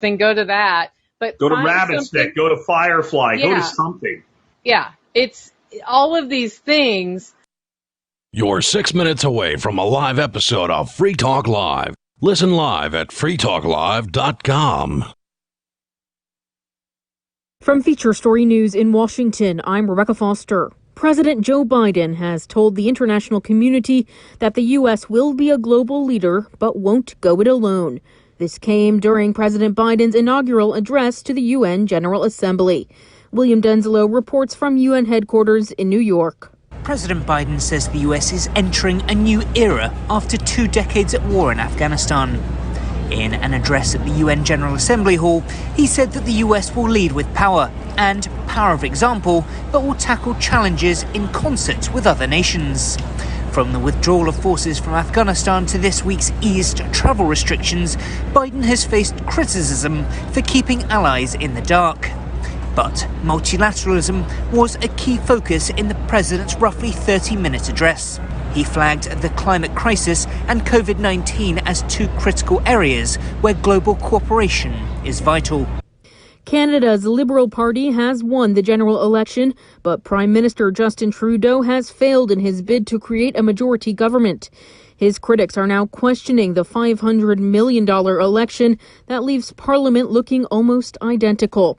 then go to that. But go to Rabbit Stick, go to Firefly, go to something. Yeah, it's all of these things. You're 6 minutes away from a live episode of Free Talk Live. Listen live at freetalklive.com. From Feature Story News in Washington, I'm Rebecca Foster. President Joe Biden has told the international community that the U.S. will be a global leader, but won't go it alone. This came during President Biden's inaugural address to the UN General Assembly. William Denzelo reports from UN headquarters in New York. President Biden says the U.S. is entering a new era after 2 decades at war in Afghanistan. In an address at the UN General Assembly Hall, he said that the US will lead with power and power of example, but will tackle challenges in concert with other nations. From the withdrawal of forces from Afghanistan to this week's eased travel restrictions, Biden has faced criticism for keeping allies in the dark. But multilateralism was a key focus in the president's roughly 30-minute address. He flagged the climate crisis and COVID-19 as 2 critical areas where global cooperation is vital. Canada's Liberal Party has won the general election, but Prime Minister Justin Trudeau has failed in his bid to create a majority government. His critics are now questioning the $500 million election that leaves Parliament looking almost identical.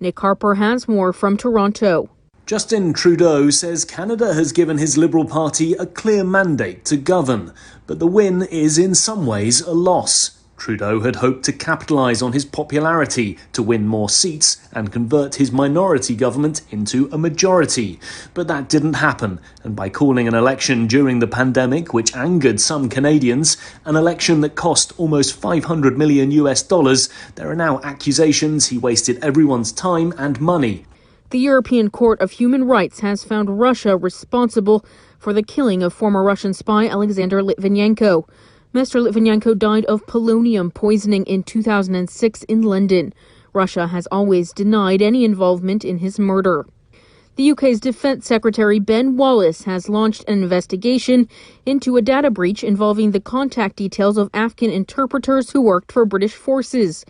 Nick Harper has more from Toronto. Justin Trudeau says Canada has given his Liberal Party a clear mandate to govern, but the win is in some ways a loss. Trudeau had hoped to capitalise on his popularity to win more seats and convert his minority government into a majority. But that didn't happen, and by calling an election during the pandemic, which angered some Canadians, an election that cost almost $500 million, there are now accusations he wasted everyone's time and money. The European Court of Human Rights has found Russia responsible for the killing of former Russian spy Alexander Litvinenko. Mr. Litvinenko died of polonium poisoning in 2006 in London. Russia has always denied any involvement in his murder. The UK's Defence Secretary Ben Wallace has launched an investigation into a data breach involving the contact details of Afghan interpreters who worked for British forces.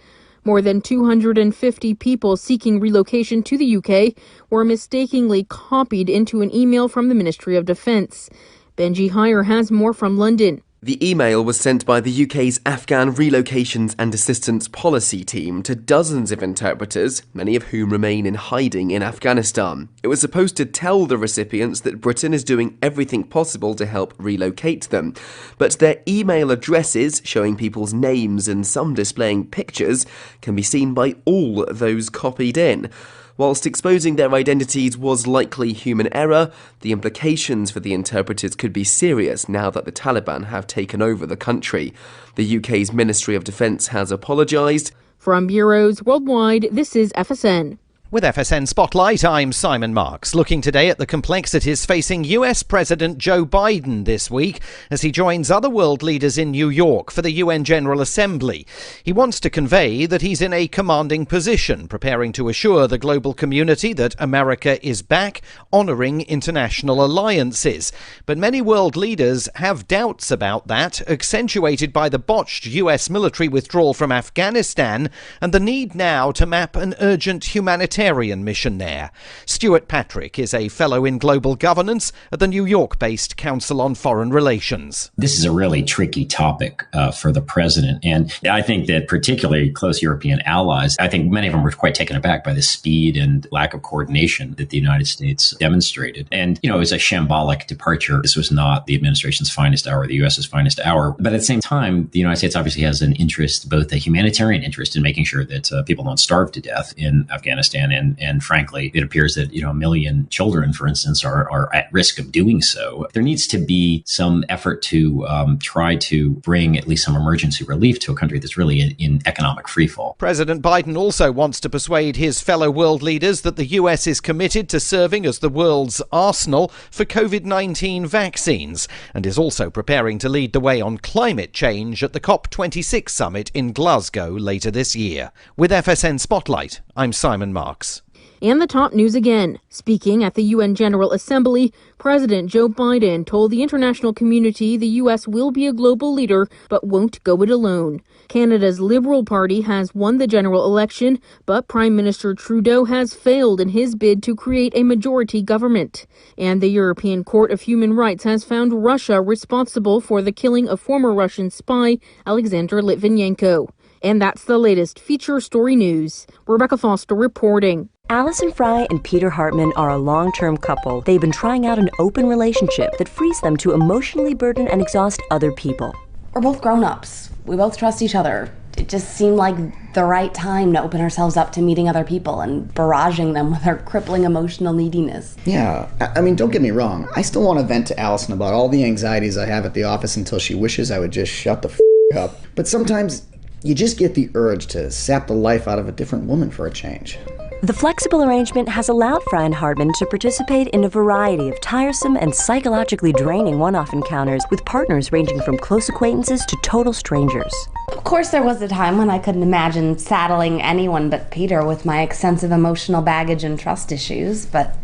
More than 250 people seeking relocation to the UK were mistakenly copied into an email from the Ministry of Defence. Benji Heyer has more from London. The email was sent by the UK's Afghan Relocations and Assistance Policy team to dozens of interpreters, many of whom remain in hiding in Afghanistan. It was supposed to tell the recipients that Britain is doing everything possible to help relocate them. But their email addresses, showing people's names and some displaying pictures, can be seen by all those copied in. Whilst exposing their identities was likely human error, the implications for the interpreters could be serious now that the Taliban have taken over the country. The UK's Ministry of Defence has apologised. From bureaus worldwide, this is FSN. With FSN Spotlight, I'm Simon Marks, looking today at the complexities facing US President Joe Biden this week as he joins other world leaders in New York for the UN General Assembly. He wants to convey that he's in a commanding position, preparing to assure the global community that America is back, honouring international alliances. But many world leaders have doubts about that, accentuated by the botched US military withdrawal from Afghanistan and the need now to map an urgent humanitarian mission there. Stuart Patrick is a fellow in global governance at the New York-based Council on Foreign Relations. This is a really tricky topic for the president. And I think that particularly close European allies, I think many of them were quite taken aback by the speed and lack of coordination that the United States demonstrated. And, it was a shambolic departure. This was not the administration's finest hour, the U.S.'s finest hour. But at the same time, the United States obviously has an interest, both a humanitarian interest in making sure that people don't starve to death in Afghanistan. And frankly, it appears that, 1 million children, for instance, are at risk of doing so. There needs to be some effort to try to bring at least some emergency relief to a country that's really in economic freefall. President Biden also wants to persuade his fellow world leaders that the US is committed to serving as the world's arsenal for COVID-19 vaccines and is also preparing to lead the way on climate change at the COP26 summit in Glasgow later this year. With FSN Spotlight, I'm Simon Marks. And the top news again. Speaking at the UN General Assembly, President Joe Biden told the international community the U.S. will be a global leader, but won't go it alone. Canada's Liberal Party has won the general election, but Prime Minister Trudeau has failed in his bid to create a majority government. And the European Court of Human Rights has found Russia responsible for the killing of former Russian spy Alexander Litvinenko. And that's the latest feature story news. Rebecca Foster reporting. Allison Fry and Peter Hartman are a long-term couple. They've been trying out an open relationship that frees them to emotionally burden and exhaust other people. We're both grown-ups. We both trust each other. It just seemed like the right time to open ourselves up to meeting other people and barraging them with our crippling emotional neediness. Yeah, I mean, don't get me wrong. I still want to vent to Allison about all the anxieties I have at the office until she wishes I would just shut the up. But sometimes you just get the urge to sap the life out of a different woman for a change. The flexible arrangement has allowed Fry and Hartman to participate in a variety of tiresome and psychologically draining one-off encounters with partners ranging from close acquaintances to total strangers. Of course, there was a time when I couldn't imagine saddling anyone but Peter with my extensive emotional baggage and trust issues, but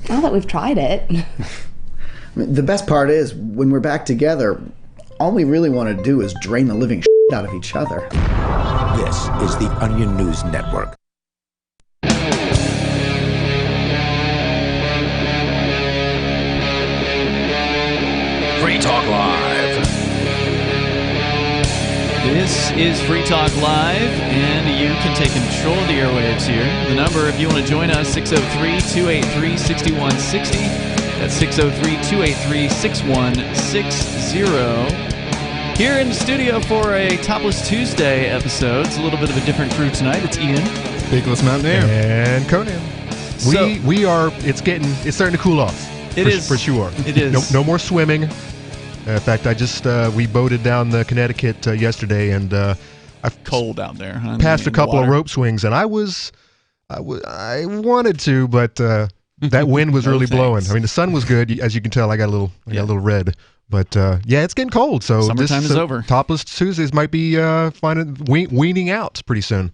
now that we've tried it... The best part is, when we're back together, all we really want to do is drain the living out of each other. This is the Onion News Network. Free Talk Live. This is Free Talk Live, and you can take control of the airwaves here. The number, if you want to join us, 603-283-6160. That's 603-283-6160. Here in the studio for a Topless Tuesday episode. It's a little bit of a different crew tonight. It's Ian. Bigless Mountaineer. And Conan. We are, it's starting to cool off. It is. For sure. It is. No more swimming. In fact, we boated down the Connecticut yesterday, and I've cold out there. Passed a couple of rope swings, and I wanted to, but that wind was really blowing. I mean, the sun was good, as you can tell. I got a little red, but yeah, it's getting cold. So summertime is over. Topless Tuesdays might be weaning out pretty soon.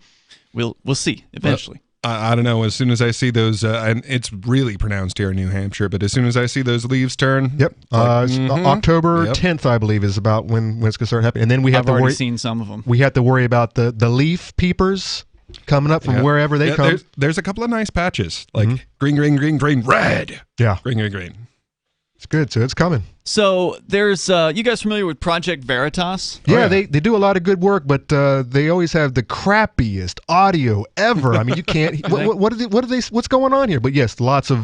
We'll see eventually. I don't know. As soon as I see those, and it's really pronounced here in New Hampshire, but as soon as I see those leaves turn, October 10th, I believe, is about when it's going to start happening. And then I've already seen some of them. We have to worry about the leaf peepers coming up from wherever they come. There's a couple of nice patches, like green, red. Yeah, green. It's good. So it's coming. So there's, you guys familiar with Project Veritas? Yeah, they do a lot of good work, but they always have the crappiest audio ever. I mean, you can't. What's going on here? But yes, lots of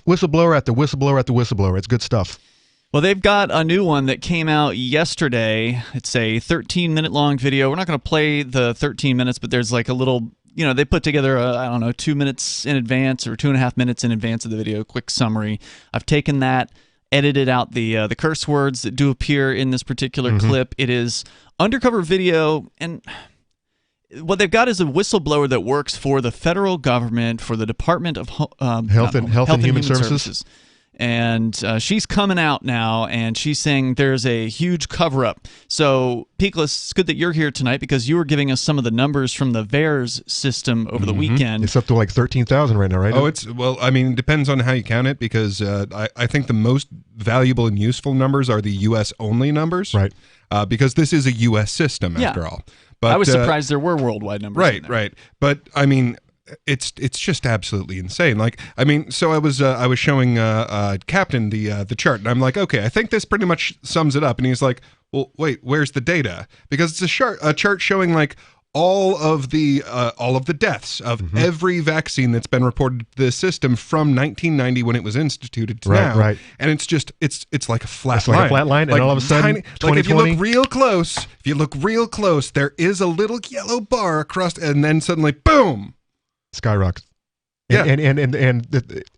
whistleblower after whistleblower after whistleblower. It's good stuff. Well, they've got a new one that came out yesterday. It's a 13-minute long video. We're not going to play the 13 minutes, but there's like a little, they put together, 2 minutes in advance or 2.5 minutes in advance of the video, quick summary. I've taken that, edited out the curse words that do appear in this particular clip. It is undercover video, and what they've got is a whistleblower that works for the federal government, for the Department of Health and Human Services. And she's coming out now, and she's saying there's a huge cover-up. So, Peakless, it's good that you're here tonight because you were giving us some of the numbers from the VAERS system over the weekend. It's up to like 13,000 right now, right? Oh, it depends on how you count it, because I think the most valuable and useful numbers are the U.S.-only numbers. Right. Because this is a U.S. system, after all. But I was surprised there were worldwide numbers. Right. But, I mean, it's just absolutely insane. Like, I mean, so I was showing Captain the chart, and I'm like, okay, I think this pretty much sums it up. And he's like, well, wait, where's the data? Because it's a chart showing like all of the deaths of every vaccine that's been reported to the system from 1990 when it was instituted to now. Right. And it's like a flat line. Like a flat line, and all of a sudden, like if you look real close, there is a little yellow bar across, and then suddenly, boom. Skyrocket. And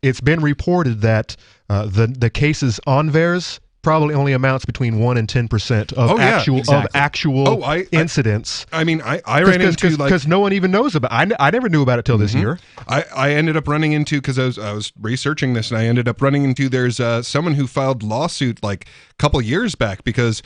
it's been reported that the cases on VAERS probably only amounts between 1% and 10% of actual incidents. I mean, I ran into because no one even knows about. I never knew about it till this year. I ended up running into, because I was researching this, and I ended up running into there's someone who filed lawsuit like a couple years back because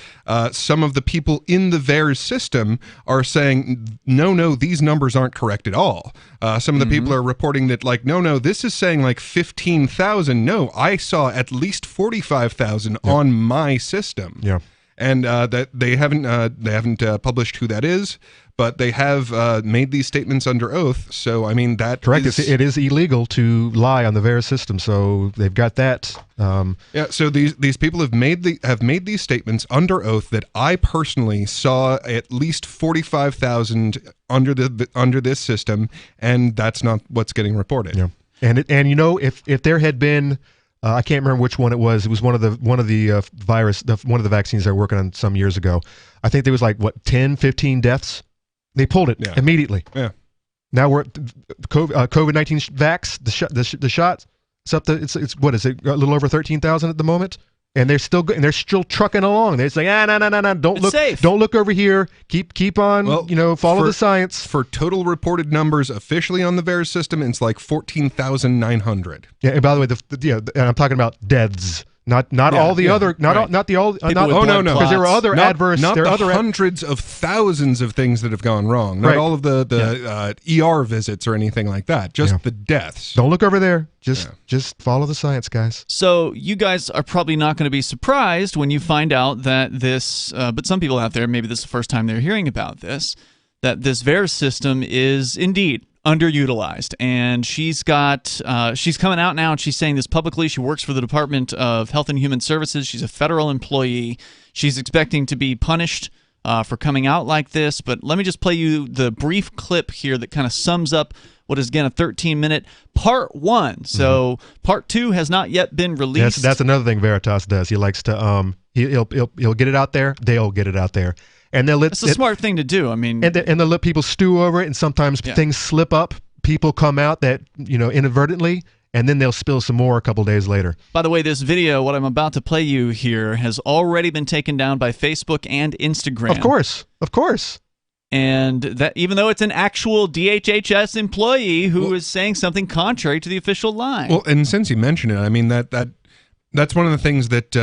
some of the people in the VAERS system are saying no, these numbers aren't correct at all. Some of the people are reporting that like no, this is saying like 15,000. No, I saw at least 45,000 on my system. Yeah. And that they haven't published who that is, but they have made these statements under oath. So I mean that correct. It is illegal to lie on the VAERS system. So they've got that. Yeah. So these people have made these statements under oath that I personally saw at least 45,000 under this system, and that's not what's getting reported. Yeah. And you know, if there had been. I can't remember which one it was. It was one of the one of the vaccines they were working on some years ago. I think there was like 10, 15 deaths. They pulled it immediately. Yeah. Now we're COVID-19 vax. The shots. It's up to it's what is it? A little over 13,000 at the moment. And they're still trucking along. They're saying, no, don't look over here. Keep on, follow the science. For total reported numbers officially on the VAERS system, it's like 14,900. Yeah, and by the way, and I'm talking about deaths. Not all the other, not the all. No, because there were other adverse. Not the hundreds of thousands of things that have gone wrong. Not all of the ER visits or anything like that. Just the deaths. Don't look over there. Just follow the science, guys. So you guys are probably not going to be surprised when you find out that this. But some people out there, maybe this is the first time they're hearing about this, that this VAERS system is indeed underutilized, and she's coming out now and she's saying this publicly. She works for the Department of Health and Human Services. She's a federal employee. She's expecting to be punished for coming out like this. But let me just play you the brief clip here that kind of sums up what is, again, a 13-minute part one. So part two has not yet been released. That's another thing Veritas does. He likes to he'll get it out there. They'll get it out there. And it's a smart thing to do. I mean, and they'll let people stew over it, and sometimes things slip up. People come out that inadvertently, and then they'll spill some more a couple days later. By the way, this video, what I'm about to play you here, has already been taken down by Facebook and Instagram. Of course. And that, even though it's an actual DHHS employee who is saying something contrary to the official line. Well, and since you mentioned it, I mean that's one of the things that,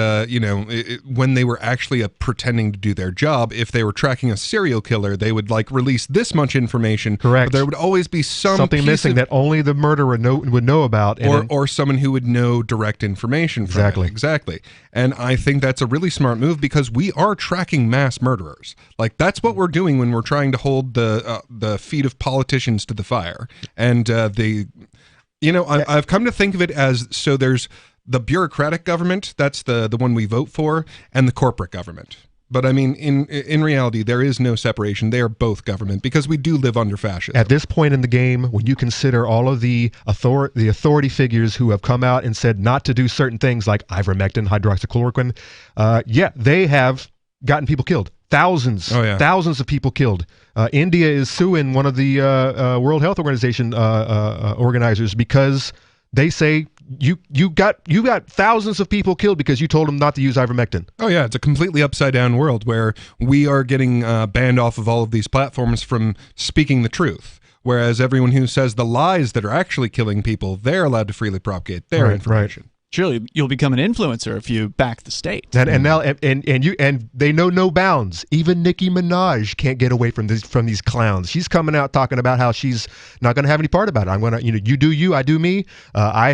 when they were actually pretending to do their job, if they were tracking a serial killer, they would release this much information. Correct. But there would always be something missing that only the murderer would know about. Or someone who would know direct information from it. Exactly. And I think that's a really smart move because we are tracking mass murderers. Like, that's what we're doing when we're trying to hold the feet of politicians to the fire. And I've come to think of it as, so there's the bureaucratic government, that's the one we vote for, and the corporate government. But I mean, in reality, there is no separation. They are both government because we do live under fascism. At this point in the game, when you consider all of the authority figures who have come out and said not to do certain things like ivermectin, hydroxychloroquine, they have gotten people killed. Thousands of people killed. India is suing one of the World Health Organization organizers because they say you got thousands of people killed because you told them not to use ivermectin. Oh yeah, it's a completely upside down world where we are getting banned off of all of these platforms from speaking the truth. Whereas everyone who says the lies that are actually killing people, they're allowed to freely propagate their information. Right. Surely you'll become an influencer if you back the state. And now and they know no bounds. Even Nicki Minaj can't get away from these clowns. She's coming out talking about how she's not going to have any part about it. I'm going to, you do you, I do me. I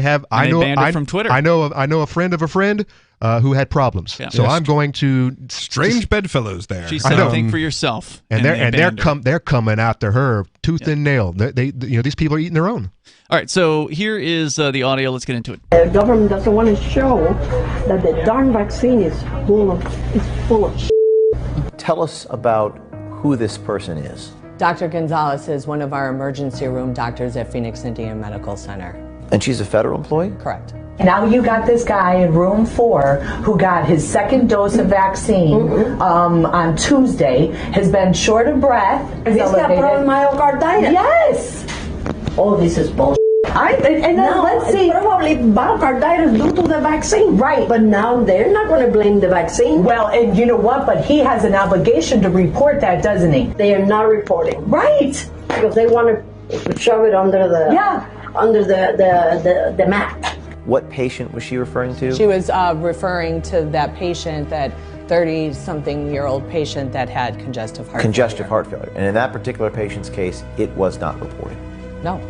know from Twitter. I know a friend of a friend who had problems. Yeah. So I'm going to strange bedfellows there. She said, "Think for yourself." And they're coming after her tooth and nail. They these people are eating their own. All right, so here is the audio. Let's get into it. The government doesn't want to show that the darn vaccine is full of shit. Tell us about who this person is. Dr. Gonzalez is one of our emergency room doctors at Phoenix Indian Medical Center. And she's a federal employee? Correct. Now you got this guy in room 4 who got his second dose of vaccine on Tuesday, has been short of breath. He's got myocarditis. Yes. Oh, this is bullshit. Let's see. Probably myocarditis due to the vaccine. Right. But now they're not going to blame the vaccine. Well, and you know what? But he has an obligation to report that, doesn't he? They are not reporting. Right. Because they want to shove it under the the mat. What patient was she referring to? She was referring to that patient, that 30-something-year-old patient that had congestive heart failure. And in that particular patient's case, it was not reported. No.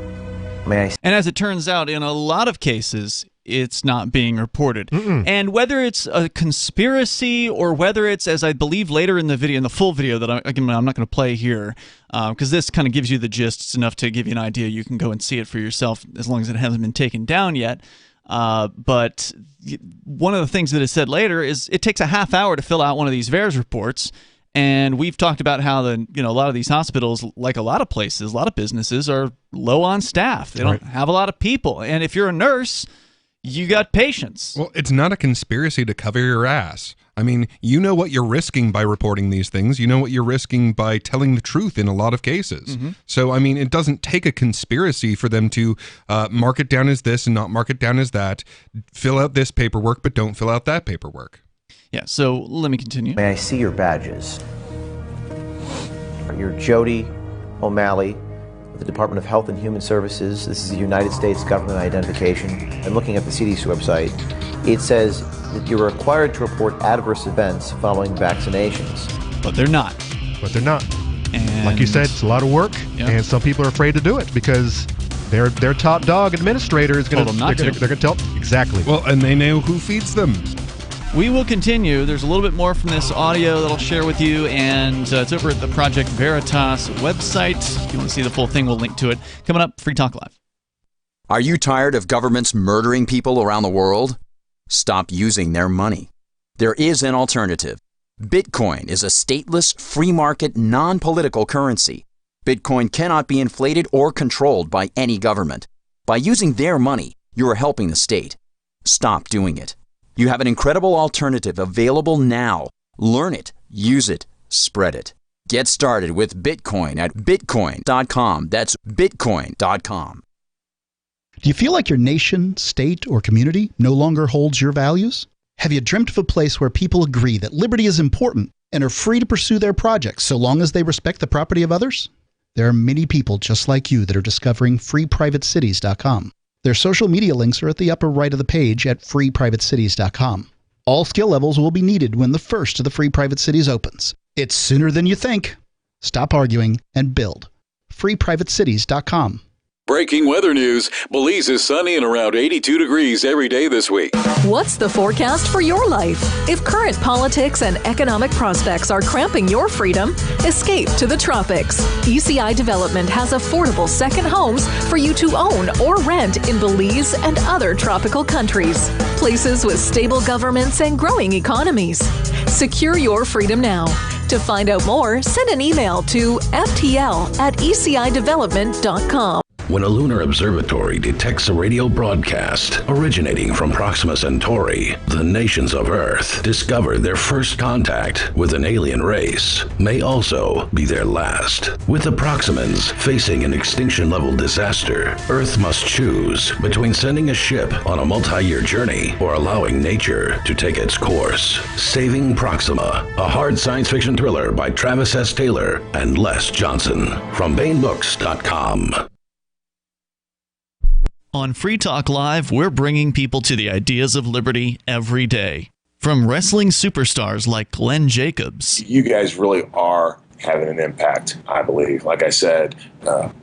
And as it turns out, in a lot of cases, it's not being reported. And whether it's a conspiracy or whether it's, as I believe later in the video, in the full video that I'm not going to play here, because this kind of gives you the gist. It's enough to give you an idea. You can go and see it for yourself as long as it hasn't been taken down yet. But one of the things that is said later is it takes a half hour to fill out one of these VAERS reports. And we've talked about how a lot of these hospitals, like a lot of places, a lot of businesses, are low on staff. They don't have a lot of people. And if you're a nurse, you got patients. Well, it's not a conspiracy to cover your ass. I mean, you know what you're risking by reporting these things. You know what you're risking by telling the truth in a lot of cases. So, I mean, it doesn't take a conspiracy for them to mark it down as this and not mark it down as that. Fill out this paperwork, but don't fill out that paperwork. Yeah, so let me continue. May I see your badges? You're Jody O'Malley with the Department of Health and Human Services. This is the United States government identification. And looking at the CDC website, it says that you're required to report adverse events following vaccinations. But they're not. And like you said, it's a lot of work, and some people are afraid to do it because their top dog administrator is going to tell exactly. Well, and they know who feeds them. We will continue. There's a little bit more from this audio that I'll share with you, and it's over at the Project Veritas website. If you want to see the full thing, we'll link to it. Coming up, Free Talk Live. Are you tired of governments murdering people around the world? Stop using their money. There is an alternative. Bitcoin is a stateless, free market, non-political currency. Bitcoin cannot be inflated or controlled by any government. By using their money, you are helping the state. Stop doing it. You have an incredible alternative available now. Learn it, use it, spread it. Get started with Bitcoin at bitcoin.com. That's bitcoin.com. Do you feel like your nation, state, or community no longer holds your values? Have you dreamt of a place where people agree that liberty is important and are free to pursue their projects so long as they respect the property of others? There are many people just like you that are discovering freeprivatecities.com. Their social media links are at the upper right of the page at freeprivatecities.com. All skill levels will be needed when the first of the Free Private Cities opens. It's sooner than you think. Stop arguing and build. freeprivatecities.com. Breaking weather news. Belize is sunny and around 82 degrees every day this week. What's the forecast for your life? If current politics and economic prospects are cramping your freedom, escape to the tropics. ECI Development has affordable second homes for you to own or rent in Belize and other tropical countries. Places with stable governments and growing economies. Secure your freedom now. To find out more, send an email to ftl@ecidevelopment.com. When a lunar observatory detects a radio broadcast originating from Proxima Centauri, the nations of Earth discover their first contact with an alien race may also be their last. With the Proximans facing an extinction-level disaster, Earth must choose between sending a ship on a multi-year journey or allowing nature to take its course. Saving Proxima, a hard science fiction thriller by Travis S. Taylor and Les Johnson from BaneBooks.com. On Free Talk Live, we're bringing people to the ideas of liberty every day. From wrestling superstars like Glenn Jacobs. You guys really are having an impact, I believe. Like I said,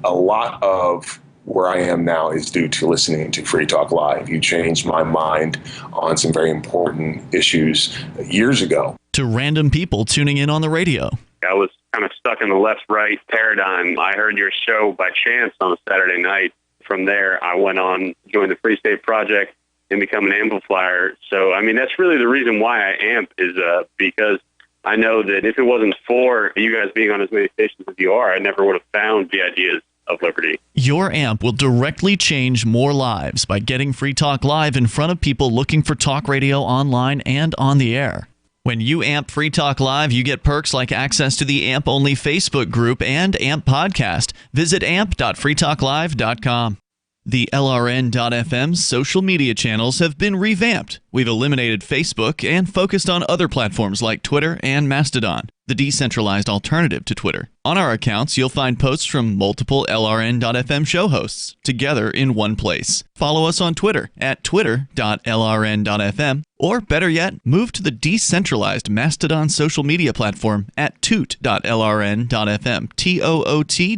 a lot of where I am now is due to listening to Free Talk Live. You changed my mind on some very important issues years ago. To random people tuning in on the radio. I was kind of stuck in the left-right paradigm. I heard your show by chance on a Saturday night. From there, I went on, joined the Free State Project, and become an amplifier. So, I mean, that's really the reason why I amp is because I know that if it wasn't for you guys being on as many stations as you are, I never would have found the ideas of liberty. Your amp will directly change more lives by getting Free Talk Live in front of people looking for talk radio online and on the air. When you amp Free Talk Live, you get perks like access to the AMP-only Facebook group and AMP podcast. Visit amp.freetalklive.com. The LRN.FM social media channels have been revamped. We've eliminated Facebook and focused on other platforms like Twitter and Mastodon, the decentralized alternative to Twitter. On our accounts, you'll find posts from multiple LRN.FM show hosts together in one place. Follow us on Twitter at twitter.lrn.fm, or better yet, move to the decentralized Mastodon social media platform at toot.lrn.fm, toot.lrn.fm.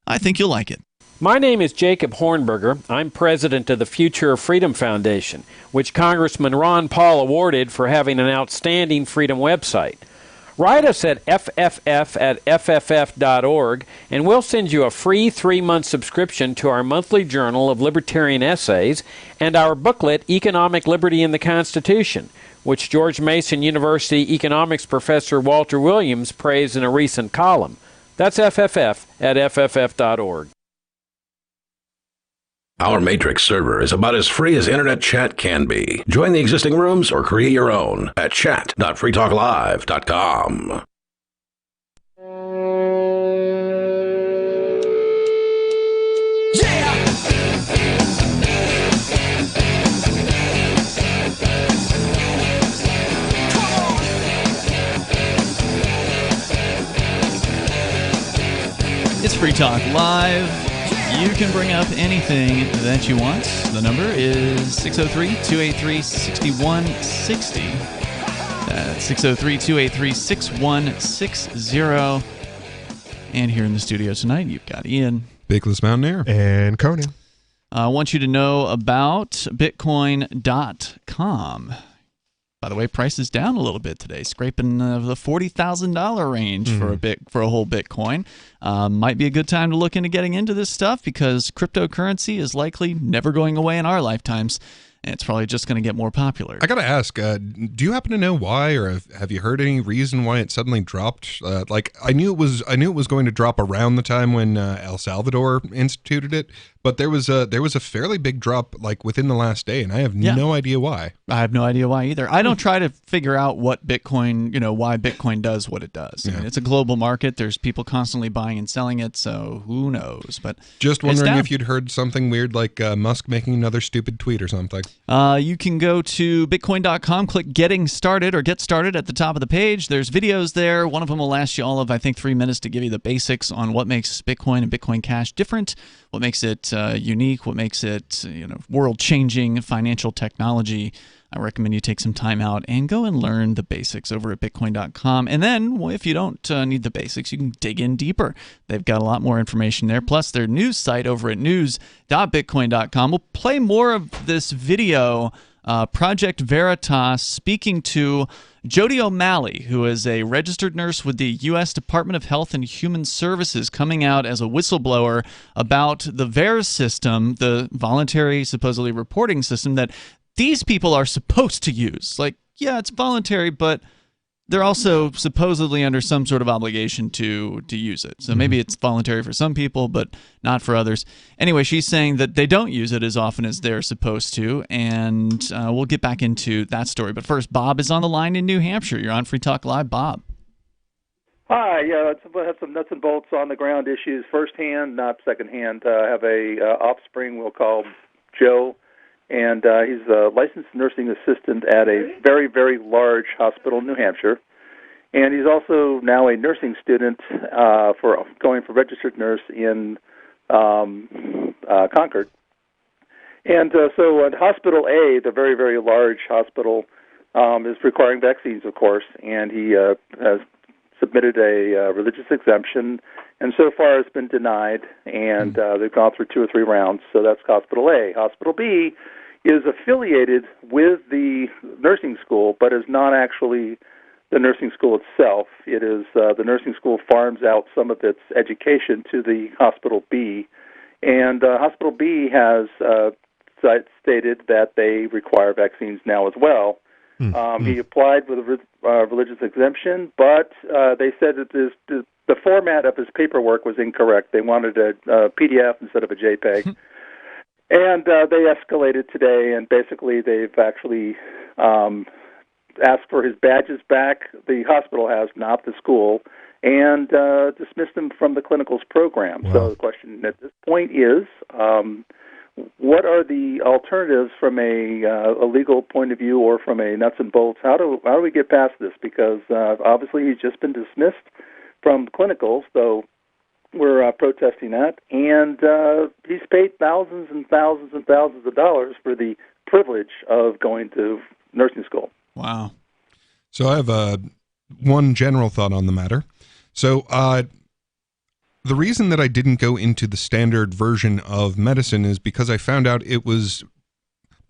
I think you'll like it. My name is Jacob Hornberger. I'm president of the Future of Freedom Foundation, which Congressman Ron Paul awarded for having an outstanding freedom website. Write us at fff@fff.org, and we'll send you a free 3-month subscription to our monthly journal of libertarian essays and our booklet, Economic Liberty in the Constitution, which George Mason University economics professor Walter Williams praised in a recent column. That's fff@fff.org. Our Matrix server is about as free as internet chat can be. Join the existing rooms or create your own at chat.freetalklive.com. It's Free Talk Live. You can bring up anything that you want. The number is 603-283-6160. That's 603-283-6160. And here in the studio tonight, you've got Ian. Bigless Mountaineer. And Conan. I want you to know about Bitcoin.com. By the way, price is down a little bit today, scraping the $40,000 range for a whole Bitcoin. Might be a good time to look into getting into this stuff because cryptocurrency is likely never going away in our lifetimes, and it's probably just going to get more popular. I got to ask, do you happen to know why, or have you heard any reason why it suddenly dropped? I knew it was going to drop around the time when El Salvador instituted it, but there was a fairly big drop within the last day, and I have no idea why. I have no idea why either. I don't try to figure out what Bitcoin, why Bitcoin does what it does. I mean, it's a global market. There's people constantly buying and selling it, so who knows? But just wondering if you'd heard something weird like Musk making another stupid tweet or something. You can go to Bitcoin.com, click Getting Started or Get Started at the top of the page. There's videos there. One of them will last you all of, I think, 3 minutes to give you the basics on what makes Bitcoin and Bitcoin Cash different, what makes it unique, what makes it world-changing financial technology. I recommend you take some time out and go and learn the basics over at Bitcoin.com. And then, if you don't need the basics, you can dig in deeper. They've got a lot more information there. Plus, their news site over at news.bitcoin.com. We'll play more of this video, Project Veritas, speaking to Jody O'Malley, who is a registered nurse with the U.S. Department of Health and Human Services, coming out as a whistleblower about the VAERS system, the voluntary, supposedly reporting system that these people are supposed to use. It's voluntary, but they're also supposedly under some sort of obligation to use it. So maybe it's voluntary for some people, but not for others. Anyway, she's saying that they don't use it as often as they're supposed to, and we'll get back into that story. But first, Bob is on the line in New Hampshire. You're on Free Talk Live, Bob. Hi, let's have some nuts and bolts on the ground issues firsthand, not secondhand. I have a offspring we'll call Joe. And he's a licensed nursing assistant at a very, very large hospital in New Hampshire. And he's also now a nursing student for registered nurse in Concord. And so at Hospital A, the very, very large hospital, is requiring vaccines, of course. And he has submitted a religious exemption, and so far it's been denied. And they've gone through 2 or 3 rounds. So that's Hospital A. Hospital B is affiliated with the nursing school, but is not actually the nursing school itself. It is the nursing school farms out some of its education to the Hospital B, and Hospital B has stated that they require vaccines now as well. He applied with a religious exemption, but they said that the format of his paperwork was incorrect. They wanted a PDF instead of a JPEG. And they escalated today, and basically they've actually asked for his badges back. The hospital has, not the school, and dismissed him from the clinicals program. Wow. So the question at this point is, What are the alternatives from a legal point of view or from a nuts and bolts? How do we get past this? Because obviously he's just been dismissed from clinicals, so we're protesting that, and he's paid thousands and thousands and thousands of dollars for the privilege of going to nursing school. Wow. So I have one general thought on the matter. So the reason that I didn't go into the standard version of medicine is because I found out it was,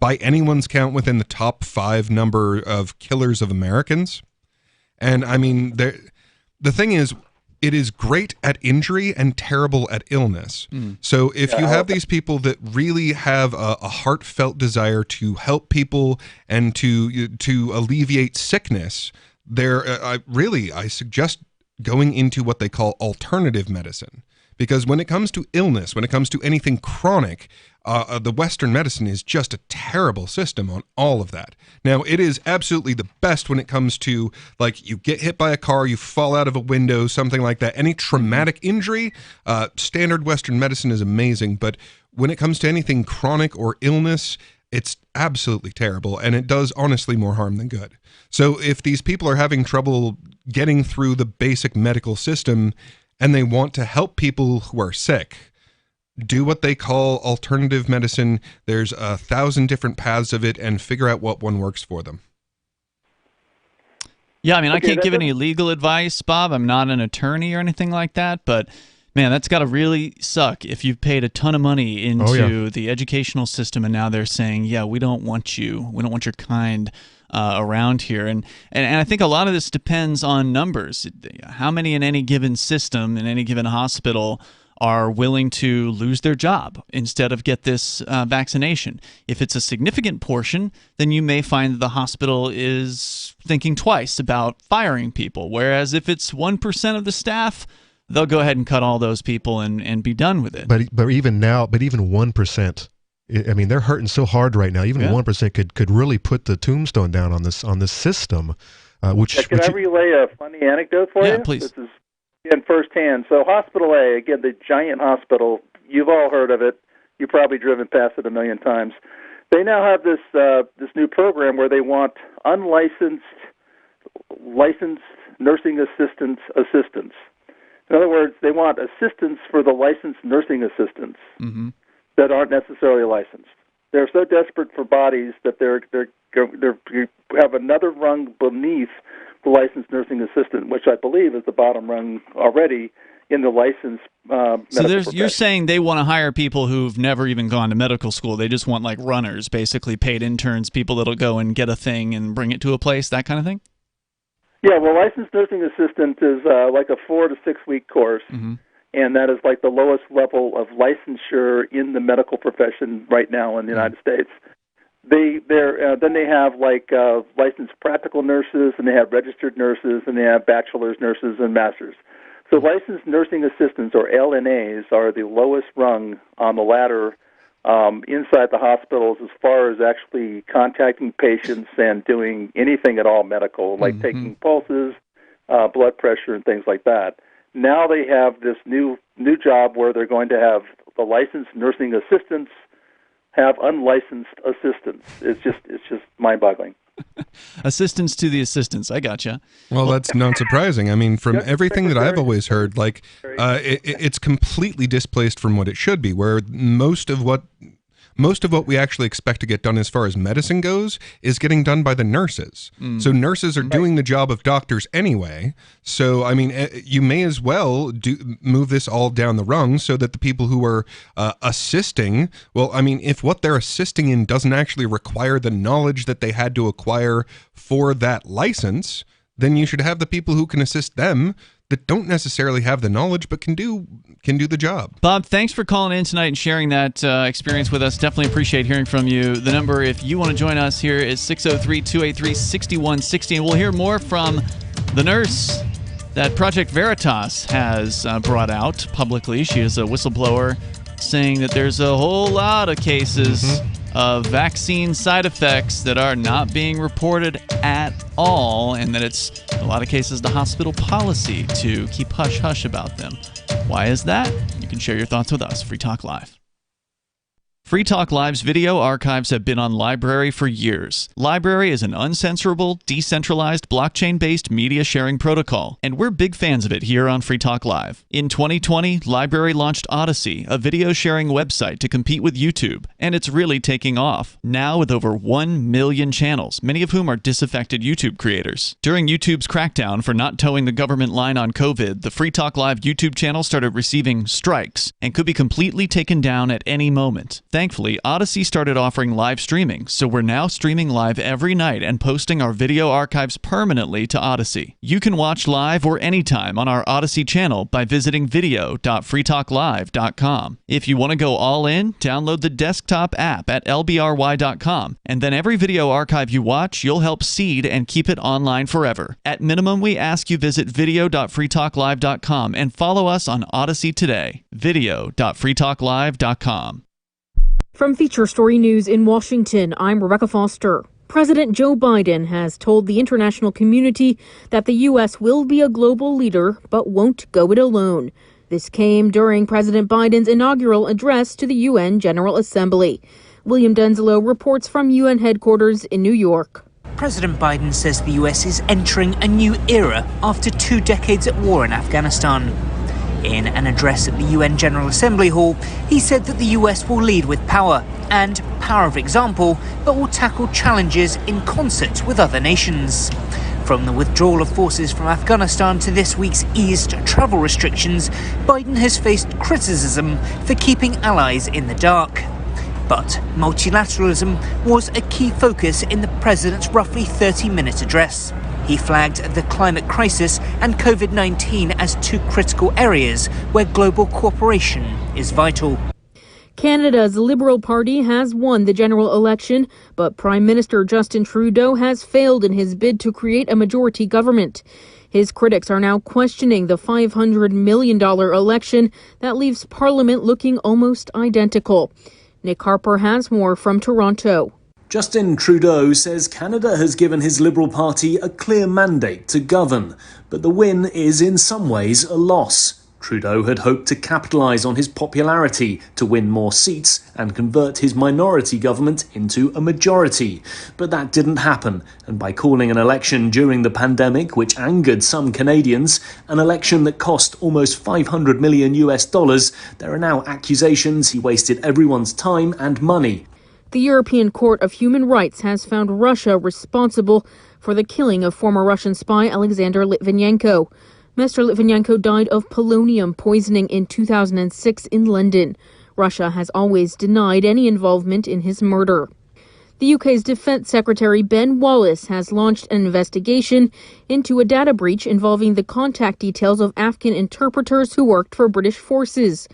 by anyone's count, within the top 5 number of killers of Americans. And I mean, the thing is, it is great at injury and terrible at illness. So if you have these people that really have a heartfelt desire to help people and to alleviate sickness, I suggest going into what they call alternative medicine. Because when it comes to illness, when it comes to anything chronic, the Western medicine is just a terrible system on all of that. Now, it is absolutely the best when it comes to, like, you get hit by a car, you fall out of a window, something like that. Any traumatic injury, standard Western medicine is amazing. But when it comes to anything chronic or illness, it's absolutely terrible, and it does honestly more harm than good. So if these people are having trouble getting through the basic medical system and they want to help people who are sick, do what they call alternative medicine. There's 1,000 different paths of it, and figure out what one works for them. Yeah, I mean, I can't give any legal advice, Bob. I'm not an attorney or anything like that, but man, that's got to really suck if you've paid a ton of money into the educational system, and now they're saying, yeah, we don't want you. We don't want your kind around here. And I think a lot of this depends on numbers. How many in any given system, in any given hospital, are willing to lose their job instead of get this vaccination? If it's a significant portion, then you may find that the hospital is thinking twice about firing people. Whereas if it's 1% of the staff, they'll go ahead and cut all those people and be done with it. But even now, even 1%, I mean, they're hurting so hard right now. Even 1% could really put the tombstone down on this system. Can I relay a funny anecdote for you? Yeah, please. This is in firsthand. So Hospital A, again, the giant hospital, you've all heard of it. You've probably driven past it a million times. They now have this new program where they want unlicensed, licensed nursing assistants. In other words, they want assistants for the licensed nursing assistants that aren't necessarily licensed. They're so desperate for bodies that they have another rung beneath the licensed nursing assistant, which I believe is the bottom rung already in the licensed So you're saying they want to hire people who've never even gone to medical school. They just want like runners, basically paid interns, people that'll go and get a thing and bring it to a place, that kind of thing? Yeah, well, licensed nursing assistant is like a 4 to 6 week course, and that is like the lowest level of licensure in the medical profession right now in the United States. Then they have like licensed practical nurses, and they have registered nurses, and they have bachelor's nurses and masters. So licensed nursing assistants, or LNAs, are the lowest rung on the ladder inside the hospitals as far as actually contacting patients and doing anything at all medical, like taking pulses, blood pressure, and things like that. Now they have this new job where they're going to have the licensed nursing assistants have unlicensed assistants. It's just mind-boggling. Assistants to the assistants. I gotcha. Well, that's not surprising. I mean, from everything that I've always heard, like it's completely displaced from what it should be, where most of what we actually expect to get done as far as medicine goes is getting done by the nurses. So nurses are doing the job of doctors anyway. So, I mean, you may as well move this all down the rung so that the people who are assisting, well, I mean, if what they're assisting in doesn't actually require the knowledge that they had to acquire for that license, then you should have the people who can assist them that don't necessarily have the knowledge but can do the job. Bob, thanks for calling in tonight and sharing that experience with us. Definitely appreciate hearing from you. The number, if you want to join us here, is 603-283-6160. And we'll hear more from the nurse that Project Veritas has brought out publicly. She is a whistleblower saying that there's a whole lot of cases of vaccine side effects that are not being reported at all, and that it's, in a lot of cases, the hospital policy to keep hush-hush about them. Why is that? You can share your thoughts with us. Free Talk Live. Free Talk Live's video archives have been on LBRY for years. LBRY is an uncensorable, decentralized, blockchain-based media sharing protocol, and we're big fans of it here on Free Talk Live. In 2020, LBRY launched Odyssey, a video sharing website to compete with YouTube, and it's really taking off, now with over 1 million channels, many of whom are disaffected YouTube creators. During YouTube's crackdown for not towing the government line on COVID, the Free Talk Live YouTube channel started receiving strikes and could be completely taken down at any moment. Thankfully, Odyssey started offering live streaming, so we're now streaming live every night and posting our video archives permanently to Odyssey. You can watch live or anytime on our Odyssey channel by visiting video.freetalklive.com. If you want to go all in, download the desktop app at lbry.com, and then every video archive you watch, you'll help seed and keep it online forever. At minimum, we ask you visit video.freetalklive.com and follow us on Odyssey today. video.freetalklive.com. From Feature Story News in Washington, I'm Rebecca Foster. President Joe Biden has told the international community that the U.S. will be a global leader, but won't go it alone. This came during President Biden's inaugural address to the UN General Assembly. William Denzelo reports from UN headquarters in New York. President Biden says the U.S. is entering a new era after 2 decades at war in Afghanistan. In an address at the UN General Assembly Hall, he said that the US will lead with power and power of example, but will tackle challenges in concert with other nations. From the withdrawal of forces from Afghanistan to this week's eased travel restrictions, Biden has faced criticism for keeping allies in the dark. But multilateralism was a key focus in the president's roughly 30-minute address. He flagged the climate crisis and COVID-19 as 2 critical areas where global cooperation is vital. Canada's Liberal Party has won the general election, but Prime Minister Justin Trudeau has failed in his bid to create a majority government. His critics are now questioning the $500 million election that leaves Parliament looking almost identical. Nick Harper has more from Toronto. Justin Trudeau says Canada has given his Liberal Party a clear mandate to govern, but the win is in some ways a loss. Trudeau had hoped to capitalise on his popularity to win more seats and convert his minority government into a majority. But that didn't happen, and by calling an election during the pandemic, which angered some Canadians, an election that cost almost $500 million, there are now accusations he wasted everyone's time and money. The European Court of Human Rights has found Russia responsible for the killing of former Russian spy Alexander Litvinenko. Mr. Litvinenko died of polonium poisoning in 2006 in London. Russia has always denied any involvement in his murder. The UK's Defence Secretary Ben Wallace has launched an investigation into a data breach involving the contact details of Afghan interpreters who worked for British forces.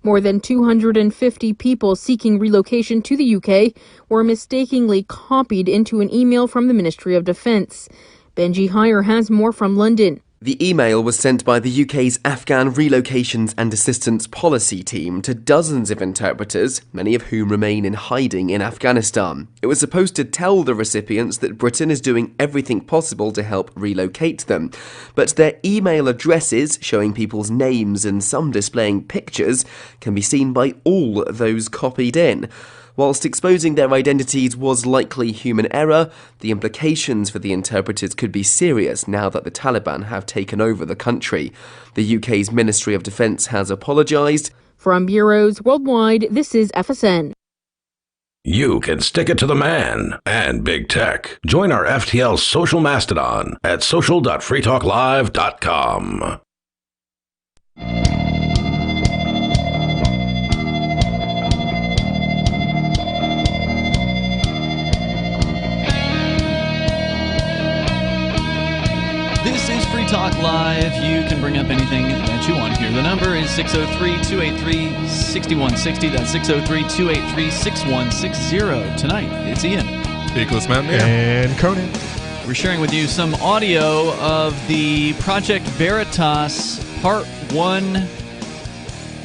More than 250 people seeking relocation to the UK were mistakenly copied into an email from the Ministry of Defence. Benji Heyer has more from London. The email was sent by the UK's Afghan Relocations and Assistance Policy team to dozens of interpreters, many of whom remain in hiding in Afghanistan. It was supposed to tell the recipients that Britain is doing everything possible to help relocate them. But their email addresses, showing people's names and some displaying pictures, can be seen by all those copied in. Whilst exposing their identities was likely human error, the implications for the interpreters could be serious now that the Taliban have taken over the country. The UK's Ministry of Defence has apologised. From bureaus worldwide, this is FSN. You can stick it to the man and big tech. Join our FTL social mastodon at social.freetalklive.com. This is Free Talk Live. You can bring up anything that you want here. The number is 603-283-6160. That's 603-283-6160. Tonight, it's Ian. Nicholas Mountain. And Conan. We're sharing with you some audio of the Project Veritas Part 1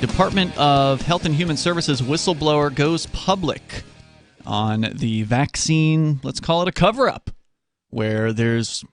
Department of Health and Human Services whistleblower goes public on the vaccine, let's call it a cover-up, where there's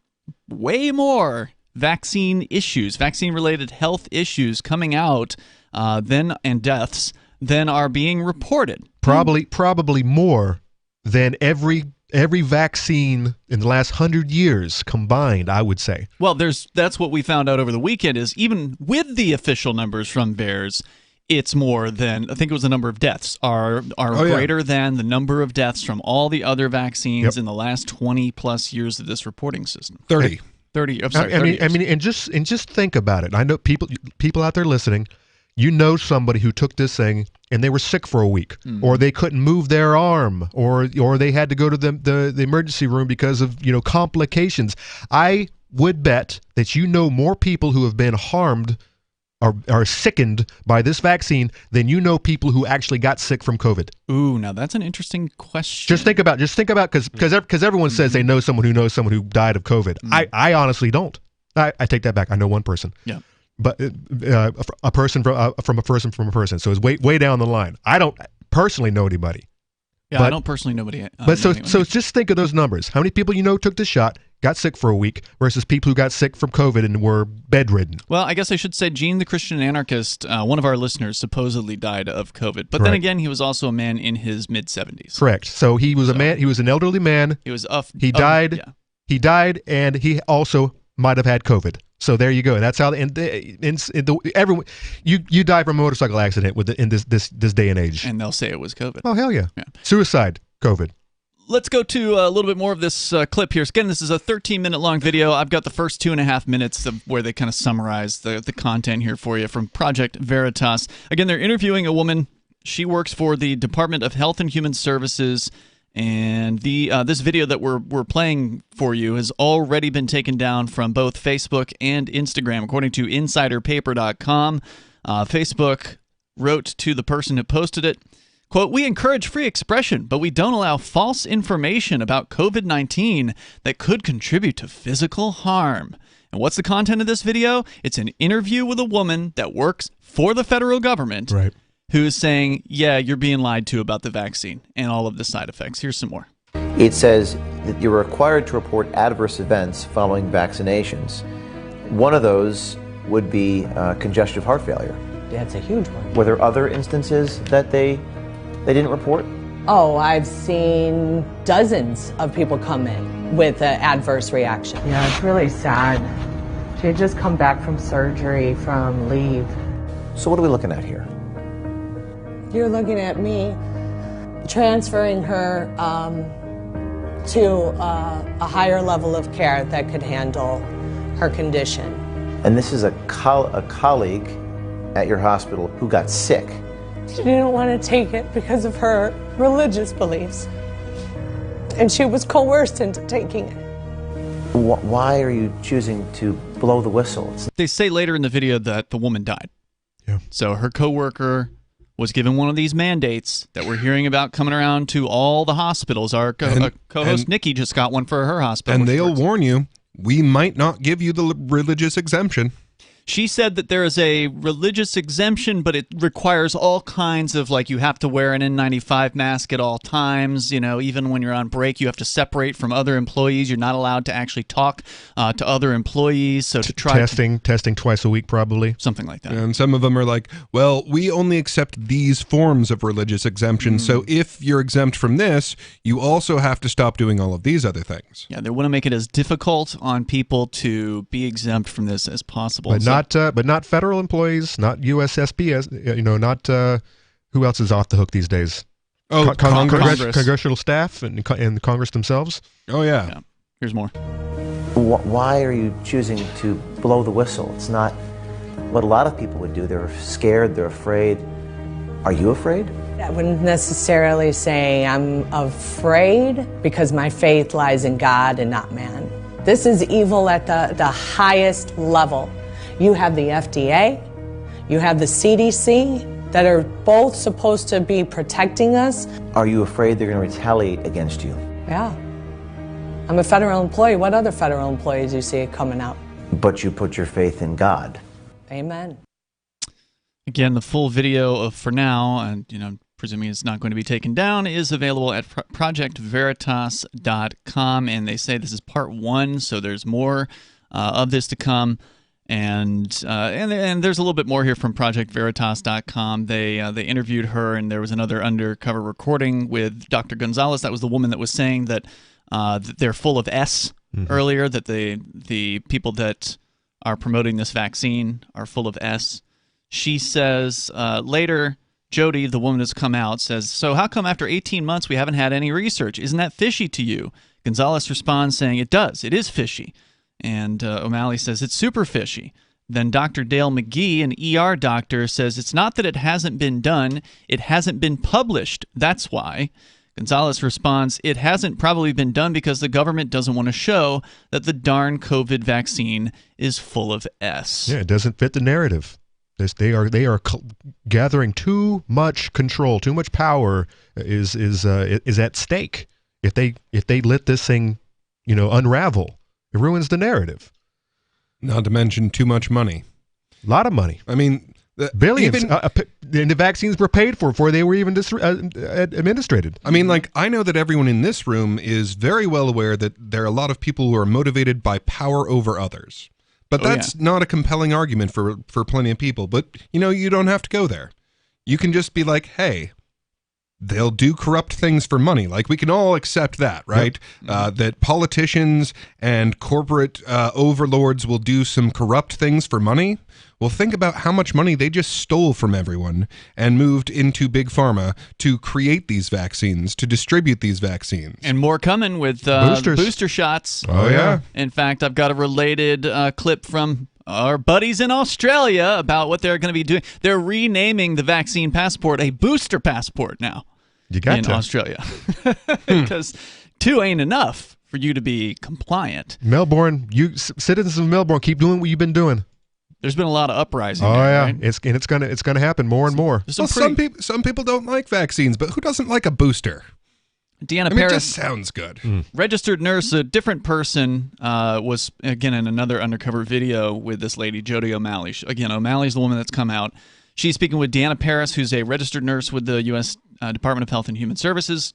way more vaccine issues, vaccine-related health issues coming out and deaths than are being reported. Probably more than every vaccine in the last 100 years combined, I would say. Well, that's what we found out over the weekend is even with the official numbers from VAERS, it's more than, I think it was the number of deaths are greater than the number of deaths from all the other vaccines in the last 20 plus years of this reporting system. 30. 30. I'm sorry. 30 years. I mean, and just think about it. I know people out there listening. You know somebody who took this thing and they were sick for a week, or they couldn't move their arm, or they had to go to the emergency room because of complications. I would bet that more people who have been harmed are sickened by this vaccine than people who actually got sick from COVID. Ooh, now that's an interesting question. Just think about because everyone says they know someone who died of COVID. I honestly don't. I take that back. I know one person. Yeah. But a person from a person. So it's way down the line. I don't personally know anybody. Yeah, I don't personally know anybody. So just think of those numbers. How many people took the shot, got sick for a week, versus people who got sick from COVID and were bedridden? Well, I guess I should say Gene the Christian Anarchist, one of our listeners, supposedly died of COVID. But then again, he was also a man in his mid-70s. Correct. So he was a man. He was an elderly man. He was He died. Yeah. He died, and he also might have had COVID. So there you go. That's how everyone you die from a motorcycle accident in this day and age. And they'll say it was COVID. Oh hell yeah. Suicide, COVID. Let's go to a little bit more of this clip here. Again, this is a 13-minute long video. I've got the first 2.5 minutes of where they kind of summarize the content here for you from Project Veritas. Again, they're interviewing a woman. She works for the Department of Health and Human Services. And this video that we're playing for you has already been taken down from both Facebook and Instagram, according to InsiderPaper.com. Facebook wrote to the person who posted it, quote, "We encourage free expression, but we don't allow false information about COVID-19 that could contribute to physical harm." And what's the content of this video? It's an interview with a woman that works for the federal government. Right. Who is saying, yeah, you're being lied to about the vaccine and all of the side effects. Here's some more. It says that you're required to report adverse events following vaccinations. One of those would be congestive heart failure. That's a huge one. Were there other instances that they didn't report? Oh, I've seen dozens of people come in with an adverse reaction. Yeah, it's really sad. She had just come back from surgery, from leave. So what are we looking at here? You're looking at me transferring her to a higher level of care that could handle her condition. And this is a colleague at your hospital who got sick. She didn't want to take it because of her religious beliefs. And she was coerced into taking it. Why are you choosing to blow the whistle? They say later in the video that the woman died. Yeah. So her coworker was given one of these mandates that we're hearing about coming around to all the hospitals. Our co-host Nikki just got one for her hospital. And they'll warn you, we might not give you the religious exemption. She said that there is a religious exemption, but it requires all kinds of, like, you have to wear an N95 mask at all times. Even when you're on break, you have to separate from other employees. You're not allowed to actually talk to other employees. So to try testing twice a week, probably something like that. And some of them are like, well, we only accept these forms of religious exemption. So if you're exempt from this, you also have to stop doing all of these other things. Yeah, they want to make it as difficult on people to be exempt from this as possible. But not federal employees, not USSPS, not who else is off the hook these days? Oh, Congress. Congressional staff and Congress themselves. Oh, yeah. Here's more. Why are you choosing to blow the whistle? It's not what a lot of people would do. They're scared, they're afraid. Are you afraid? I wouldn't necessarily say I'm afraid because my faith lies in God and not man. This is evil at the highest level. You have the FDA, you have the CDC that are both supposed to be protecting us. Are you afraid they're going to retaliate against you? Yeah. I'm a federal employee. What other federal employees do you see coming out? But you put your faith in God. Amen. Again, the full video of For Now, and presuming it's not going to be taken down, is available at projectveritas.com, and they say this is part 1, so there's more of this to come. And there's a little bit more here from ProjectVeritas.com. They interviewed her, and there was another undercover recording with Dr. Gonzalez. That was the woman that was saying that they're full of S earlier, that the people that are promoting this vaccine are full of S. She says later, Jody, the woman who's come out, says, so how come after 18 months we haven't had any research? Isn't that fishy to you? Gonzalez responds saying, it does. It is fishy. And O'Malley says, it's super fishy. Then Dr. Dale McGee, an ER doctor, says, it's not that it hasn't been done. It hasn't been published. That's why. Gonzalez responds, it hasn't probably been done because the government doesn't want to show that the darn COVID vaccine is full of S. Yeah, it doesn't fit the narrative. They are gathering too much control, too much power is at stake. If they let this thing, unravel, it ruins the narrative. Not to mention too much money. A lot of money. I mean, billions. And the vaccines were paid for before they were even administered. I mean, I know that everyone in this room is very well aware that there are a lot of people who are motivated by power over others. But that's not a compelling argument for plenty of people. But, you don't have to go there. You can just be like, hey, they'll do corrupt things for money. We can all accept that, right? Yep. That politicians and corporate overlords will do some corrupt things for money. Well, think about how much money they just stole from everyone and moved into Big Pharma to create these vaccines, to distribute these vaccines. And more coming with booster shots. Oh, yeah. In fact, I've got a related clip from our buddies in Australia about what they're going to be doing. They're renaming the vaccine passport a booster passport now in Australia. Because 2 ain't enough for you to be compliant. Melbourne, you citizens of Melbourne, keep doing what you've been doing. There's been a lot of uprising. Oh there, yeah, right? it's gonna happen more and more. Well, some people don't like vaccines, but who doesn't like a booster? Deanna Paris, it just sounds good. Registered nurse, a different person, was again in another undercover video with this lady, Jody O'Malley. Again, O'Malley's the woman that's come out. She's speaking with Deanna Paris, who's a registered nurse with the U.S. Department of Health and Human Services.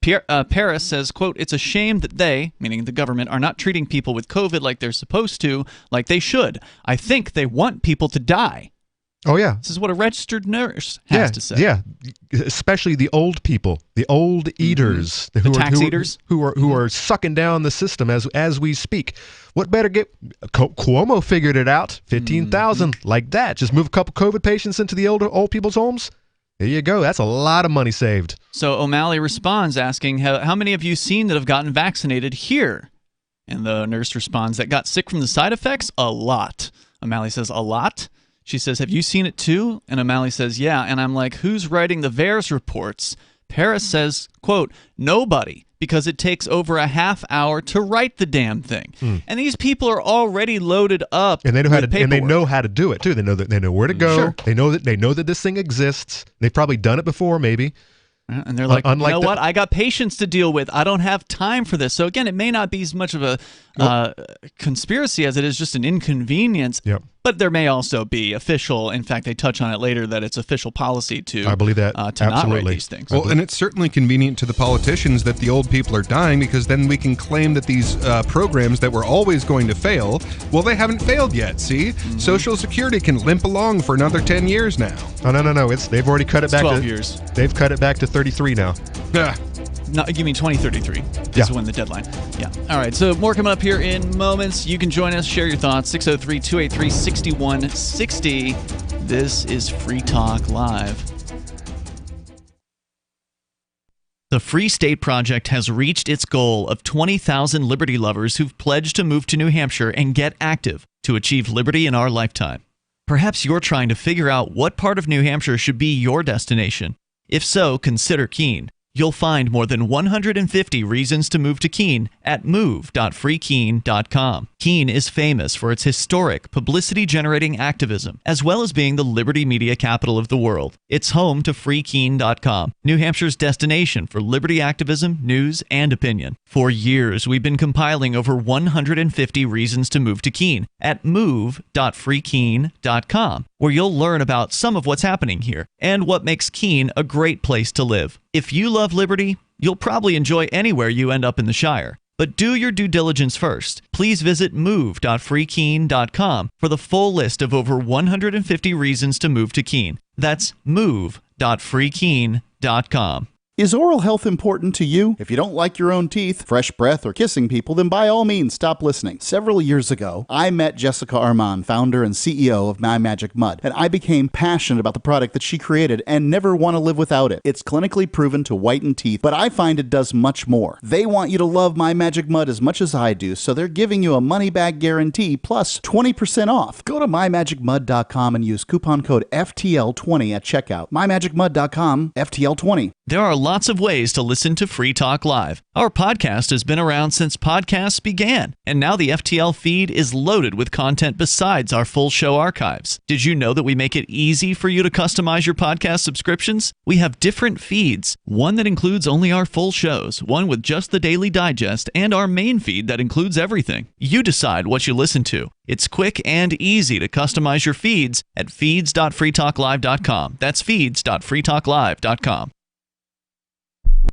Paris says, quote, it's a shame that they, meaning the government, are not treating people with COVID like they're supposed to, like they should. I think they want people to die. Oh, yeah. This is what a registered nurse has to say. Yeah, especially the old people, the old eaters. The tax eaters? Who are sucking down the system as we speak. What better get... Cuomo figured it out. 15,000, like that. Just move a couple COVID patients into the old people's homes. There you go. That's a lot of money saved. So O'Malley responds asking, how many of you seen that have gotten vaccinated here? And the nurse responds, that got sick from the side effects? A lot. O'Malley says, a lot? She says, have you seen it too? And O'Malley says, yeah. And I'm like, who's writing the VAERS reports? Paris says, quote, nobody, because it takes over a half hour to write the damn thing. And these people are already loaded up and they know with how to paperwork. and they know how to do it too. They know where to go. Sure. They know that this thing exists. They've probably done it before, maybe. And they're like, you know what? I got patients to deal with. I don't have time for this. So again, it may not be as much of a conspiracy as it is just an inconvenience. Yep. But there may also be official. In fact, they touch on it later that it's official policy to. I believe that to not write these things. Well, and it's certainly convenient to the politicians that the old people are dying, because then we can claim that these programs that were always going to fail, well, they haven't failed yet. See, Social Security can limp along for another 10 years now. Oh no! They've already cut it back 12 to years. They've cut it back to 33 now. Yeah. No, you mean 2033 is when the deadline. Yeah. All right. So more coming up here in moments. You can join us, share your thoughts. 603-283-6160. This is Free Talk Live. The Free State Project has reached its goal of 20,000 liberty lovers who've pledged to move to New Hampshire and get active to achieve liberty in our lifetime. Perhaps you're trying to figure out what part of New Hampshire should be your destination. If so, consider Keene. You'll find more than 150 reasons to move to Keene at move.freekeene.com. Keene is famous for its historic, publicity-generating activism, as well as being the liberty media capital of the world. It's home to freekeene.com, New Hampshire's destination for liberty activism, news, and opinion. For years, we've been compiling over 150 reasons to move to Keene at move.freekeene.com, where you'll learn about some of what's happening here and what makes Keene a great place to live. If you love liberty, you'll probably enjoy anywhere you end up in the Shire. But do your due diligence first. Please visit move.freekeen.com for the full list of over 150 reasons to move to Keene. That's move.freekeen.com. Is oral health important to you? If you don't like your own teeth, fresh breath, or kissing people, then by all means stop listening. Several years ago, I met Jessica Armand, founder and CEO of My Magic Mud, and I became passionate about the product that she created and never want to live without it. It's clinically proven to whiten teeth, but I find it does much more. They want you to love My Magic Mud as much as I do, so they're giving you a money-back guarantee plus 20% off. Go to mymagicmud.com and use coupon code FTL20 at checkout. mymagicmud.com, FTL20. There are lots of ways to listen to Free Talk Live. Our podcast has been around since podcasts began, and now the FTL feed is loaded with content besides our full show archives. Did you know that we make it easy for you to customize your podcast subscriptions? We have different feeds, one that includes only our full shows, one with just the Daily Digest, and our main feed that includes everything. You decide what you listen to. It's quick and easy to customize your feeds at feeds.freetalklive.com. That's feeds.freetalklive.com.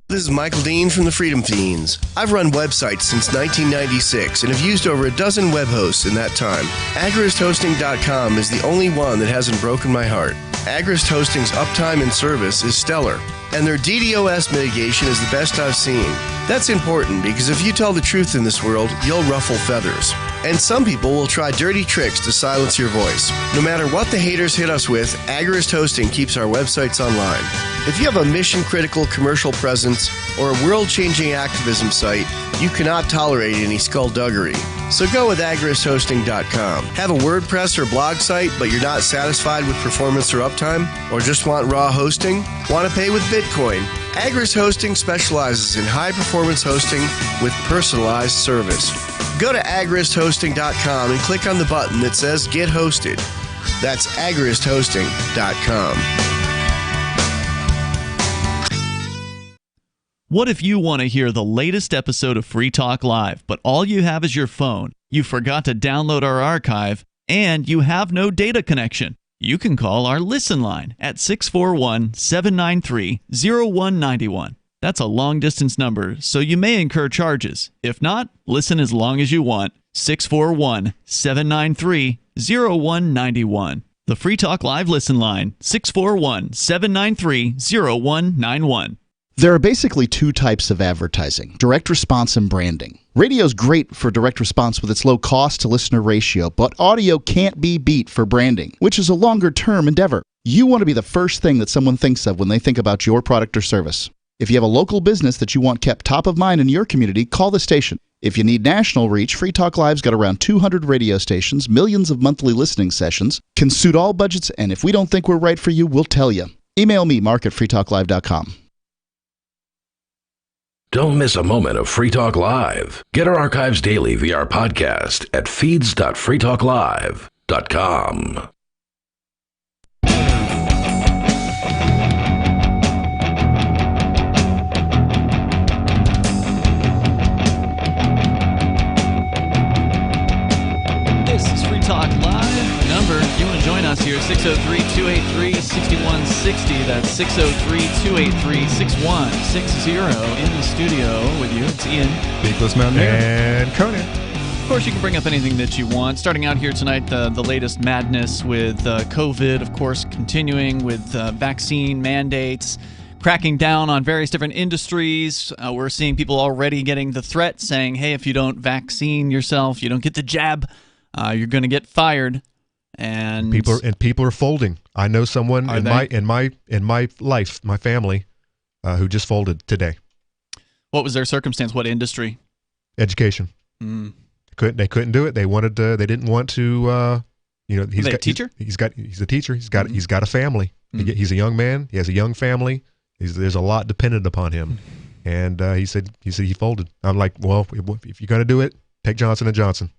This is Michael Dean from the Freedom Fiends. I've run websites since 1996 and have used over a dozen web hosts in that time. AgristHosting.com is the only one that hasn't broken my heart. Agrist Hosting's uptime and service is stellar, and their DDoS mitigation is the best I've seen. That's important because if you tell the truth in this world, you'll ruffle feathers. And some people will try dirty tricks to silence your voice. No matter what the haters hit us with, Agrist Hosting keeps our websites online. If you have a mission-critical commercial presence or a world-changing activism site, you cannot tolerate any skullduggery. So go with agristhosting.com. Have a WordPress or blog site, but you're not satisfied with performance or uptime? Or just want raw hosting? Want to pay with Bitcoin? Agrist Hosting specializes in high-performance hosting with personalized service. Go to agristhosting.com and click on the button that says Get Hosted. That's agristhosting.com. What if you want to hear the latest episode of Free Talk Live, but all you have is your phone, you forgot to download our archive, and you have no data connection? You can call our Listen line at 641-793-0191. That's a long-distance number, so you may incur charges. If not, listen as long as you want. 641-793-0191. The Free Talk Live Listen line, 641-793-0191. There are basically two types of advertising, direct response and branding. Radio's great for direct response with its low cost to listener ratio, but audio can't be beat for branding, which is a longer-term endeavor. You want to be the first thing that someone thinks of when they think about your product or service. If you have a local business that you want kept top of mind in your community, call the station. If you need national reach, Free Talk Live's got around 200 radio stations, millions of monthly listening sessions, can suit all budgets, and if we don't think we're right for you, we'll tell you. Email me, mark@freetalklive.com. Don't miss a moment of Free Talk Live. Get our archives daily via our podcast at feeds.freetalklive.com. This is Free Talk Live. Number, if you want to join us here, 603-283-6160. That's 603-283-6160. In the studio with you, it's Ian. Beakless Mountaineer. And Conan. Of course, you can bring up anything that you want. Starting out here tonight, the latest madness with COVID, of course, continuing with vaccine mandates, cracking down on various different industries. We're seeing people already getting the threat saying, hey, if you don't vaccine yourself, you don't get the jab, you're going to get fired. And people are folding. I know someone in my life, my family, who just folded today. What was their circumstance? What industry? Education. They couldn't do it. They wanted to. They didn't want to. He's a teacher. He's a teacher. He's got a family. He's a young man. He has a young family. There's a lot dependent upon him, and he said he folded. I'm like, well, if you're gonna do it, take Johnson & Johnson.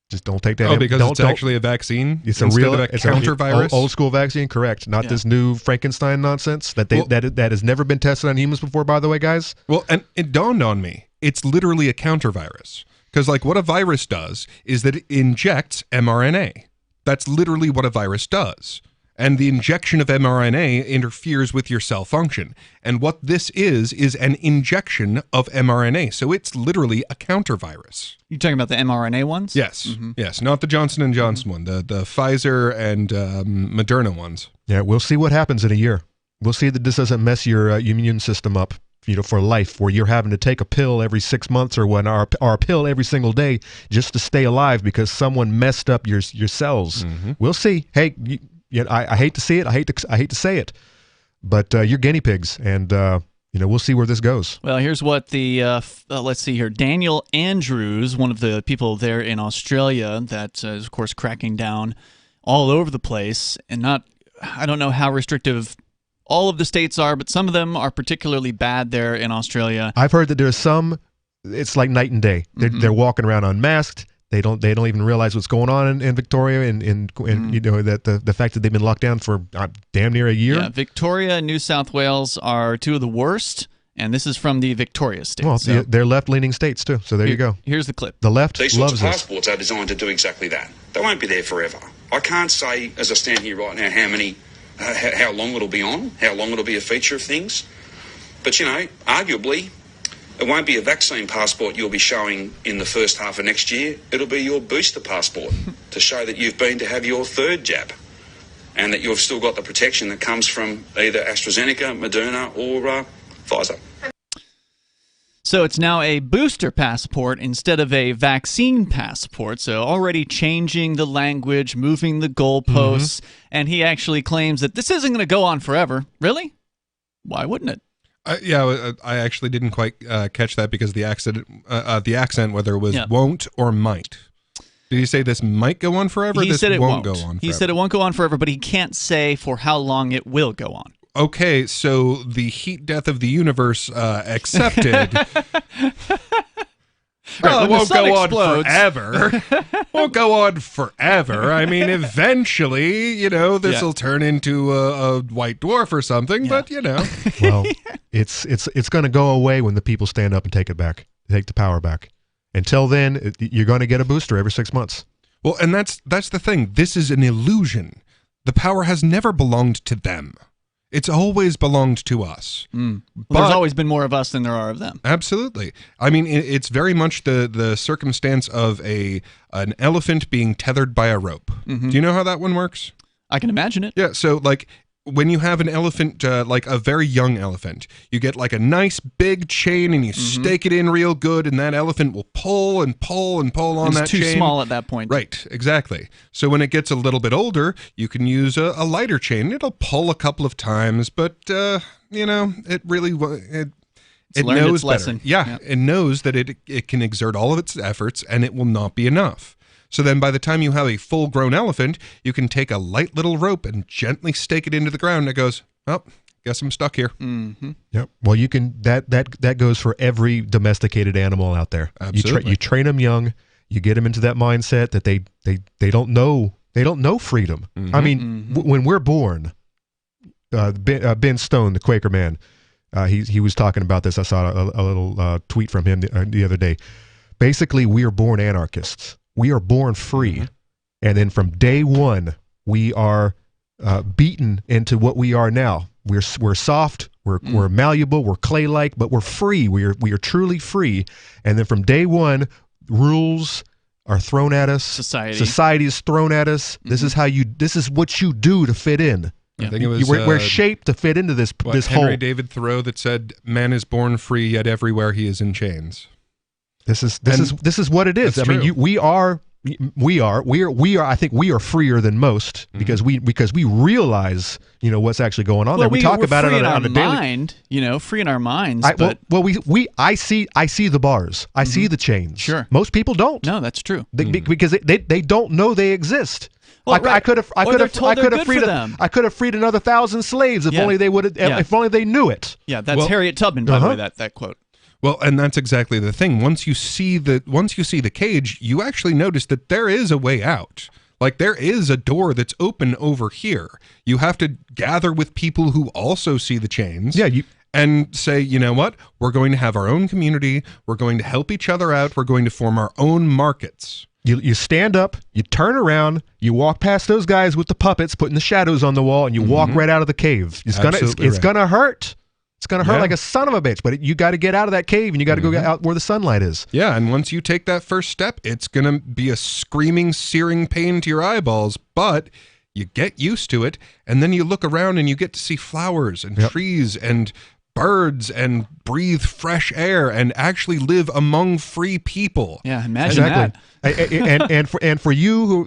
Just don't take that. Oh, because it's actually a vaccine. It's a real counter virus. Old school vaccine, correct? Not this new Frankenstein nonsense that has never been tested on humans before. By the way, guys. Well, and it dawned on me, it's literally a counter virus. Because like what a virus does is that it injects mRNA. That's literally what a virus does. And the injection of mRNA interferes with your cell function. And what this is an injection of mRNA. So it's literally a counter-virus. You talking about the mRNA ones? Yes. Yes, not the Johnson & Johnson one, the Pfizer and Moderna ones. Yeah, we'll see what happens in a year. We'll see that this doesn't mess your immune system up, for life, where you're having to take a pill every 6 months or a pill every single day just to stay alive because someone messed up your cells. We'll see. Hey, I hate to see it. I hate to say it, but you're guinea pigs, and we'll see where this goes. Well, here's what the let's see here. Daniel Andrews, one of the people there in Australia that is, of course, cracking down all over the place, and I don't know how restrictive all of the states are, but some of them are particularly bad there in Australia. I've heard that there's some. It's like night and day. They're walking around unmasked. They don't even realize what's going on in Victoria, and that the fact that they've been locked down for damn near a year. Yeah, Victoria and New South Wales are two of the worst, and this is from the Victoria state. Well, they're left-leaning states too. So there you go. Here's the clip. The left These loves sorts of this. passports are designed to do exactly that. They won't be there forever. I can't say, as I stand here right now, how long it'll be on, how long it'll be a feature of things. But arguably, it won't be a vaccine passport you'll be showing in the first half of next year. It'll be your booster passport to show that you've been to have your third jab and that you've still got the protection that comes from either AstraZeneca, Moderna, or Pfizer. So it's now a booster passport instead of a vaccine passport. So already changing the language, moving the goalposts, and he actually claims that this isn't going to go on forever. Really? Why wouldn't it? I actually didn't quite catch that because the accent, whether it was won't or might. Did he say this might go on forever? He said it won't go on forever? He said it won't go on forever, but he can't say for how long it will go on. Okay, so the heat death of the universe accepted. Well, it won't go on forever. Won't go on forever. I mean, eventually, this will turn into a white dwarf or something. Yeah. But well, it's going to go away when the people stand up and take it back, take the power back. Until then, you're going to get a booster every 6 months. Well, and that's the thing. This is an illusion. The power has never belonged to them. It's always belonged to us. Well, there's always been more of us than there are of them. Absolutely. I mean, it's very much the circumstance of an elephant being tethered by a rope. Do you know how that one works? I can imagine it. Yeah, so when you have an elephant, like a very young elephant, you get like a nice big chain and you stake it in real good, and that elephant will pull and pull and pull on that chain. It's too small at that point. Right, exactly. So when it gets a little bit older, you can use a lighter chain. It'll pull a couple of times, but it really it knows its lesson. Yeah, it knows that it can exert all of its efforts and it will not be enough. So then by the time you have a full-grown elephant, you can take a light little rope and gently stake it into the ground, and it goes, oh, guess I'm stuck here. Yep. Well, you can that goes for every domesticated animal out there. Absolutely. You train them young, you get them into that mindset that they don't know freedom. I mean, when we're born, Ben Stone, the Quaker man, he was talking about this. I saw a little tweet from him the other day. Basically, we are born anarchists. We are born free, and then from day one, we are beaten into what we are now. We're soft, we're malleable, we're clay-like, but we're free. We are truly free. And then from day one, rules are thrown at us. Society is thrown at us. This is what you do to fit in. I think it was we're shaped to fit into this Henry hole. David Thoreau that said, "Man is born free, yet everywhere he is in chains." This is what it is. I mean, we are. I think we are freer than most because we realize what's actually going on there. We talk about it on a daily mind, free in our minds. I see the bars. I see the chains. Sure. Most people don't. No, that's true. Because they don't know they exist. Well, I could have freed another 1,000 slaves if only they would. If only they knew it. Yeah, that's Harriet Tubman, by the way. That quote. Well, and that's exactly the thing. Once you see the cage, you actually notice that there is a way out. Like there is a door that's open over here. You have to gather with people who also see the chains. Yeah, and say, you know what? We're going to have our own community. We're going to help each other out. We're going to form our own markets. You stand up, you turn around, you walk past those guys with the puppets putting the shadows on the wall, and you walk right out of the cave. It's gonna hurt. It's gonna hurt like a son of a bitch, but you got to get out of that cave and you got to go out where the sunlight is. Yeah, and once you take that first step, it's gonna be a screaming, searing pain to your eyeballs, but you get used to it, and then you look around and you get to see flowers and trees and birds and breathe fresh air and actually live among free people. Yeah, imagine that. and for you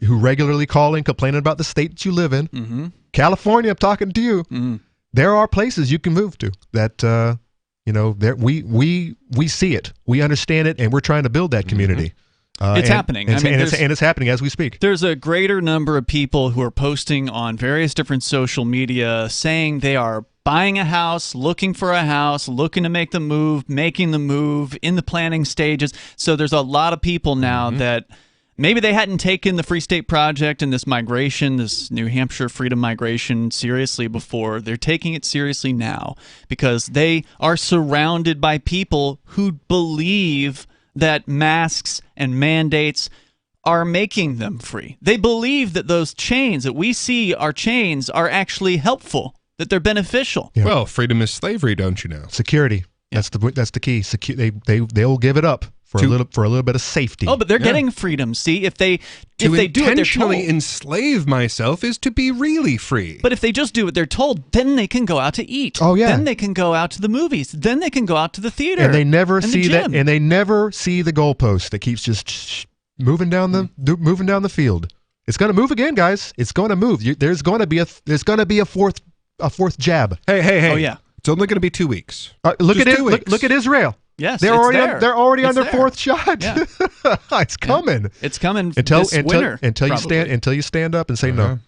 who regularly call in complaining about the state that you live in, California, I'm talking to you. There are places you can move to that we see it, we understand it, and we're trying to build that community. It's happening. It's happening as we speak. There's a greater number of people who are posting on various different social media saying they are buying a house, looking for a house, looking to make the move, making the move, in the planning stages. So there's a lot of people now that maybe they hadn't taken the Free State Project and this migration, this New Hampshire freedom migration seriously before. They're taking it seriously now because they are surrounded by people who believe that masks and mandates are making them free. They believe that those chains that we see are chains are actually helpful, that they're beneficial. Yeah. Well, freedom is slavery, don't you know? Security. Yeah. That's the key. They'll give it up for a little bit of safety. Oh, but they're getting freedom. See, if they do what they're told. To intentionally enslave myself is to be really free. But if they just do what they're told, then they can go out to eat. Oh yeah. Then they can go out to the movies. Then they can go out to the theater. And they never see that. And they never see the goalpost that keeps just moving down the field. It's going to move again, guys. It's going to move. There's going to be a fourth jab. Hey. Oh yeah. It's only going to be 2 weeks. Look at it. Look at Israel. Yes, they're already on their fourth shot. Yeah. It's coming. It's coming this winter. Until you stand up and say no.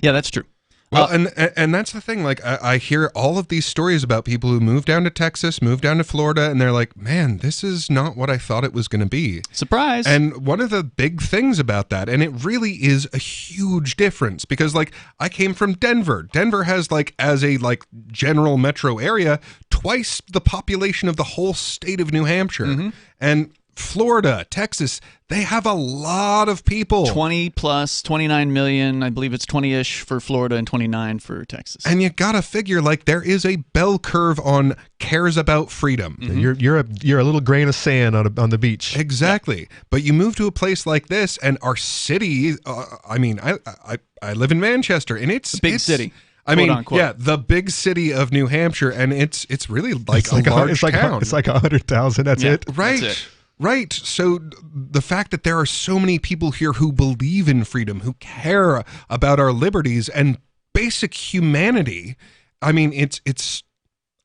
Yeah, that's true. Well, and that's the thing. Like, I hear all of these stories about people who moved down to Texas, moved down to Florida, and they're like, man, this is not what I thought it was going to be. Surprise. And one of the big things about that, and it really is a huge difference, because, like, I came from Denver. Denver has, like, as a, like, general metro area, twice the population of the whole state of New Hampshire. And Florida, Texas, they have a lot of people. 20 plus, 29 million. I believe it's 20-ish for Florida and 29 for Texas. And you got to figure, like, there is a bell curve on cares about freedom. You're a little grain of sand on the beach. Exactly. Yeah. But you move to a place like this, and our city, I mean, I live in Manchester, and it's a big city. I mean, yeah, the big city of New Hampshire, and it's really like a large town. It's like 100,000. That's it. Right. That's it. Right. So the fact that there are so many people here who believe in freedom, who care about our liberties and basic humanity, I mean, it's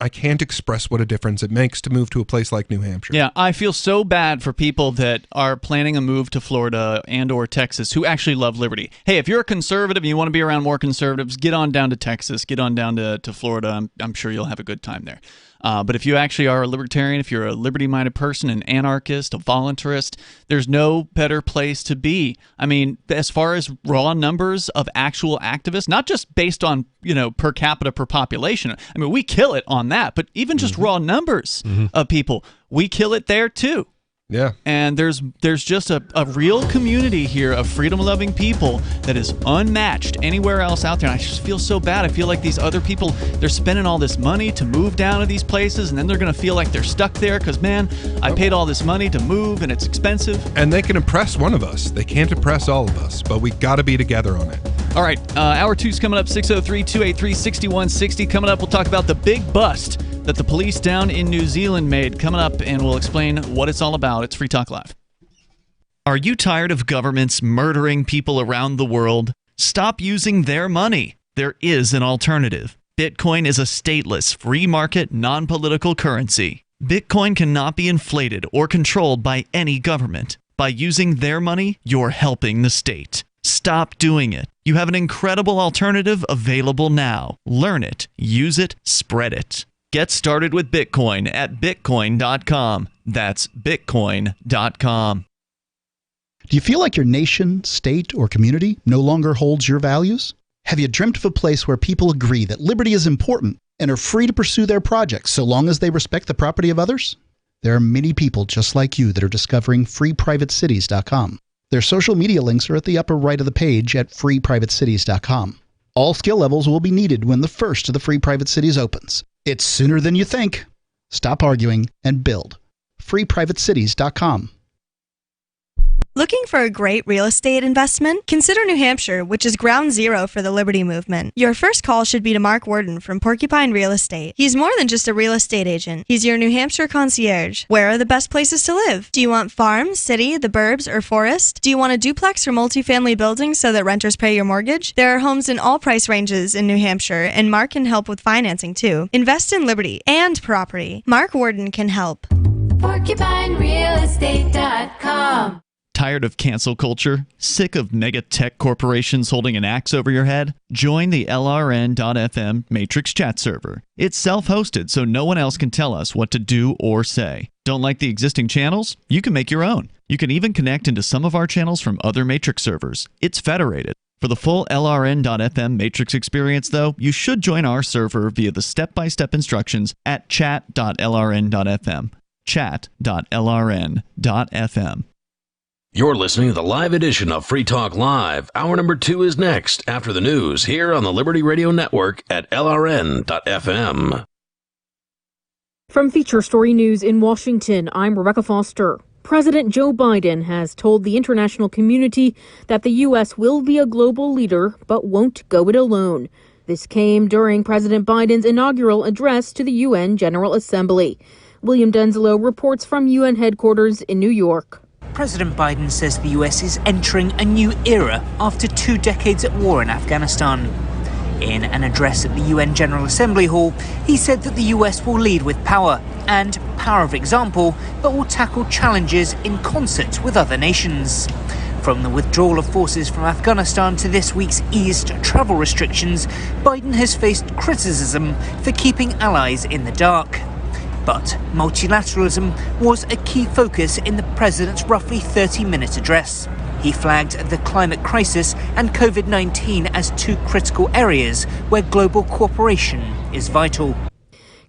I can't express what a difference it makes to move to a place like New Hampshire. Yeah, I feel so bad for people that are planning a move to Florida and or Texas who actually love liberty. Hey, if you're a conservative and you want to be around more conservatives, get on down to Texas, get on down to Florida. I'm sure you'll have a good time there. But if you actually are a libertarian, if you're a liberty-minded person, an anarchist, a voluntarist, there's no better place to be. I mean, as far as raw numbers of actual activists, not just based on, per capita per population. I mean, we kill it on that, but even just raw numbers of people, we kill it there too. Yeah. And there's just a real community here of freedom-loving people that is unmatched anywhere else out there. And I just feel so bad. I feel like these other people, they're spending all this money to move down to these places, and then they're going to feel like they're stuck there because, man, I paid all this money to move, and it's expensive. And they can oppress one of us. They can't oppress all of us, but we got to be together on it. All right. Hour 2's coming up, 603-283-6160. Coming up, we'll talk about the big bust that the police down in New Zealand made. Coming up, and we'll explain what it's all about. It's Free Talk Live. Are you tired of governments murdering people around the world? Stop using their money. There is an alternative. Bitcoin is a stateless, free market, non-political currency. Bitcoin cannot be inflated or controlled by any government. By using their money, you're helping the state. Stop doing it. You have an incredible alternative available now. Learn it, use it, spread it. Get started with Bitcoin at Bitcoin.com. That's Bitcoin.com. Do you feel like your nation, state, or community no longer holds your values? Have you dreamt of a place where people agree that liberty is important and are free to pursue their projects so long as they respect the property of others? There are many people just like you that are discovering freeprivatecities.com. Their social media links are at the upper right of the page at freeprivatecities.com. All skill levels will be needed when the first of the Free Private Cities opens. It's sooner than you think. Stop arguing and build. freeprivatecities.com. Looking for a great real estate investment? Consider New Hampshire, which is ground zero for the Liberty Movement. Your first call should be to Mark Worden from Porcupine Real Estate. He's more than just a real estate agent. He's your New Hampshire concierge. Where are the best places to live? Do you want farm, city, the burbs, or forest? Do you want a duplex or multifamily building so that renters pay your mortgage? There are homes in all price ranges in New Hampshire, and Mark can help with financing too. Invest in Liberty and property. Mark Worden can help. PorcupineRealEstate.com. Tired of cancel culture? Sick of mega tech corporations holding an axe over your head? Join the LRN.FM Matrix chat server. It's self-hosted, so no one else can tell us what to do or say. Don't like the existing channels? You can make your own. You can even connect into some of our channels from other Matrix servers. It's federated. For the full LRN.FM Matrix experience, though, you should join our server via the step-by-step instructions at chat.lrn.fm. chat.lrn.fm. You're listening to the live edition of Free Talk Live. Hour number 2 is next after the news here on the Liberty Radio Network at LRN.FM. From Feature Story News in Washington, I'm Rebecca Foster. President Joe Biden has told the international community that the U.S. will be a global leader, but won't go it alone. This came during President Biden's inaugural address to the UN General Assembly. William Denzelo reports from UN headquarters in New York. President Biden says the US is entering a new era after 2 decades at war in Afghanistan. In an address at the UN General Assembly Hall, he said that the US will lead with power and power of example, but will tackle challenges in concert with other nations. From the withdrawal of forces from Afghanistan to this week's eased travel restrictions, Biden has faced criticism for keeping allies in the dark. But multilateralism was a key focus in the president's roughly 30-minute address. He flagged the climate crisis and COVID-19 as 2 critical areas where global cooperation is vital.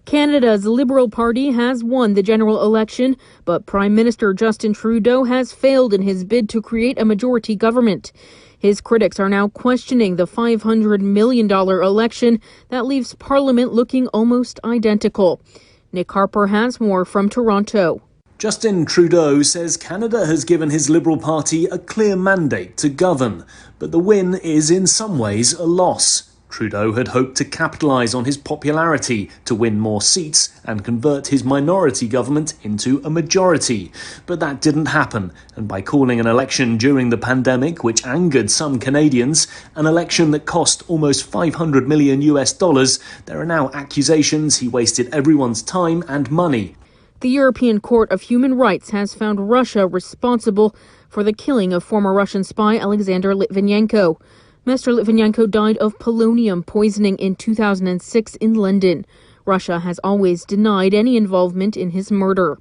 Canada's Liberal Party has won the general election, but Prime Minister Justin Trudeau has failed in his bid to create a majority government. His critics are now questioning the $500 million election that leaves Parliament looking almost identical. Nick Harper has more from Toronto. Justin Trudeau says Canada has given his Liberal Party a clear mandate to govern, but the win is in some ways a loss. Trudeau had hoped to capitalise on his popularity to win more seats and convert his minority government into a majority. But that didn't happen, and by calling an election during the pandemic, which angered some Canadians, an election that cost almost $500 million, there are now accusations he wasted everyone's time and money. The European Court of Human Rights has found Russia responsible for the killing of former Russian spy Alexander Litvinenko. Mr. Litvinenko died of polonium poisoning in 2006 in London. Russia has always denied any involvement in his murder.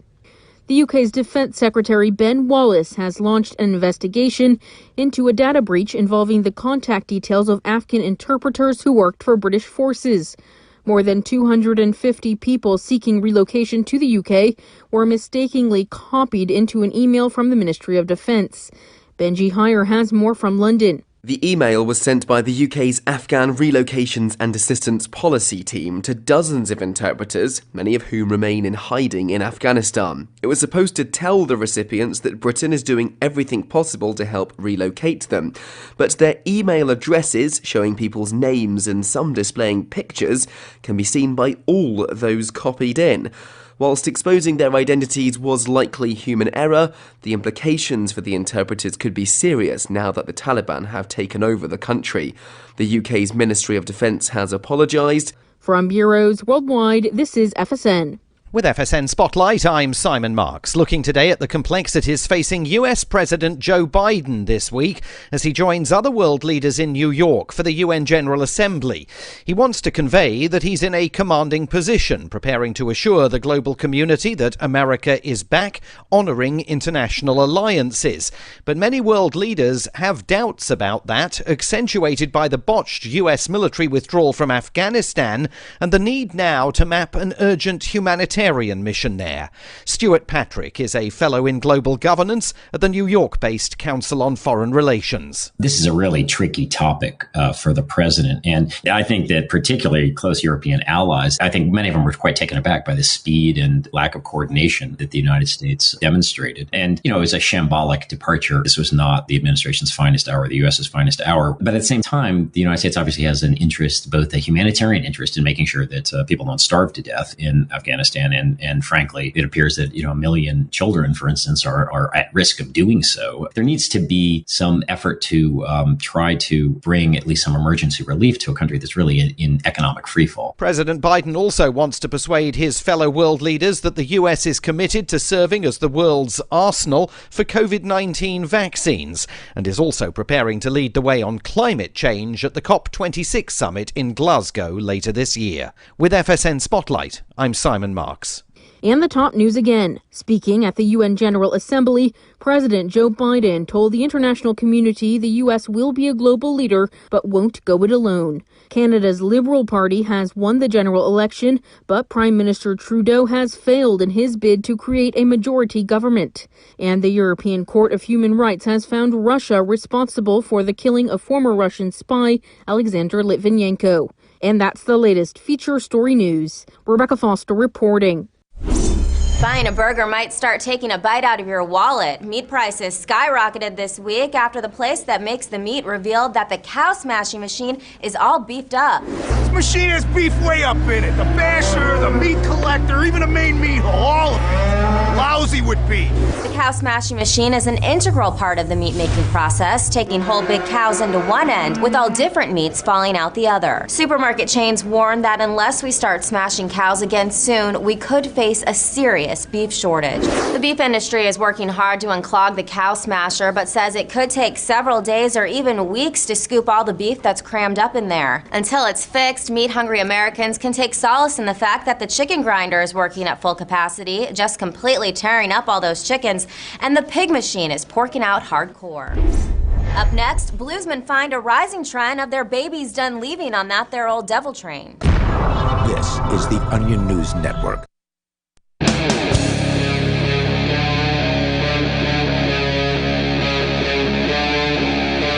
The UK's Defence Secretary Ben Wallace has launched an investigation into a data breach involving the contact details of Afghan interpreters who worked for British forces. More than 250 people seeking relocation to the UK were mistakenly copied into an email from the Ministry of Defence. Benji Heyer has more from London. The email was sent by the UK's Afghan Relocations and Assistance Policy team to dozens of interpreters, many of whom remain in hiding in Afghanistan. It was supposed to tell the recipients that Britain is doing everything possible to help relocate them. But their email addresses, showing people's names and some displaying pictures, can be seen by all those copied in. Whilst exposing their identities was likely human error, the implications for the interpreters could be serious now that the Taliban have taken over the country. The UK's Ministry of Defence has apologised. From bureaus worldwide, this is FSN. With FSN Spotlight, I'm Simon Marks, looking today at the complexities facing US President Joe Biden this week as he joins other world leaders in New York for the UN General Assembly. He wants to convey that he's in a commanding position, preparing to assure the global community that America is back, honouring international alliances. But many world leaders have doubts about that, accentuated by the botched US military withdrawal from Afghanistan and the need now to map an urgent humanitarian humanitarian mission there. Stuart Patrick is a fellow in global governance at the New York-based Council on Foreign Relations. This is a really tricky topic for the president. And I think that particularly close European allies, I think many of them were quite taken aback by the speed and lack of coordination that the United States demonstrated. And, it was a shambolic departure. This was not the administration's finest hour, the U.S.'s finest hour. But at the same time, the United States obviously has an interest, both a humanitarian interest in making sure that people don't starve to death in Afghanistan. And frankly, it appears that, 1 million children, for instance, are at risk of doing so. There needs to be some effort to try to bring at least some emergency relief to a country that's really in economic freefall. President Biden also wants to persuade his fellow world leaders that the US is committed to serving as the world's arsenal for COVID-19 vaccines, and is also preparing to lead the way on climate change at the COP26 summit in Glasgow later this year. With FSN Spotlight, I'm Simon Marks. And the top news again. Speaking at the UN General Assembly, President Joe Biden told the international community the U.S. will be a global leader, but won't go it alone. Canada's Liberal Party has won the general election, but Prime Minister Trudeau has failed in his bid to create a majority government. And the European Court of Human Rights has found Russia responsible for the killing of former Russian spy Alexander Litvinenko. And that's the latest feature story news. Rebecca Foster reporting. Buying a burger might start taking a bite out of your wallet. Meat prices skyrocketed this week after the place that makes the meat revealed that the cow smashing machine is all beefed up. This machine has beef way up in it. The basher, the meat collector, even a main meat hole, all of it. Lousy with beef. The cow smashing machine is an integral part of the meat making process, taking whole big cows into one end with all different meats falling out the other. Supermarket chains warn that unless we start smashing cows again soon, we could face a serious beef shortage. The beef industry is working hard to unclog the cow smasher, but says it could take several days or even weeks to scoop all the beef that's crammed up in there. Until it's fixed, meat-hungry Americans can take solace in the fact that the chicken grinder is working at full capacity, just completely tearing up all those chickens, and the pig machine is porking out hardcore. Up next, bluesmen find a rising trend of their babies done leaving on that their old devil train. This is the Onion News Network.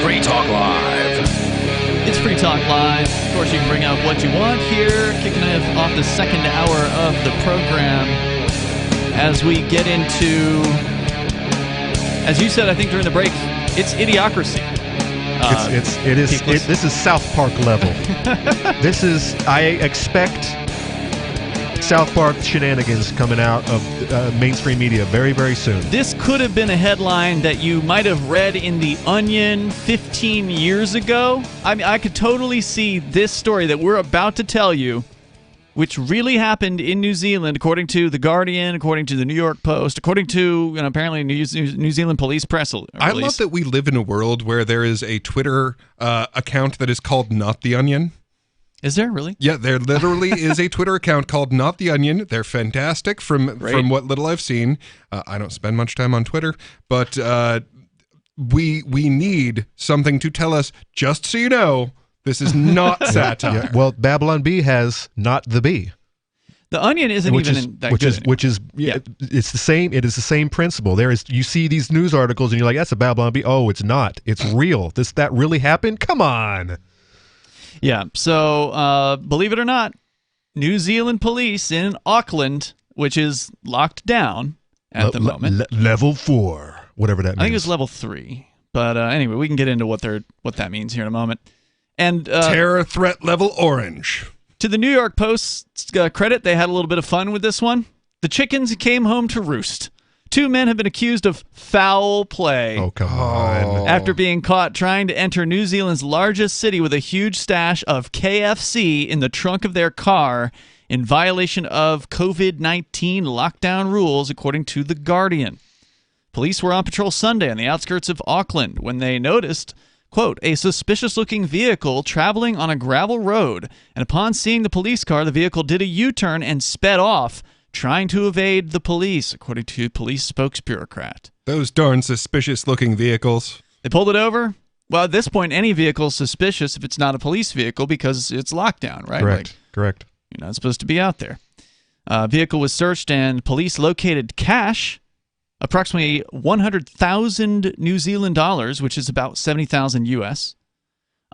Free Talk Live. It's Free Talk Live. Of course, you can bring up what you want here, kicking it off the second hour of the program as we get into, as you said, I think during the break, it's idiocracy. This is South Park level. I expect South Park shenanigans coming out of mainstream media very, very soon. This could have been a headline that you might have read in The Onion 15 years ago. I mean, I could totally see this story that we're about to tell you, which really happened in New Zealand, according to The Guardian, according to the New York Post, according to apparently New Zealand police press release. I love that we live in a world where there is a Twitter account that is called Not the Onion. Is there really? Yeah, there literally is a Twitter account called Not the Onion. They're fantastic from what little I've seen. I don't spend much time on Twitter, but we need something to tell us, just so you know, this is not satire. Yeah. Well, Babylon Bee has Not the Bee. The Onion isn't It's the same. It is the same principle. You see these news articles and you're like, that's a Babylon Bee. Oh, it's not. It's real. That really happened? Come on. Yeah, so believe it or not, New Zealand police in Auckland, which is locked down at the moment. Level 4, whatever that means. I think it's level 3. But anyway, we can get into what that means here in a moment. And terror threat level orange. To the New York Post's credit, they had a little bit of fun with this one. The chickens came home to roost. 2 men have been accused of foul play. Oh, come on. After being caught trying to enter New Zealand's largest city with a huge stash of KFC in the trunk of their car in violation of COVID-19 lockdown rules, according to The Guardian. Police were on patrol Sunday on the outskirts of Auckland when they noticed, quote, a suspicious-looking vehicle traveling on a gravel road, and upon seeing the police car, the vehicle did a U-turn and sped off, trying to evade the police, according to police spokesbureaucrat. Those darn suspicious-looking vehicles. They pulled it over. Well, at this point, any vehicle is suspicious if it's not a police vehicle because it's lockdown, right? Correct. You're not supposed to be out there. Vehicle was searched and police located cash, approximately 100,000 New Zealand dollars, which is about 70,000 US,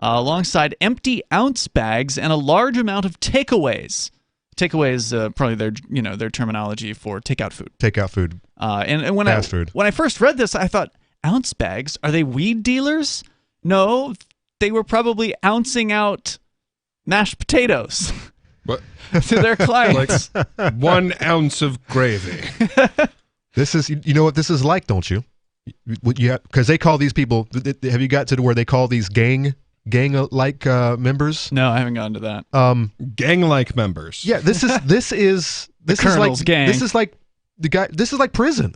alongside empty ounce bags and a large amount of takeaways. Takeaways, probably their terminology for takeout food. Takeout food. And when Fast food. When I first read this, I thought, ounce bags? Are they weed dealers? No, they were probably ouncing out mashed potatoes to their clients. Like 1 ounce of gravy. This is, you know what this is like, don't you? Because they call these people. Have you got to where they call these gang-like members? No, I haven't gotten to that. Gang-like members. Yeah, this is Colonel's gang. This is like the guy. This is like prison,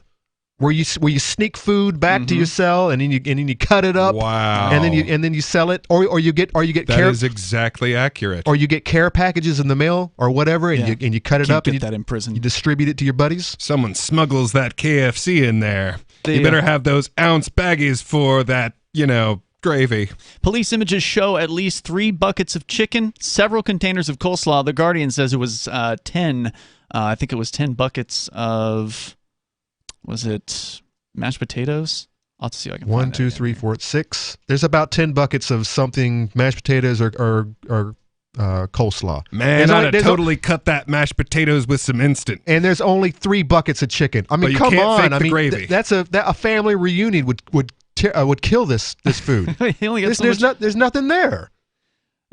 where you sneak food back to your cell and then you cut it up. Wow. And then you sell it, or you get that is exactly accurate. Or you get care packages in the mail or whatever, and you cut it up and that in prison. You distribute it to your buddies. Someone smuggles that KFC in there. You better have those ounce baggies for that, gravy. Police images show at least 3 buckets of chicken, several containers of coleslaw. The Guardian says it was 10. I think it was 10 buckets of. Was it mashed potatoes? I'll have to see if I can 1, 2, 3, 4, 6. There's about 10 buckets of something, mashed potatoes or coleslaw. Man, I'd have totally cut that mashed potatoes with some instant. And there's only 3 buckets of chicken. I mean, come on. I mean, gravy. That's a family reunion would kill this food. There's nothing there.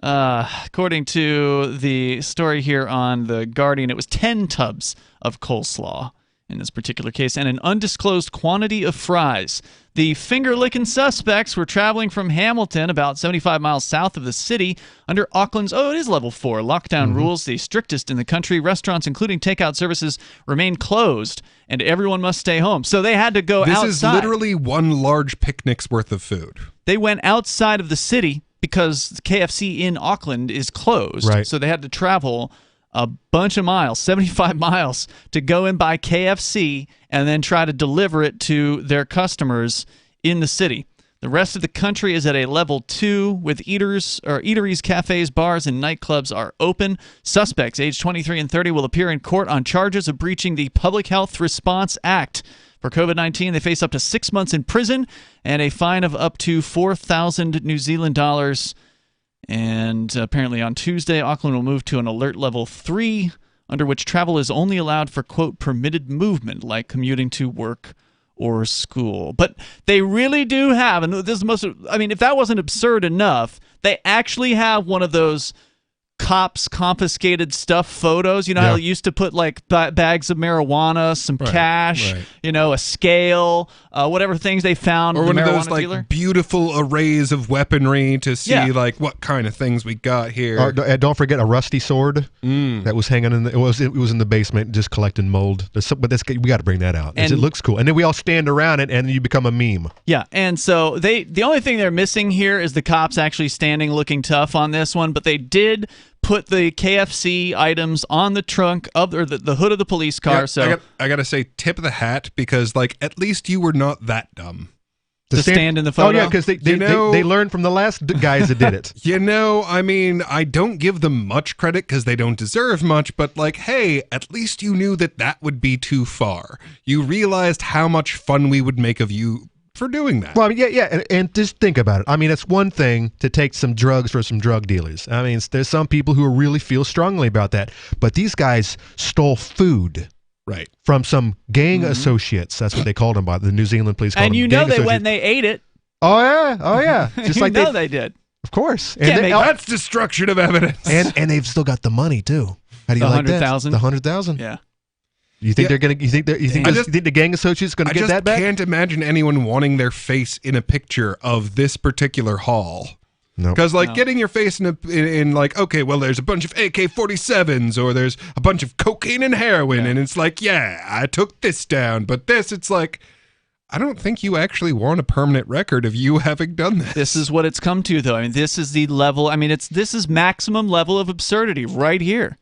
According to the story here on The Guardian, it was 10 tubs of coleslaw in this particular case, and an undisclosed quantity of fries. The finger-licking suspects were traveling from Hamilton, about 75 miles south of the city, under Auckland's, it is level 4, lockdown rules, the strictest in the country. Restaurants, including takeout services, remain closed, and everyone must stay home. So they had to go outside. This is literally one large picnic's worth of food. They went outside of the city because KFC in Auckland is closed. Right. So they had to travel a bunch of miles, 75 miles, to go and buy KFC and then try to deliver it to their customers in the city. The rest of the country is at a level 2, with eateries, cafes, bars, and nightclubs are open. Suspects aged 23 and 30 will appear in court on charges of breaching the Public Health Response Act. For COVID-19, they face up to 6 months in prison and a fine of up to 4,000 New Zealand dollars. And apparently on Tuesday, Auckland will move to an alert level 3, under which travel is only allowed for, quote, permitted movement, like commuting to work or school. But they really do have, and this is if that wasn't absurd enough, they actually have one of those cops confiscated stuff photos. How they used to put like bags of marijuana, some cash, a scale, whatever things they found. Or one of those dealer. Beautiful arrays of weaponry to see what kind of things we got here. Don't forget a rusty sword that was hanging in. It was in the basement, just collecting mold. But we got to bring that out. It looks cool, and then we all stand around it, and you become a meme. Yeah, and so the only thing they're missing here is the cops actually standing looking tough on this one, but they did put the KFC items on the trunk of the hood of the police car. Yeah, so I gotta say, tip of the hat, because at least you were not that dumb to stand in the photo. Oh yeah, because they learned from the last guys that did it. I don't give them much credit because they don't deserve much, but hey, at least you knew that would be too far. You realized how much fun we would make of you for doing that. Well, and just think about it. I mean, it's one thing to take some drugs for some drug dealers. I mean, there's some people who really feel strongly about that, but these guys stole food. Right. From some gang associates. That's what they called them by the New Zealand police. And they went and they ate it. Oh yeah. Just like they did. Of course. And that's destruction of evidence. And they've still got the money too. How do you like that? 100,000. The 100,000. Yeah. You think they're gonna? You think the gang associates gonna get that back? I can't imagine anyone wanting their face in a picture of this particular haul. No, because getting your face in okay, well, there's a bunch of AK-47s or there's a bunch of cocaine and heroin, and it's I took this down, but it's I don't think you actually want a permanent record of you having done this. This is what it's come to, though. I mean, this is the level. I mean, this is maximum level of absurdity right here.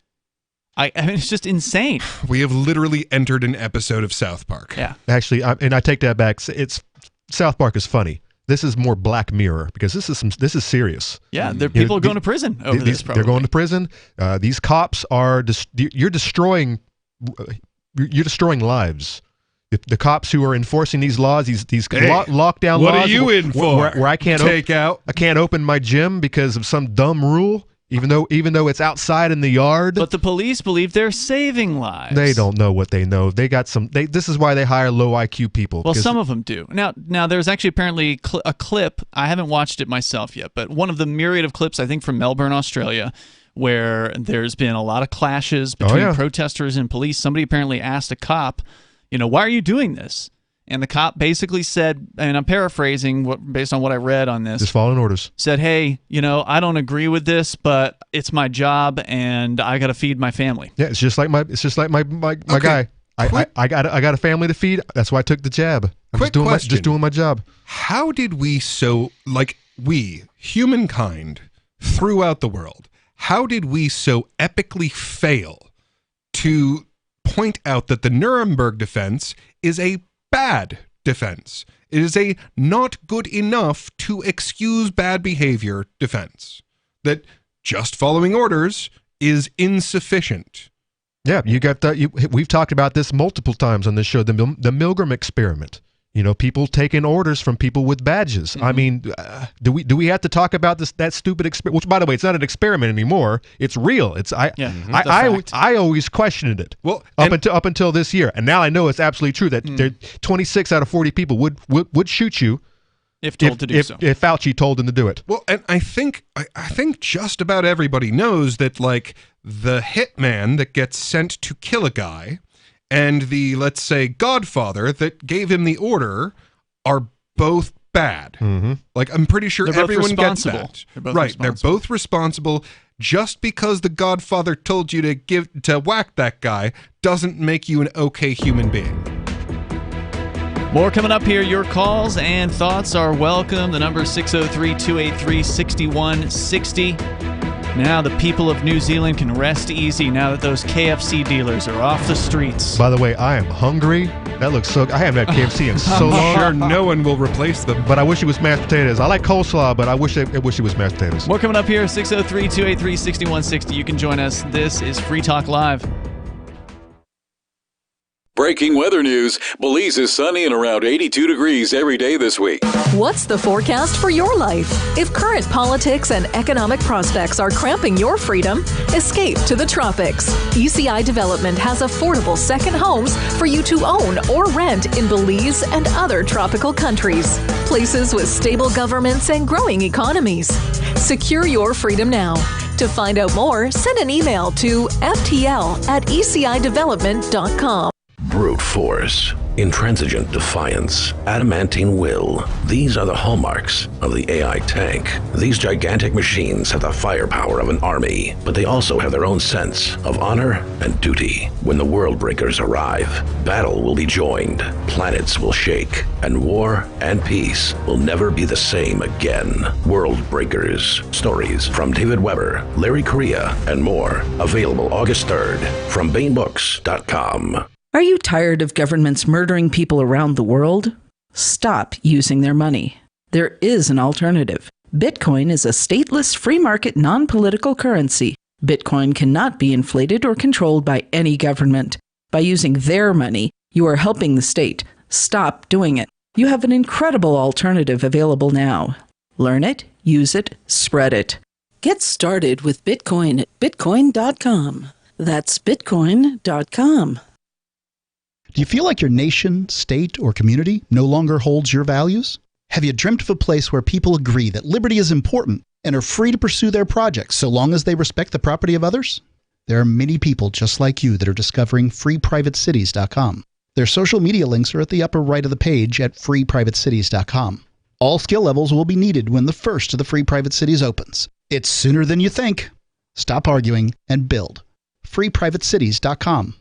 I mean, it's just insane. We have literally entered an episode of South Park. Yeah. Actually, I take that back. South Park is funny. This is more Black Mirror because this is serious. Yeah, people are going to prison over this. Probably. They're going to prison. These cops are you're destroying you're destroying lives. The cops who are enforcing these laws, these lockdown laws. What are you in for? Where I can't I can't open my gym because of some dumb rule, even though it's outside in the yard. But the police believe they're saving lives. They don't know what they know. They got some. This is why they hire low IQ people. Well, some of them do. Now there's actually apparently a clip. I haven't watched it myself yet, but one of the myriad of clips, I think, from Melbourne, Australia, where there's been a lot of clashes between protesters and police. Somebody apparently asked a cop, why are you doing this? And the cop basically said, and I'm paraphrasing based on what I read on this. Just following orders. Said, hey, I don't agree with this, but it's my job and I got to feed my family. Yeah, it's just like my guy. I got a family to feed. That's why I took the jab. I'm just doing my job. How did we humankind throughout the world, how did we so epically fail to point out that the Nuremberg defense is a bad defense? It is a not good enough to excuse bad behavior defense. That just following orders is insufficient. Yeah, you got that. We've talked about this multiple times on this show. The Milgram experiment. People taking orders from people with badges. Mm-hmm. I mean, do we have to talk about that stupid experiment? Which, by the way, it's not an experiment anymore. It's real. I always questioned it. Well, up until this year, and now I know it's absolutely true that 26 out of 40 people would shoot you if told to do so. If Fauci told them to do it. Well, and I think just about everybody knows that, like, the hitman that gets sent to kill a guy and the, let's say, godfather that gave him the order are both bad. Mm-hmm. Like, I'm pretty sure everyone gets that. They're both responsible. Just because the godfather told you to whack that guy doesn't make you an okay human being. More coming up here. Your calls and thoughts are welcome. The number is 603-283-6160. Now the people of New Zealand can rest easy now that those KFC dealers are off the streets. By the way, I am hungry. That looks so... I haven't had KFC in so long. Sure, no one will replace them. But I wish it was mashed potatoes. I like coleslaw, but I wish it was mashed potatoes. More coming up here. 603-283-6160. You can join us. This is Free Talk Live. Breaking weather news. Belize is sunny and around 82 degrees every day this week. What's the forecast for your life? If current politics and economic prospects are cramping your freedom, escape to the tropics. ECI Development has affordable second homes for you to own or rent in Belize and other tropical countries. Places with stable governments and growing economies. Secure your freedom now. To find out more, send an email to ftl@ecidevelopment.com. Brute force, intransigent defiance, adamantine will. These are the hallmarks of the AI tank. These gigantic machines have the firepower of an army, but they also have their own sense of honor and duty. When the world breakers arrive, battle will be joined, planets will shake, and war and peace will never be the same again. World Breakers. Stories from David Weber, Larry Correia, and more. Available August 3rd from BaneBooks.com. Are you tired of governments murdering people around the world? Stop using their money. There is an alternative. Bitcoin is a stateless, free market, non-political currency. Bitcoin cannot be inflated or controlled by any government. By using their money, you are helping the state. Stop doing it. You have an incredible alternative available now. Learn it, use it, spread it. Get started with Bitcoin at Bitcoin.com. That's Bitcoin.com. Do you feel like your nation, state, or community no longer holds your values? Have you dreamt of a place where people agree that liberty is important and are free to pursue their projects so long as they respect the property of others? There are many people just like you that are discovering freeprivatecities.com. Their social media links are at the upper right of the page at freeprivatecities.com. All skill levels will be needed when the first of the Free Private Cities opens. It's sooner than you think. Stop arguing and build. freeprivatecities.com.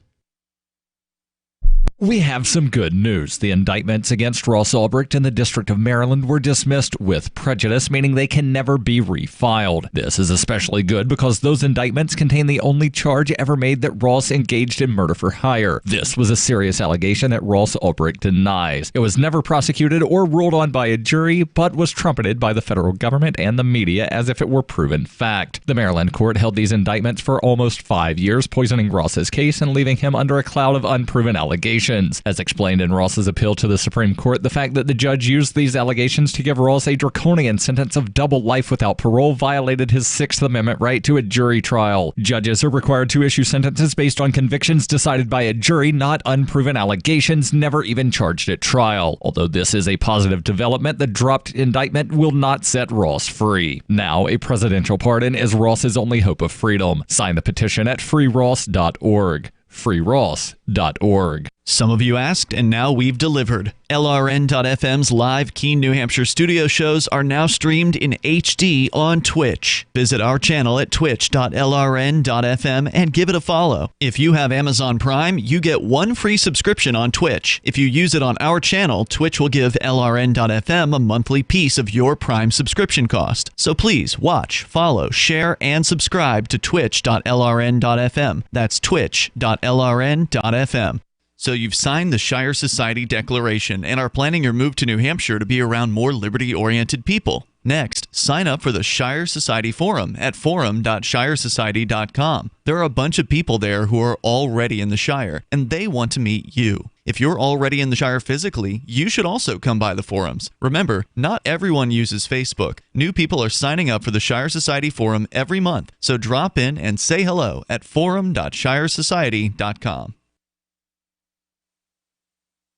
We have some good news. The indictments against Ross Ulbricht in the District of Maryland were dismissed with prejudice, meaning they can never be refiled. This is especially good because those indictments contain the only charge ever made that Ross engaged in murder for hire. This was a serious allegation that Ross Ulbricht denies. It was never prosecuted or ruled on by a jury, but was trumpeted by the federal government and the media as if it were proven fact. The Maryland court held these indictments for almost 5 years, poisoning Ross's case and leaving him under a cloud of unproven allegations. As explained in Ross's appeal to the Supreme Court, the fact that the judge used these allegations to give Ross a draconian sentence of double life without parole violated his Sixth Amendment right to a jury trial. Judges are required to issue sentences based on convictions decided by a jury, not unproven allegations never even charged at trial. Although this is a positive development, the dropped indictment will not set Ross free. Now, a presidential pardon is Ross's only hope of freedom. Sign the petition at freeross.org. freeross.org. Some of you asked, and now we've delivered. LRN.FM's live Keene, New Hampshire studio shows are now streamed in HD on Twitch. Visit our channel at twitch.lrn.fm and give it a follow. If you have Amazon Prime, you get 1 free subscription on Twitch. If you use it on our channel, Twitch will give LRN.FM a monthly piece of your Prime subscription cost. So please watch, follow, share, and subscribe to twitch.lrn.fm. That's twitch.lrn.fm. So you've signed the Shire Society Declaration and are planning your move to New Hampshire to be around more liberty-oriented people. Next, sign up for the Shire Society Forum at forum.shiresociety.com. There are a bunch of people there who are already in the Shire, and they want to meet you. If you're already in the Shire physically, you should also come by the forums. Remember, not everyone uses Facebook. New people are signing up for the Shire Society Forum every month, so drop in and say hello at forum.shiresociety.com.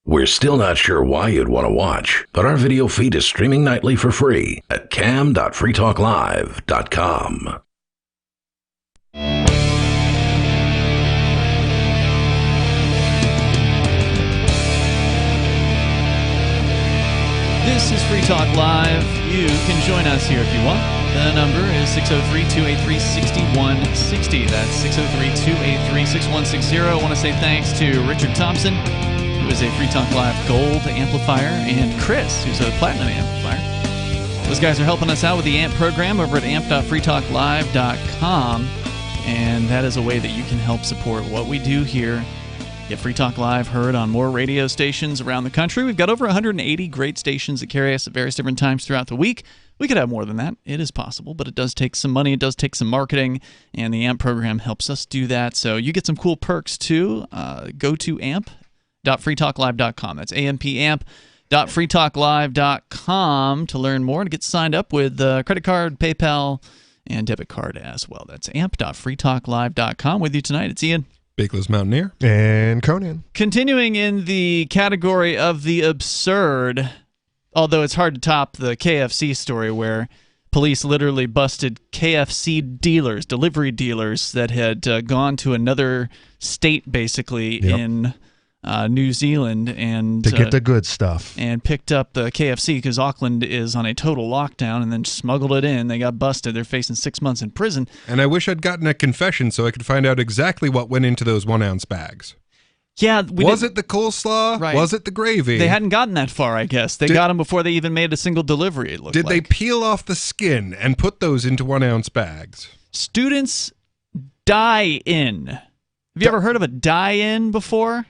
We're still not sure why you'd want to watch, but our video feed is streaming nightly for free at cam.freetalklive.com. This is Free Talk Live. You can join us here if you want. The number is 603-283-6160. That's 603-283-6160. I want to say thanks to Richard Thompson, who is a Free Talk Live Gold amplifier, and Chris, who's a Platinum amplifier. Those guys are helping us out with the AMP program over at amp.freetalklive.com, and that is a way that you can help support what we do here. Get Free Talk Live heard on more radio stations around the country. We've got over 180 great stations that carry us at various different times throughout the week. We could have more than that. It is possible, but it does take some money. It does take some marketing, and the AMP program helps us do that. So you get some cool perks, too. Go to amp.freetalklive.com. That's amp.freetalklive.com to learn more and get signed up with credit card, PayPal, and debit card as well. That's amp.freetalklive.com. With you tonight, it's Ian. Bakeless Mountaineer. And Conan. Continuing in the category of the absurd, although it's hard to top the KFC story where police literally busted KFC dealers, delivery dealers that had gone to another state basically in New Zealand and to get the good stuff and picked up the KFC because Auckland is on a total lockdown and then smuggled it in. They got busted. They're facing 6 months in prison. And I wish I'd gotten a confession so I could find out exactly what went into those 1-ounce bags. Yeah, was it the coleslaw? Right. Was it the gravy? They hadn't gotten that far, I guess. They got them before they even made a single delivery, it looked like. Did they peel off the skin and put those into 1-ounce bags? Students die-in. Have you ever heard of a die-in before?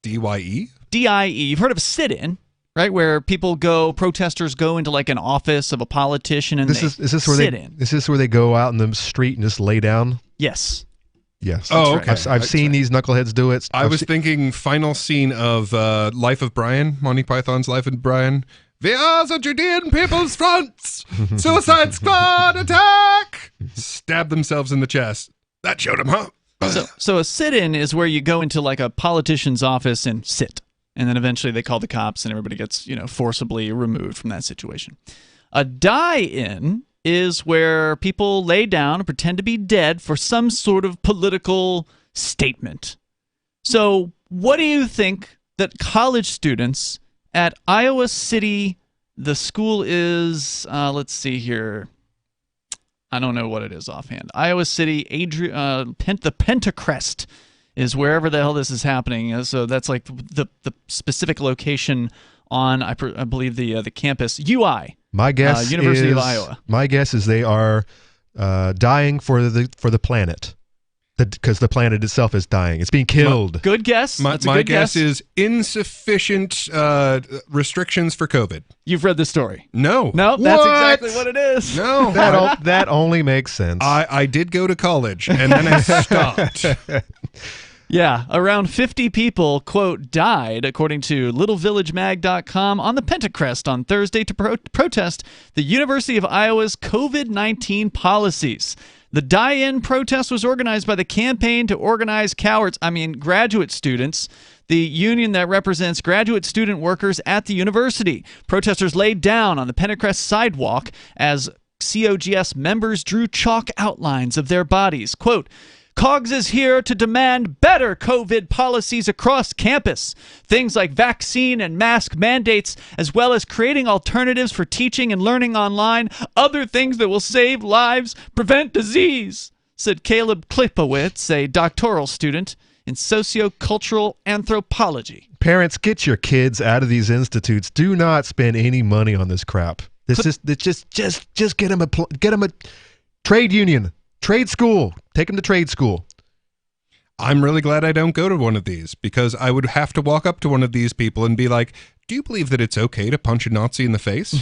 D-Y-E? D-I-E. You've heard of a sit-in, right? Where people go, protesters go into like an office of a politician and is this where sit in. Is this where they go out in the street and just lay down? Yes. Yes. Oh, okay. I've seen these knuckleheads do it. I was thinking final scene of Life of Brian, Monty Python's Life of Brian. We are the Judean People's Front! Suicide Squad attack! Stab themselves in the chest. That showed them, huh? So a sit-in is where you go into like a politician's office and sit, and then eventually they call the cops and everybody gets, forcibly removed from that situation. A die-in is where people lay down and pretend to be dead for some sort of political statement. So what do you think that college students at Iowa City, the school is, let's see here, I don't know what it is offhand. Iowa City, the Pentacrest is wherever the hell this is happening. So that's like the specific location on, I believe, the campus. UI. My guess University is, of Iowa. My guess is they are dying for the planet. Because the planet itself is dying. It's being killed. Good guess. My guess is insufficient restrictions for COVID. You've read the story. No. No, that's exactly what it is. No. That only makes sense. I did go to college, and then I stopped. Yeah, around 50 people, quote, died, according to littlevillagemag.com, on the Pentacrest on Thursday to protest the University of Iowa's COVID-19 policies. The die-in protest was organized by the Campaign to Organize Graduate Students, the union that represents graduate student workers at the university. Protesters laid down on the Pentacrest sidewalk as COGS members drew chalk outlines of their bodies. Quote, COGS is here to demand better COVID policies across campus. Things like vaccine and mask mandates, as well as creating alternatives for teaching and learning online, other things that will save lives, prevent disease, said Caleb Klipowitz, a doctoral student in sociocultural anthropology. Parents, get your kids out of these institutes. Do not spend any money on this crap. Just get them a trade union. Trade school. Take them to trade school. I'm really glad I don't go to one of these, because I would have to walk up to one of these people and be like, do you believe that it's okay to punch a Nazi in the face?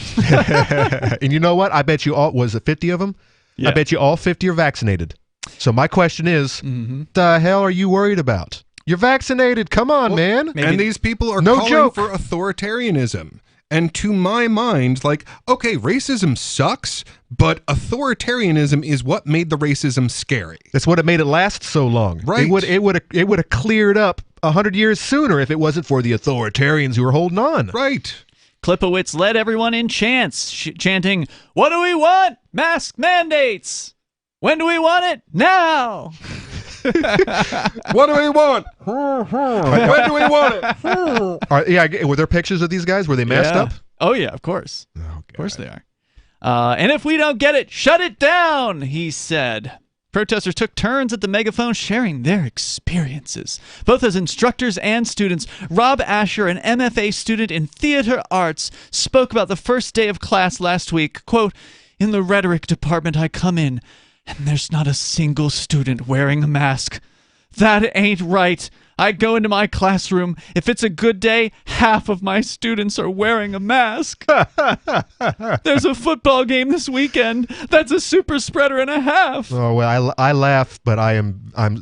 And you know what? I bet you all, was it 50 of them? Yeah. I bet you all 50 are vaccinated. So my question is, the hell are you worried about? You're vaccinated. Come on, man. And these people are no calling joke. for authoritarianism. And to my mind, like, okay, racism sucks, but authoritarianism is what made the racism scary. That's what it made it last so long. Right. It would have cleared up 100 years sooner if it wasn't for the authoritarians who were holding on. Right. Klipowitz led everyone in chants, chanting, "What do we want? Mask mandates! When do we want it? Now!" What do we want? When do we want it? Were there pictures of these guys? Were they masked up? Oh, yeah, of course. Of course they are. And if we don't get it, shut it down, he said. Protesters took turns at the megaphone sharing their experiences, both as instructors and students. Rob Asher, an MFA student in theater arts, spoke about the first day of class last week. Quote, "In the rhetoric department I come in, and there's not a single student wearing a mask. That ain't right. I go into my classroom. If it's a good day, half of my students are wearing a mask. There's a football game this weekend. That's a super spreader and a half." Oh well, I laugh, but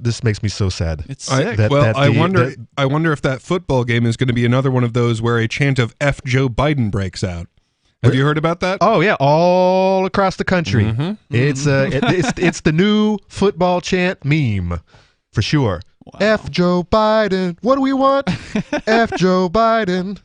this makes me so sad. It's sick. I wonder if that football game is going to be another one of those where a chant of F Joe Biden breaks out. Have you heard about that? Oh yeah, all across the country. It's the new football chant meme, for sure. Wow. F Joe Biden. What do we want? F Joe Biden.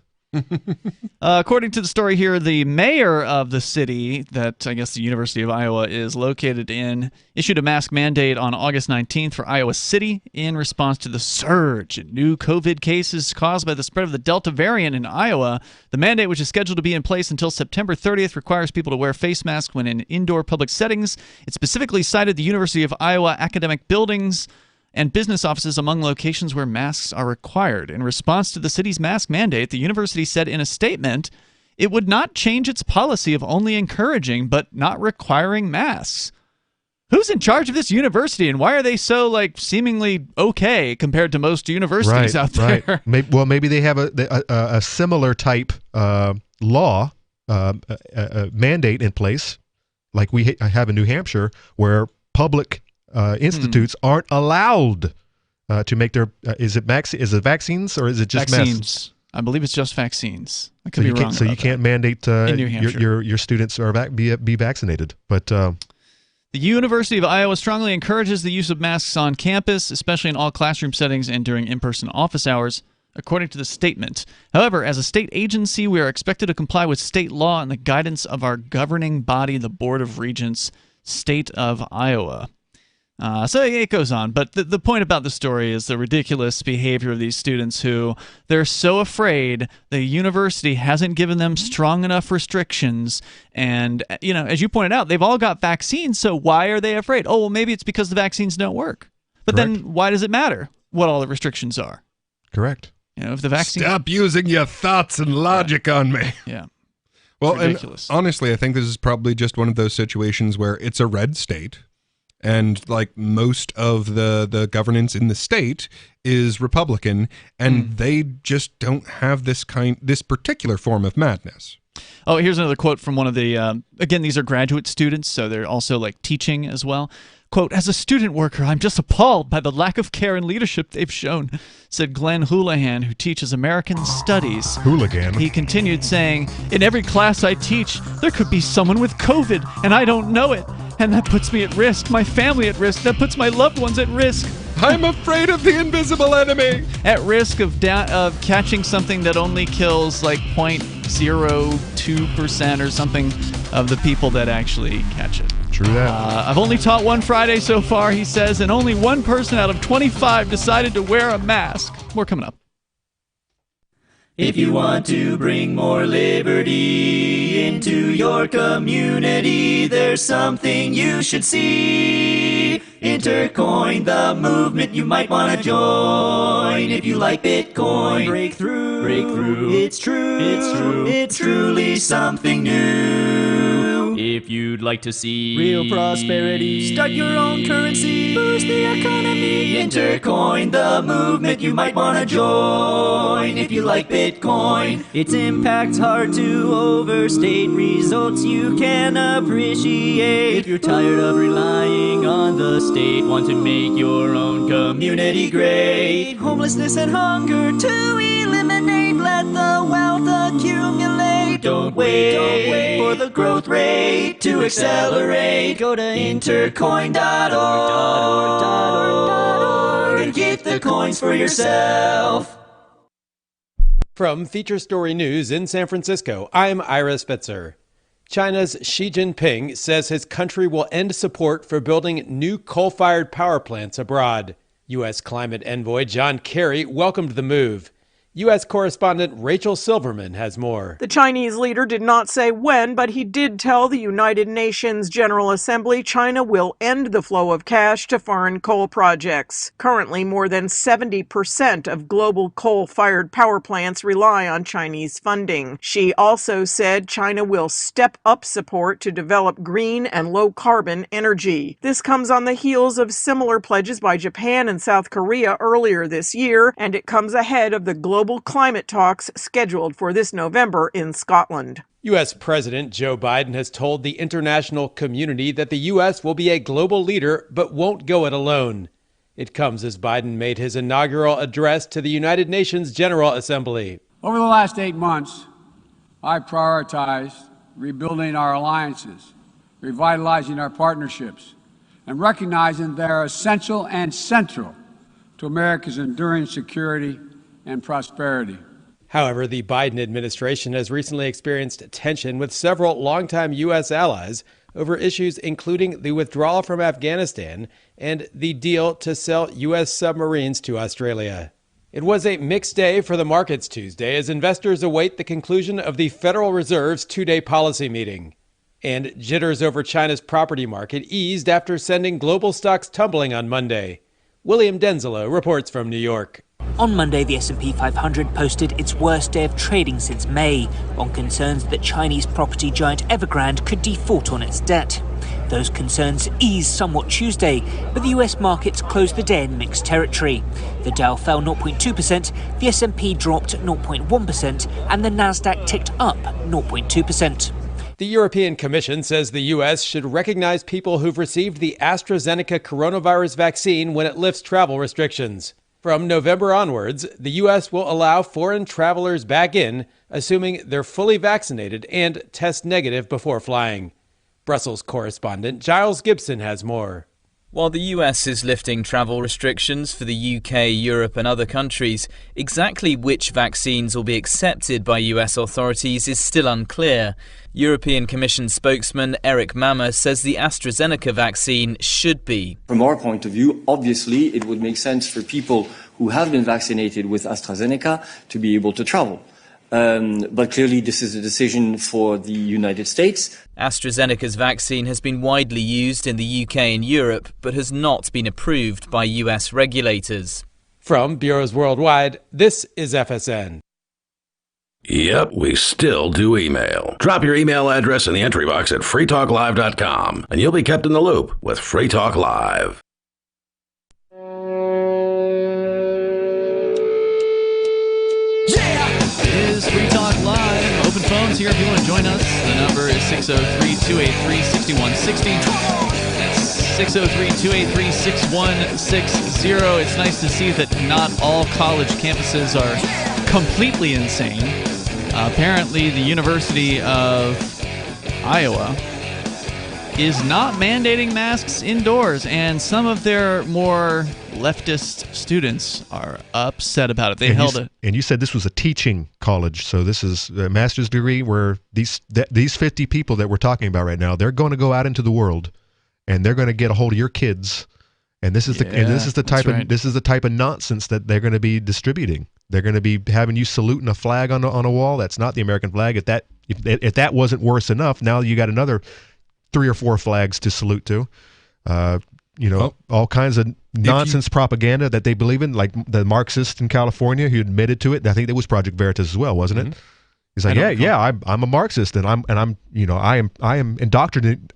According to the story here, the mayor of the city that I guess the University of Iowa is located in issued a mask mandate on August 19th for Iowa City in response to the surge in new COVID cases caused by the spread of the Delta variant in Iowa. The mandate, which is scheduled to be in place until September 30th, requires people to wear face masks when in indoor public settings. It specifically cited the University of Iowa academic buildings and business offices among locations where masks are required. In response to the city's mask mandate, the university said in a statement it would not change its policy of only encouraging but not requiring masks. Who's in charge of this university, and why are they so seemingly okay compared to most universities out there? Right. Maybe they have a similar type law mandate in place, like we have in New Hampshire, where public institutes aren't allowed to make their is it vaccines or is it just vaccines? Masks? I believe it's just vaccines. I could be wrong. So you can't mandate in New Hampshire. your students are be vaccinated, but. The University of Iowa strongly encourages the use of masks on campus, especially in all classroom settings and during in-person office hours, according to the statement. However, as a state agency, we are expected to comply with state law and the guidance of our governing body, the Board of Regents, State of Iowa. So it goes on, but the point about the story is the ridiculous behavior of these students who they're so afraid the university hasn't given them strong enough restrictions. And, as you pointed out, they've all got vaccines, so why are they afraid? Oh, well, maybe it's because the vaccines don't work. But then why does it matter? what all the restrictions are. Correct. You know, if the vaccine... Stop using your thoughts and logic on me. Yeah. Well, ridiculous. And honestly, I think this is probably just one of those situations where it's a red state, and like most of the governance in the state is Republican, and they just don't have this particular form of madness. Oh, here's another quote from one of the, again, these are graduate students, so they're also like teaching as well. Quote, "As a student worker, I'm just appalled by the lack of care and leadership they've shown," said Glenn Houlihan, who teaches American Studies. Hooligan. He continued saying, "In every class I teach, there could be someone with COVID, and I don't know it. And that puts me at risk, my family at risk, that puts my loved ones at risk. I'm afraid of the invisible enemy." At risk of catching something that only kills like 0.02% or something of the people that actually catch it. True that. I've only taught one Friday so far, he says, and only one person out of 25 decided to wear a mask. More coming up. If you want to bring more liberty into your community, there's something you should see. Intercoin, the movement you might want to join. If you like Bitcoin, break through. It's true. It's truly something new. If you'd like to see real prosperity, start your own currency, boost the economy. Intercoin, the movement you might want to join. If you like Bitcoin, its impact's hard to overstate, results you can appreciate. If you're tired of relying on the state, want to make your own community great, homelessness and hunger to eliminate, let the wealth accumulate. Don't wait for the growth rate to accelerate. Go to intercoin.org and get the coins for yourself. From Feature Story News in San Francisco, I'm Ira Spitzer. China's Xi Jinping says his country will end support for building new coal-fired power plants abroad. U.S. climate envoy John Kerry welcomed the move. U.S. correspondent Rachel Silverman has more. The Chinese leader did not say when, but he did tell the United Nations General Assembly China will end the flow of cash to foreign coal projects. Currently, more than 70% of global coal-fired power plants rely on Chinese funding. Xi also said China will step up support to develop green and low-carbon energy. This comes on the heels of similar pledges by Japan and South Korea earlier this year, and it comes ahead of the global climate talks scheduled for this November in Scotland. U.S. President Joe Biden has told the international community that the U.S. will be a global leader but won't go it alone. It comes as Biden made his inaugural address to the United Nations General Assembly. Over the last 8 months, I prioritized rebuilding our alliances, revitalizing our partnerships, and recognizing they're essential and central to America's enduring security and prosperity. However, the Biden administration has recently experienced tension with several longtime U.S. allies over issues including the withdrawal from Afghanistan and the deal to sell U.S. submarines to Australia. It was a mixed day for the markets Tuesday as investors await the conclusion of the Federal Reserve's two-day policy meeting. And jitters over China's property market eased after sending global stocks tumbling on Monday. William Denzelo reports from New York. On Monday, the S&P 500 posted its worst day of trading since May, on concerns that Chinese property giant Evergrande could default on its debt. Those concerns eased somewhat Tuesday, but the US markets closed the day in mixed territory. The Dow fell 0.2%, the S&P dropped 0.1%, and the Nasdaq ticked up 0.2%. The European Commission says the U.S. should recognize people who've received the AstraZeneca coronavirus vaccine when it lifts travel restrictions. From November onwards, the U.S. will allow foreign travelers back in, assuming they're fully vaccinated and test negative before flying. Brussels correspondent Giles Gibson has more. While the US is lifting travel restrictions for the UK, Europe and other countries, exactly which vaccines will be accepted by US authorities is still unclear. European Commission spokesman Eric Mammer says the AstraZeneca vaccine should be. From our point of view, obviously it would make sense for people who have been vaccinated with AstraZeneca to be able to travel. But clearly this is a decision for the United States. AstraZeneca's vaccine has been widely used in the UK and Europe, but has not been approved by US regulators. From Bureaus Worldwide, this is FSN. Yep, we still do email. Drop your email address in the entry box at freetalklive.com, and you'll be kept in the loop with Free Talk Live. It is Free Talk Live. Open phones here if you want to join us. The number is 603-283-6160. That's 603-283-6160. It's nice to see that not all college campuses are completely insane. Apparently, the University of Iowa is not mandating masks indoors, and some of their more leftist students are upset about it. They held it. And you said this was a teaching college, so this is a master's degree where these 50 people that we're talking about right now, they're going to go out into the world, and they're going to get a hold of your kids. And this is the type of nonsense that they're going to be distributing. They're going to be having you saluting a flag on a wall that's not the American flag. If that wasn't worse enough, now you got another 3 or 4 flags to salute to. All kinds of nonsense propaganda that they believe in, like the Marxist in California who admitted to it. I think that was Project Veritas as well, wasn't it? He's like, I'm a I am indoctrinating.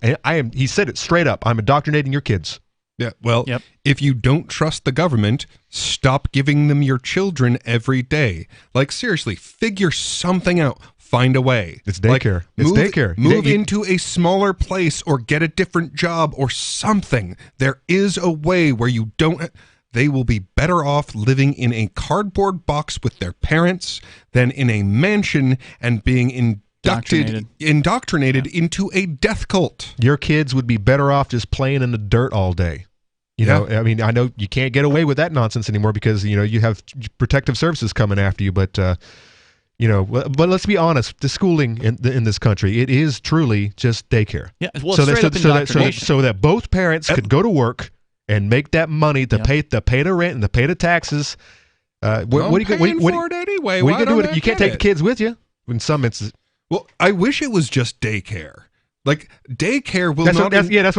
He said it straight up. I'm indoctrinating your kids. Yeah, well, if you don't trust the government, stop giving them your children every day. Like, seriously, figure something out. Find a way. It's daycare. Move into a smaller place or get a different job or something. There is a way where you don't... They will be better off living in a cardboard box with their parents than in a mansion and being indoctrinated into a death cult. Your kids would be better off just playing in the dirt all day. You know, I mean, I know you can't get away with that nonsense anymore because, you have protective services coming after you, but but let's be honest, the schooling in this country, it is truly just daycare. Yeah, well, so that both parents could go to work and make that money to pay the rent and to pay the taxes. What are you going to do? You can't take the kids with you in some instances. Well, I wish it was just daycare. Like, daycare will that's what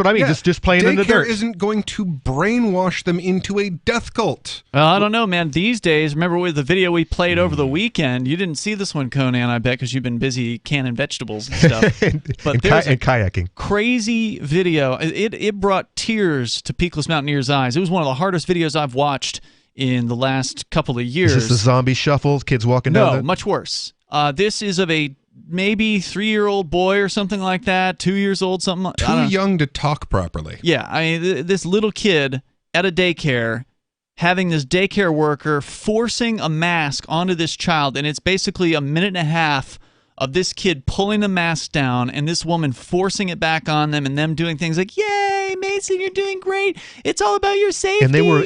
I mean. Just playing in the dirt. Daycare isn't going to brainwash them into a death cult. Well, I don't know, man. These days, remember with the video we played over the weekend? You didn't see this one, Conan, I bet, because you've been busy canning vegetables and stuff. and kayaking. Crazy video. It brought tears to Peakless Mountaineer's eyes. It was one of the hardest videos I've watched in the last couple of years. Is this the zombie shuffle? Kids walking down? No, much worse. This is of a maybe 3-year-old boy or something like that, 2 years old, something. Too young to talk properly. Yeah, I mean, this little kid at a daycare having this daycare worker forcing a mask onto this child, and it's basically a minute and a half of this kid pulling the mask down and this woman forcing it back on them and them doing things like, "Yay, Mason, you're doing great. It's all about your safety." And they were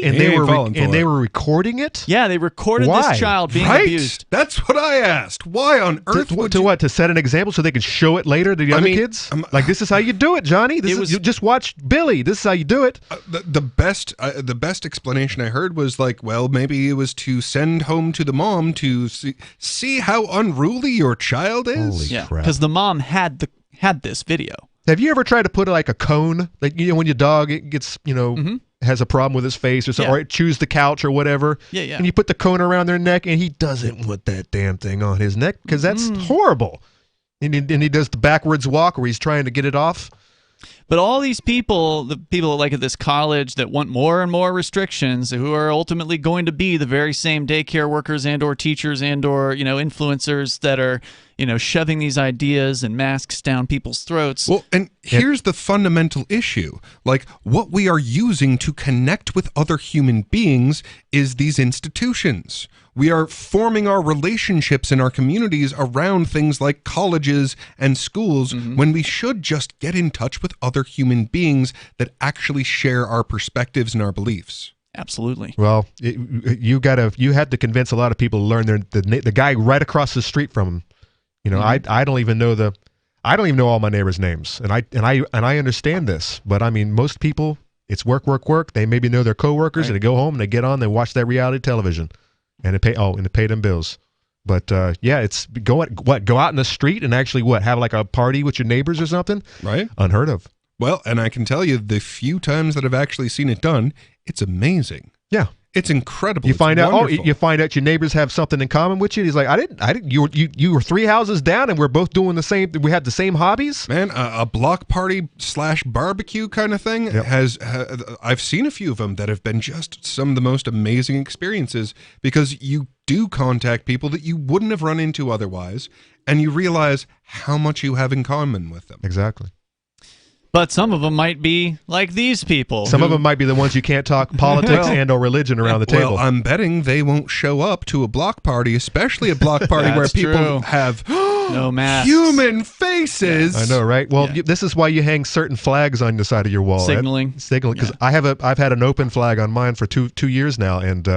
recording it? Yeah, they recorded this child being abused. That's what I asked. Why on earth to set an example so they could show it later to the other kids? Like, this is how you do it, Johnny. You just watch Billy. This is how you do it. The best explanation I heard was like, well, maybe it was to send home to the mom to see how unruly your child is. Holy crap. Because the mom had this video. Have you ever tried to put like a cone, like when your dog gets has a problem with his face or something, or it chews the couch or whatever? Yeah. And you put the cone around their neck, and he doesn't want that damn thing on his neck because that's horrible. And he does the backwards walk where he's trying to get it off. But all these people, the people like at this college that want more and more restrictions, who are ultimately going to be the very same daycare workers and or teachers and or influencers that are shoving these ideas and masks down people's throats. Well, and here's the fundamental issue. Like, what we are using to connect with other human beings is these institutions. We are forming our relationships in our communities around things like colleges and schools when we should just get in touch with other human beings that actually share our perspectives and our beliefs. Absolutely. Well, you had to convince a lot of people to learn the guy right across the street from him. I don't even know all my neighbors' names, and I understand this, but I mean, most people, it's work. They maybe know their coworkers, and they go home and they get on, they watch that reality television. And to pay them bills. But it's go out in the street and actually have like a party with your neighbors or something? Right. Unheard of. Well, and I can tell you the few times that I've actually seen it done, it's amazing. Yeah. It's incredible. You find out. You find out your neighbors have something in common with you. He's like, I didn't. You were 3 houses down, and we're both doing the same. We had the same hobbies. Man, a block party / barbecue kind of thing has. I've seen a few of them that have been just some of the most amazing experiences, because you do contact people that you wouldn't have run into otherwise, and you realize how much you have in common with them. Exactly. But some of them might be like these people. Some of them might be the ones you can't talk politics and or religion around the table. Well, I'm betting they won't show up to a block party, especially a block party where people have no masks, human faces. I know, right? Well, this is why you hang certain flags on the side of your wall. Signaling. Because I've had an open flag on mine for two years now, and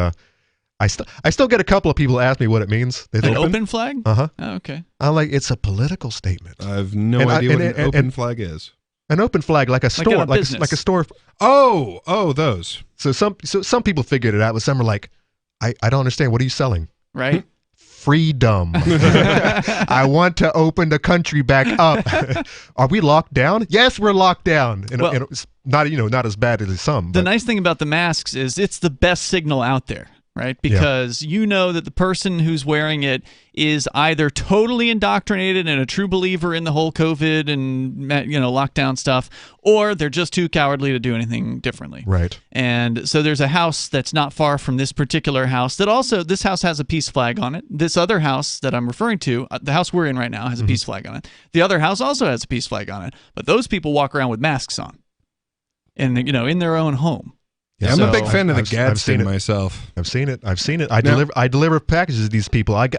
I still get a couple of people ask me what it means. An open flag? Uh-huh. Oh, okay. I'm like, it's a political statement. I have no idea what an open flag is. An open flag, like a store, like a store. Oh, those. So some people figured it out, but some are like, I don't understand. What are you selling? Right. Freedom. I want to open the country back up. Are we locked down? Yes, we're locked down. And it's not as bad as some. The nice thing about the masks is it's the best signal out there. Right? Because you know that the person who's wearing it is either totally indoctrinated and a true believer in the whole COVID and lockdown stuff, or they're just too cowardly to do anything differently. Right. And so there's a house that's not far from this particular house that also, this house has a peace flag on it. This other house that I'm referring to, the house we're in right now, has a peace flag on it. The other house also has a peace flag on it. But those people walk around with masks on, and in their own home. Yeah, I'm a big fan of the Gadsden myself. I've seen it. I deliver packages to these people. It's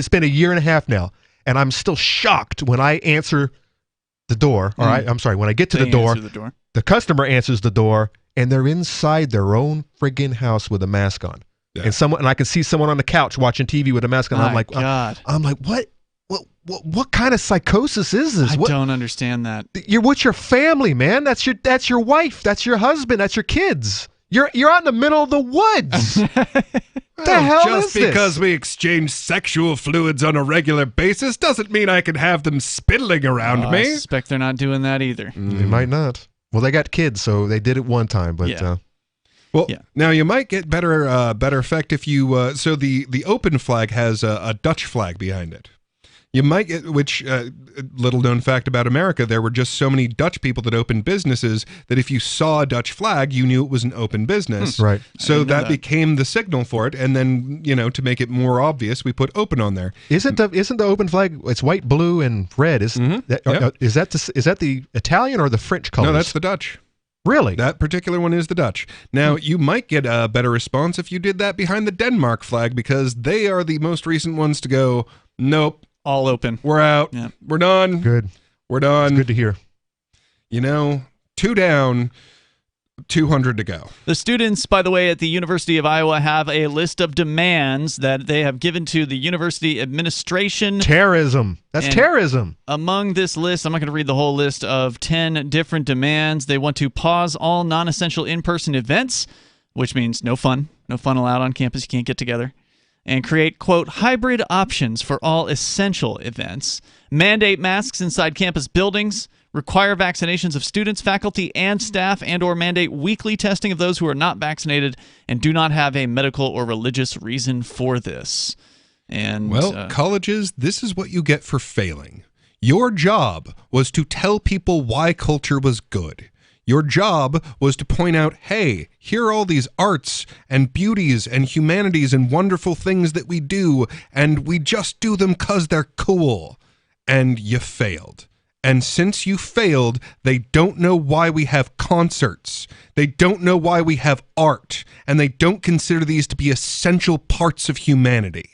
been a year and a half now, and I'm still shocked when I answer the door. All right, I'm sorry. When I get to the door, the customer answers the door, and they're inside their own friggin' house with a mask on, and I can see someone on the couch watching TV with a mask on. I'm like, God. I'm like, what? What kind of psychosis is this? I don't understand that. You're with your family, man. That's your wife. That's your husband. That's your kids. You're out in the middle of the woods. What the hell is this? Just because we exchange sexual fluids on a regular basis doesn't mean I can have them spittling around me. I suspect they're not doing that either. They might not. Well, they got kids, so they did it one time, but now you might get better effect if you. So the open flag has a Dutch flag behind it. You might get, which, little known fact about America, there were just so many Dutch people that opened businesses that if you saw a Dutch flag, you knew it was an open business. Right. So that became the signal for it. And then, to make it more obvious, we put open on there. Isn't the open flag, it's white, blue, and red. Is that the Italian or the French colors? No, that's the Dutch. Really? That particular one is the Dutch. Now, you might get a better response if you did that behind the Denmark flag, because they are the most recent ones to go, nope. All open. We're out. Yeah. We're done. Good. We're done. It's good to hear. 2 down, 200 to go. The students, by the way, at the University of Iowa have a list of demands that they have given to the university administration. Terrorism. That's terrorism. Among this list, I'm not going to read the whole list of 10 different demands. They want to pause all non-essential in-person events, which means no fun. No fun allowed on campus. You can't get together. And create, quote, hybrid options for all essential events, mandate masks inside campus buildings, require vaccinations of students, faculty, and staff, and or mandate weekly testing of those who are not vaccinated and do not have a medical or religious reason for this. And colleges, this is what you get for failing. Your job was to tell people why culture was good. Your job was to point out, hey, here are all these arts and beauties and humanities and wonderful things that we do, and we just do them because they're cool. And you failed. And since you failed, they don't know why we have concerts. They don't know why we have art. And they don't consider these to be essential parts of humanity.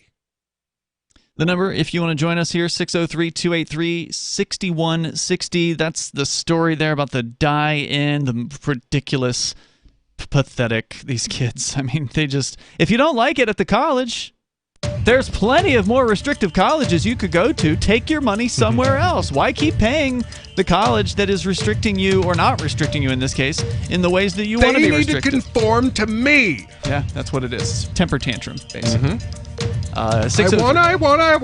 The number, if you want to join us here, 603-283-6160. That's the story there about the die-in, the ridiculous, pathetic, these kids. I mean, they just, if you don't like it at the college, there's plenty of more restrictive colleges you could go to. Take your money somewhere else. Why keep paying the college that is restricting you, or not restricting you in this case, in the ways that you want to be restricted? They need to conform to me. Yeah, that's what it is. Temper tantrum, basically. I wanna.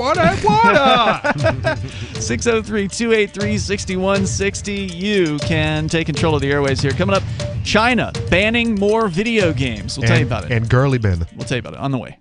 603-283-6160. You can take control of the airways here. Coming up, China banning more video games. We'll tell you about it. And girly men. We'll tell you about it on the way.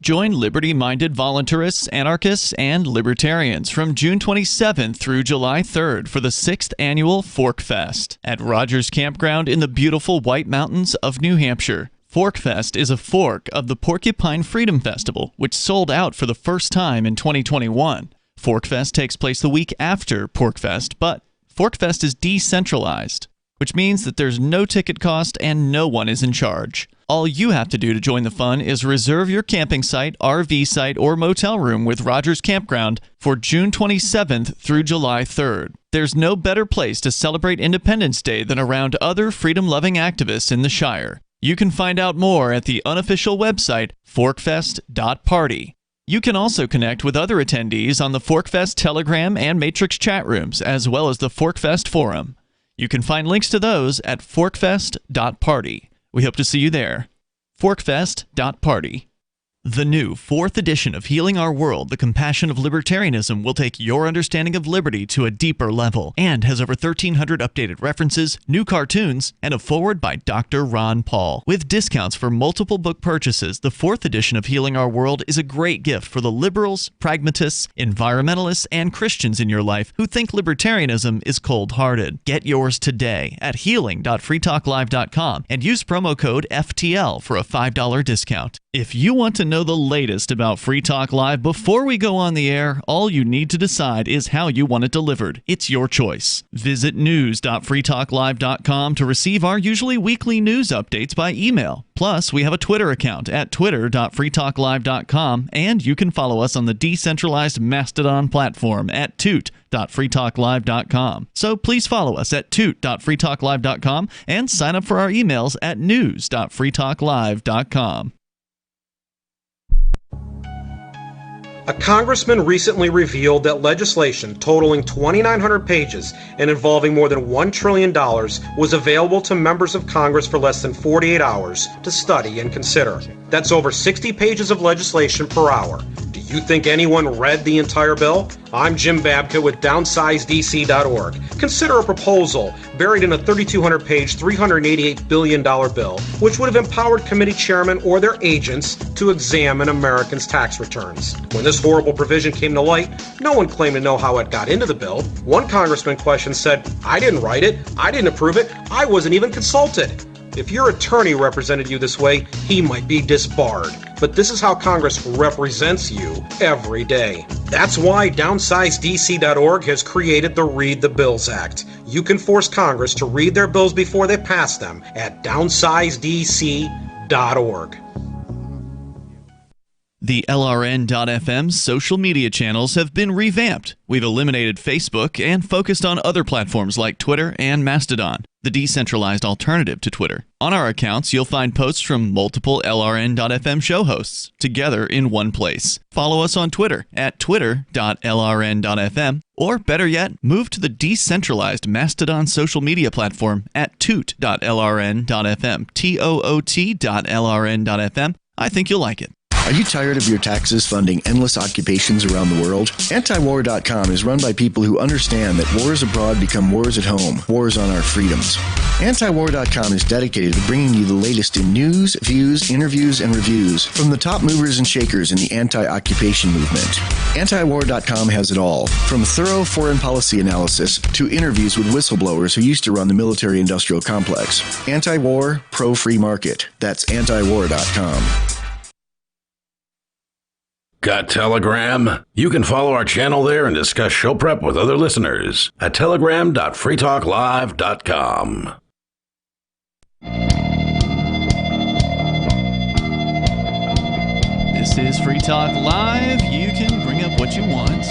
Join liberty-minded voluntarists, anarchists, and libertarians from June 27th through July 3rd for the 6th annual Fork Fest at Rogers Campground in the beautiful White Mountains of New Hampshire. Fork Fest is a fork of the Porcupine Freedom Festival, which sold out for the first time in 2021. Fork Fest takes place the week after Pork Fest, but Fork Fest is decentralized, which means that there's no ticket cost and no one is in charge. All you have to do to join the fun is reserve your camping site, RV site, or motel room with Rogers Campground for June 27th through July 3rd. There's no better place to celebrate Independence Day than around other freedom-loving activists in the Shire. You can find out more at the unofficial website, forkfest.party. You can also connect with other attendees on the Forkfest Telegram and Matrix chat rooms, as well as the Forkfest Forum. You can find links to those at forkfest.party. We hope to see you there. Forkfest.party. The new 4th edition of Healing Our World, The Compassion of Libertarianism, will take your understanding of liberty to a deeper level and has over 1,300 updated references, new cartoons, and a foreword by Dr. Ron Paul. With discounts for multiple book purchases, the 4th edition of Healing Our World is a great gift for the liberals, pragmatists, environmentalists, and Christians in your life who think libertarianism is cold-hearted. Get yours today at healing.freetalklive.com and use promo code FTL for a $5 discount. If you want to know the latest about Free Talk Live before we go on the air, all you need to decide is how you want it delivered. It's your choice. Visit news.freetalklive.com to receive our usually weekly news updates by email. Plus, we have a Twitter account at twitter.freetalklive.com, and you can follow us on the decentralized Mastodon platform at toot.freetalklive.com. So please follow us at toot.freetalklive.com and sign up for our emails at news.freetalklive.com. A congressman recently revealed that legislation totaling 2,900 pages and involving more than $1 trillion was available to members of Congress for less than 48 hours to study and consider. That's over 60 pages of legislation per hour. Do you think anyone read the entire bill? I'm Jim Babka with DownsizeDC.org. Consider a proposal buried in a 3,200-page, $388 billion bill, which would have empowered committee chairmen or their agents to examine Americans' tax returns. When this horrible provision came to light, no one claimed to know how it got into the bill. One congressman questioned said, "I didn't write it, I didn't approve it, I wasn't even consulted." If your attorney represented you this way, he might be disbarred. But this is how Congress represents you every day. That's why DownsizeDC.org has created the Read the Bills Act. You can force Congress to read their bills before they pass them at DownsizeDC.org. The LRN.FM social media channels have been revamped. We've eliminated Facebook and focused on other platforms like Twitter and Mastodon, the decentralized alternative to Twitter. On our accounts, you'll find posts from multiple LRN.FM show hosts together in one place. Follow us on Twitter at twitter.lrn.fm, or better yet, move to the decentralized Mastodon social media platform at toot.lrn.fm, toot.lrn.fm. I think you'll like it. Are you tired of your taxes funding endless occupations around the world? Antiwar.com is run by people who understand that wars abroad become wars at home, wars on our freedoms. Antiwar.com is dedicated to bringing you the latest in news, views, interviews, and reviews from the top movers and shakers in the anti-occupation movement. Antiwar.com has it all, from thorough foreign policy analysis to interviews with whistleblowers who used to run the military-industrial complex. Anti-war, pro-free market. That's antiwar.com. Got Telegram? You can follow our channel there and discuss show prep with other listeners at telegram.freetalklive.com. This is Free Talk Live. You can bring up what you want.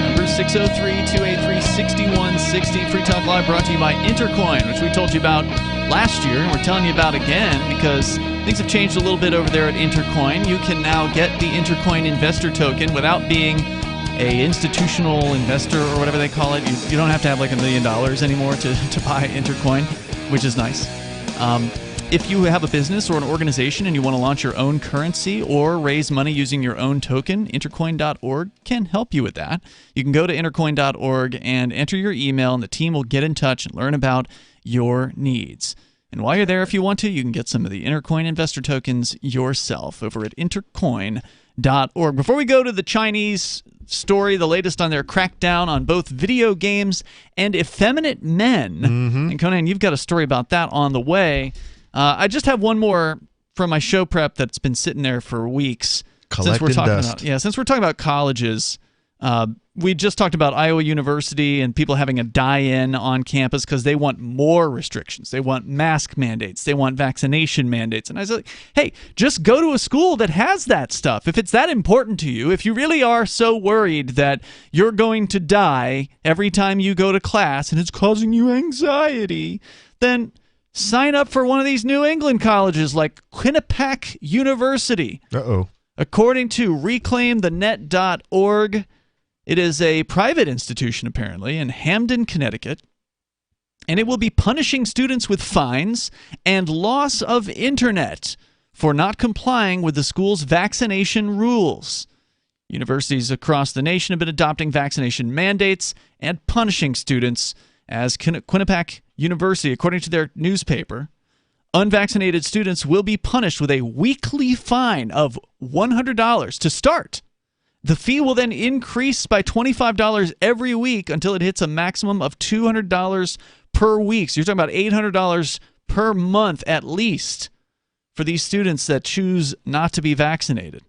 Number 603-283-6160. Free Talk Live brought to you by Intercoin, which we told you about last year, and we're telling you about again because things have changed a little bit over there at Intercoin. You can now get the Intercoin investor token without being an institutional investor or whatever they call it. You don't have to have like $1 million anymore to buy Intercoin, which is nice. If you have a business or an organization and you want to launch your own currency or raise money using your own token, intercoin.org can help you with that. You can go to intercoin.org and enter your email, and the team will get in touch and learn about your needs. And while you're there, if you want to, you can get some of the Intercoin investor tokens yourself over at intercoin.org. Before we go to the Chinese story, the latest on their crackdown on both video games and effeminate men, and Conan, you've got a story about that on the way. I just have one more from my show prep that's been sitting there for weeks. Since we're talking about colleges, we just talked about Iowa University and people having a die-in on campus because they want more restrictions. They want mask mandates. They want vaccination mandates. And I was like, hey, just go to a school that has that stuff. If it's that important to you, if you really are so worried that you're going to die every time you go to class and it's causing you anxiety, then sign up for one of these New England colleges like Quinnipiac University. According to reclaimthenet.org, it is a private institution, apparently, in Hamden, Connecticut, and it will be punishing students with fines and loss of internet for not complying with the school's vaccination rules. Universities across the nation have been adopting vaccination mandates and punishing students, as Quinnipiac University, according to their newspaper, unvaccinated students will be punished with a weekly fine of $100 to start. The fee will then increase by $25 every week until it hits a maximum of $200 per week. So you're talking about $800 per month at least for these students that choose not to be vaccinated.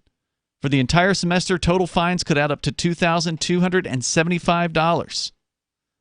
For the entire semester, total fines could add up to $2,275.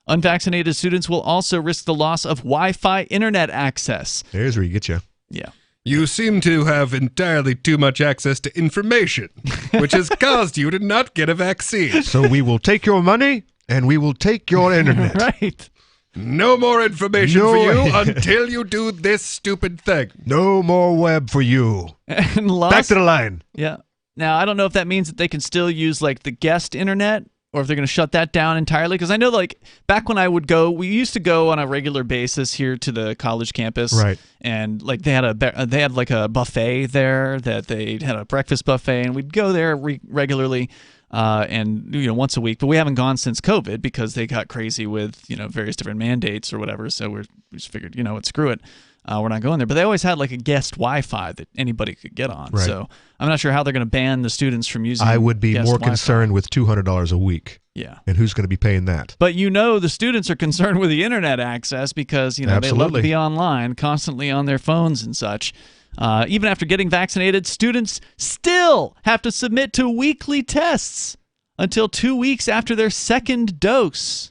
Unvaccinated students will also risk the loss of Wi-Fi internet access. There's where you get you. Yeah. You seem to have entirely too much access to information, which has caused you to not get a vaccine. So we will take your money and we will take your internet. Right. No more information for you until you do this stupid thing. No more web for you. And back to the line. Yeah. Now, I don't know if that means that they can still use like the guest internet, or if they're going to shut that down entirely. Because I know, like, back when I would go, we used to go on a regular basis here to the college campus. Right. And, like, they had like a buffet there, that they had a breakfast buffet, and we'd go there regularly and, once a week. But we haven't gone since COVID because they got crazy with, various different mandates or whatever. So we just figured, screw it. We're not going there. But they always had like a guest Wi-Fi that anybody could get on. Right. So I'm not sure how they're going to ban the students from using I would be guest more Wi-Fi. concerned with $200 a week. Yeah. And who's going to be paying that? But the students are concerned with the internet access because, they love to be online, constantly on their phones and such. Even after getting vaccinated, students still have to submit to weekly tests until 2 weeks after their second dose.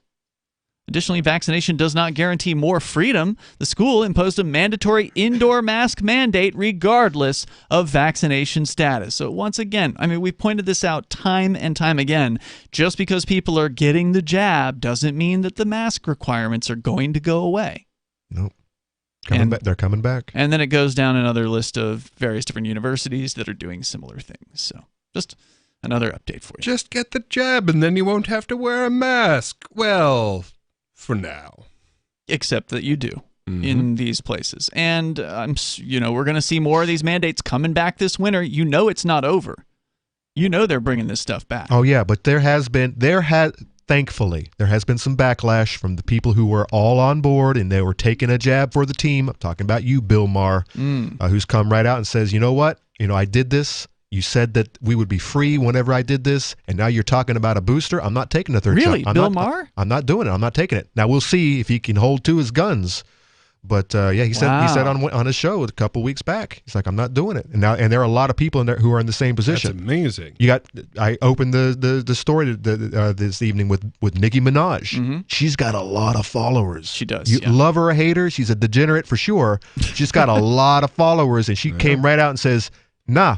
Additionally, vaccination does not guarantee more freedom. The school imposed a mandatory indoor mask mandate regardless of vaccination status. So once again, we've pointed this out time and time again. Just because people are getting the jab doesn't mean that the mask requirements are going to go away. Nope. They're coming back. And then it goes down another list of various different universities that are doing similar things. So just another update for you. Just get the jab and then you won't have to wear a mask. Well, for now. Except that you do in these places. And, we're going to see more of these mandates coming back this winter. It's not over. They're bringing this stuff back. Oh, yeah, but thankfully, there has been some backlash from the people who were all on board and they were taking a jab for the team. I'm talking about you, Bill Maher, who's come right out and says, you know what? I did this. You said that we would be free whenever I did this, and now you're talking about a booster. I'm not taking a third shot. Really? Bill Maher? I'm not doing it. I'm not taking it. Now, we'll see if he can hold to his guns. But, he said on his show a couple weeks back, he's like, I'm not doing it. And there are a lot of people in there who are in the same position. That's amazing. I opened the story this evening with Nicki Minaj. She's got a lot of followers. She does. You love her or hate her. She's a degenerate for sure. She's got a lot of followers, and she came right out and says, nah.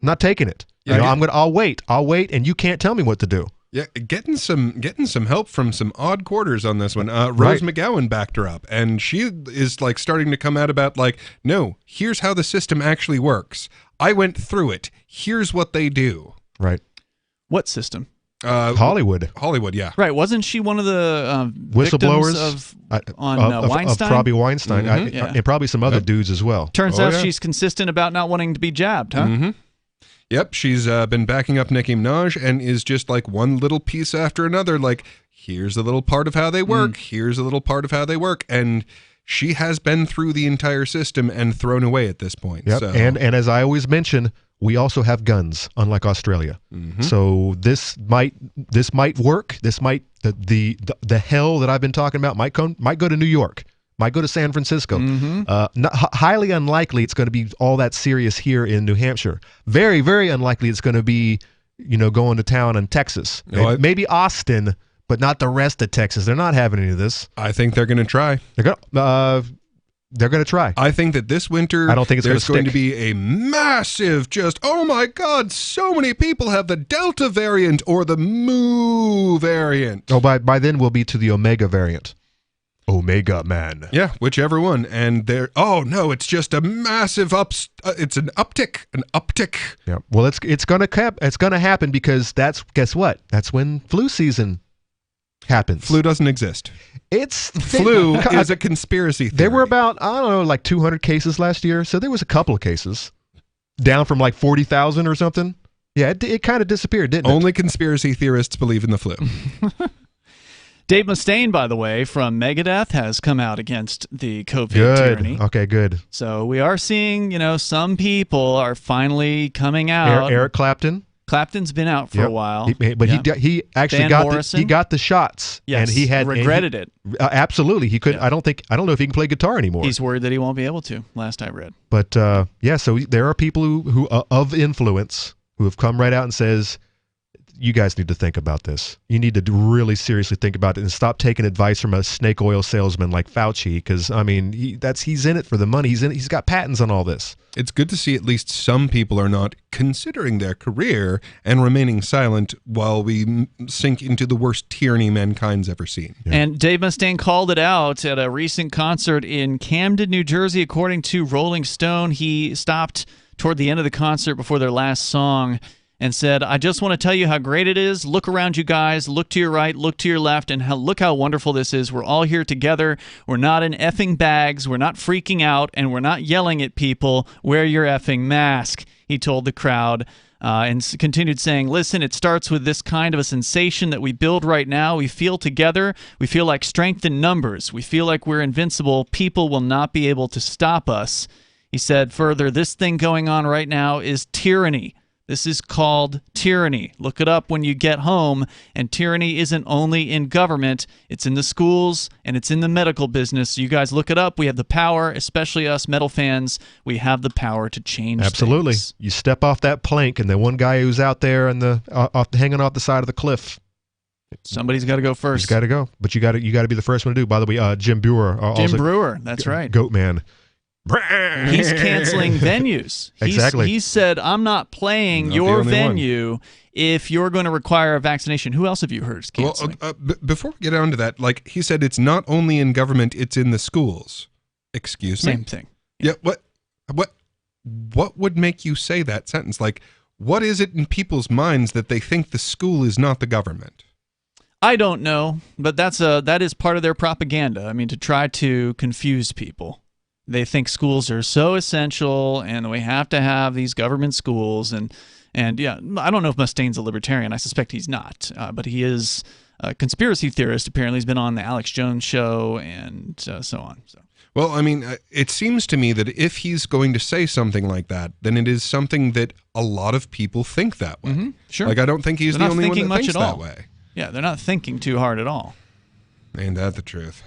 I'm not taking it. I'll wait, and you can't tell me what to do. Yeah, getting some help from some odd quarters on this one. Rose McGowan backed her up, and she is like starting to come out about like, no, here's how the system actually works. I went through it. Here's what they do. Right. What system? Hollywood, yeah. Right. Wasn't she one of the whistleblowers of Weinstein? Of Robbie Weinstein, and probably some other dudes as well. Turns out she's consistent about not wanting to be jabbed, huh? Yep, she's been backing up Nicki Minaj and is just like one little piece after another. Like, here's a little part of how they work. Here's a little part of how they work. And she has been through the entire system and thrown away at this point. Yep. So. And as I always mention, we also have guns, unlike Australia. Mm-hmm. So this might work. This might the hell that I've been talking about might go to New York, might go to San Francisco. Mm-hmm. Highly unlikely it's going to be all that serious here in New Hampshire. Very, very unlikely it's going to be, going to town in Texas. Maybe Austin, but not the rest of Texas. They're not having any of this. I think they're going to try. They're going to try. I think that this winter, I don't think there's going to stick. be a massive oh my God, so many people have the Delta variant or the Mu variant. Oh, by then we'll be to the Omega variant. Omega Man. Yeah, whichever one. And it's just a massive it's an uptick. Yeah. Well, it's going to happen because guess what? That's when flu season happens. Flu doesn't exist. Flu is a conspiracy theory. There were about, 200 cases last year. So there was a couple of cases down from 40,000 or something. Yeah, it kind of disappeared, didn't it? Only conspiracy theorists believe in the flu. Dave Mustaine, by the way, from Megadeth, has come out against the COVID tyranny. Okay, good. So we are seeing, some people are finally coming out. Eric Clapton. Clapton's been out for a while. He actually got the shots. Yes, and he regretted it. Absolutely. He couldn't. Yeah. I don't know if he can play guitar anymore. He's worried that he won't be able to, last I read. But so there are people who of influence who have come right out and says, you guys need to think about this. You need to really seriously think about it and stop taking advice from a snake oil salesman like Fauci, because he's in it for the money. He's got patents on all this. It's good to see at least some people are not considering their career and remaining silent while we sink into the worst tyranny mankind's ever seen. Yeah. And Dave Mustaine called it out at a recent concert in Camden, New Jersey. According to Rolling Stone, he stopped toward the end of the concert before their last song and said, I just want to tell you how great it is. Look around, you guys. Look to your right, look to your left, and look how wonderful this is. We're all here together. We're not in effing bags. We're not freaking out, and we're not yelling at people. Wear your effing mask, he told the crowd, and continued saying, listen, it starts with this kind of a sensation that we build right now. We feel together. We feel like strength in numbers. We feel like we're invincible. People will not be able to stop us. He said further, this thing going on right now is tyranny. This is called tyranny. Look it up when you get home. And tyranny isn't only in government. It's in the schools and it's in the medical business. So you guys look it up. We have the power, especially us metal fans. We have the power to change Absolutely. things. You step off that plank and the one guy who's out there and hanging off the side of the cliff. Somebody's got to go first. He's got to go. But you got to be the first one to do. By the way, Jim Brewer. Brewer. That's right. Goat Man. He's canceling venues. Exactly. He said, I'm not playing your venue if you're going to require a vaccination. Who else have you heard is canceling? Well, before we get on to that, he said it's not only in government, it's in the schools. Excuse me? Same thing. Yeah, what would make you say that sentence? What is it in people's minds that they think the school is not the government? I don't know, but that is part of their propaganda. I mean, to try to confuse people. They think schools are so essential, and we have to have these government schools. And yeah, I don't know if Mustaine's a libertarian. I suspect he's not, but he is a conspiracy theorist. Apparently, he's been on the Alex Jones show and so on. So. Well, I mean, it seems to me that if he's going to say something like that, then it is something that a lot of people think that way. Mm-hmm. Sure. I don't think he's the only one that thinks that way. Yeah, they're not thinking too hard at all. Ain't that the truth?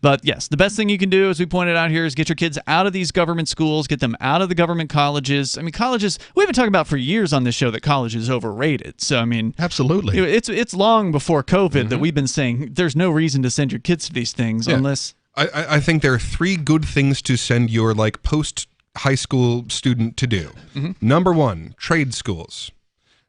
But yes, the best thing you can do, as we pointed out here, is get your kids out of these government schools, get them out of the government colleges. I mean, colleges, we've been talking about for years on this show that college is overrated. So, I mean, absolutely. It's long before COVID that we've been saying there's no reason to send your kids to these things unless... I think there are three good things to send your post-high school student to do. Mm-hmm. Number one, trade schools.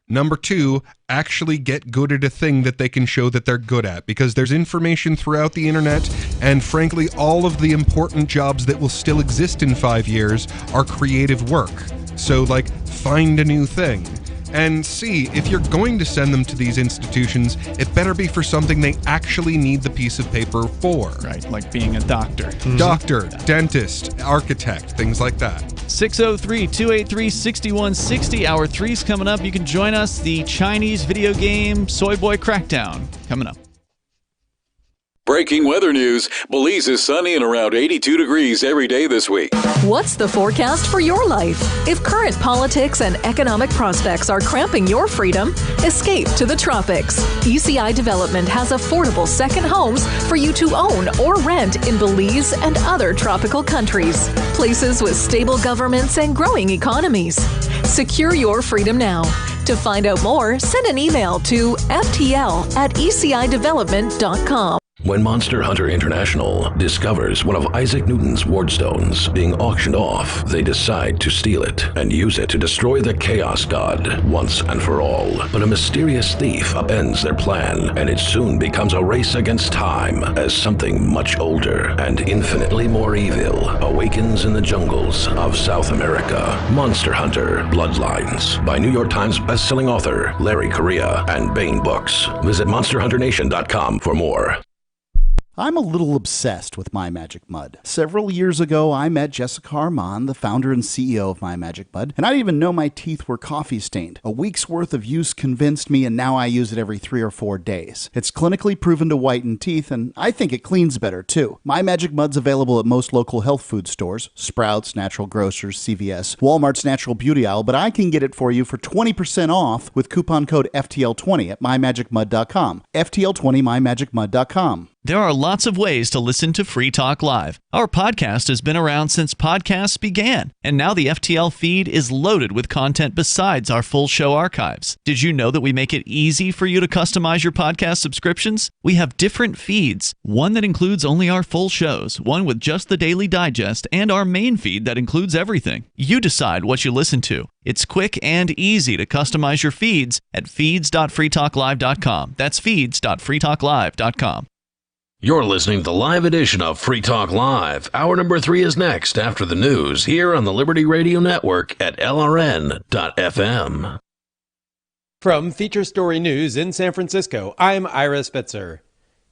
Number two, actually get good at a thing that they can show that they're good at, because there's information throughout the internet, and frankly, all of the important jobs that will still exist in 5 years are creative work. So, find a new thing. And C, if you're going to send them to these institutions, it better be for something they actually need the piece of paper for. Right, like being a doctor. Mm-hmm. Doctor, dentist, architect, things like that. 603-283-6160. Hour 3's coming up. You can join us. The Chinese video game Soy Boy Crackdown coming up. Breaking weather news. Belize is sunny and around 82 degrees every day this week. What's the forecast for your life? If current politics and economic prospects are cramping your freedom, escape to the tropics. ECI Development has affordable second homes for you to own or rent in Belize and other tropical countries. Places with stable governments and growing economies. Secure your freedom now. To find out more, send an email to ftl@ecidevelopment.com. When Monster Hunter International discovers one of Isaac Newton's wardstones being auctioned off, they decide to steal it and use it to destroy the Chaos God once and for all. But a mysterious thief upends their plan, and it soon becomes a race against time as something much older and infinitely more evil awakens in the jungles of South America. Monster Hunter Bloodlines by New York Times bestselling author Larry Correia and Baen Books. Visit monsterhunternation.com for more. I'm a little obsessed with My Magic Mud. Several years ago, I met Jessica Armand, the founder and CEO of My Magic Mud, and I didn't even know my teeth were coffee stained. A week's worth of use convinced me, and now I use it every 3 or 4 days. It's clinically proven to whiten teeth, and I think it cleans better, too. My Magic Mud's available at most local health food stores, Sprouts, Natural Grocers, CVS, Walmart's Natural Beauty Aisle, but I can get it for you for 20% off with coupon code FTL20 at mymagicmud.com. FTL20 mymagicmud.com. There are lots of ways to listen to Free Talk Live. Our podcast has been around since podcasts began, and now the FTL feed is loaded with content besides our full show archives. Did you know that we make it easy for you to customize your podcast subscriptions? We have different feeds, one that includes only our full shows, one with just the Daily Digest, and our main feed that includes everything. You decide what you listen to. It's quick and easy to customize your feeds at feeds.freetalklive.com. That's feeds.freetalklive.com. You're listening to the live edition of Free Talk Live. Hour number 3 is next after the news here on the Liberty Radio Network at LRN.FM. From Feature Story News in San Francisco, I'm Ira Spitzer.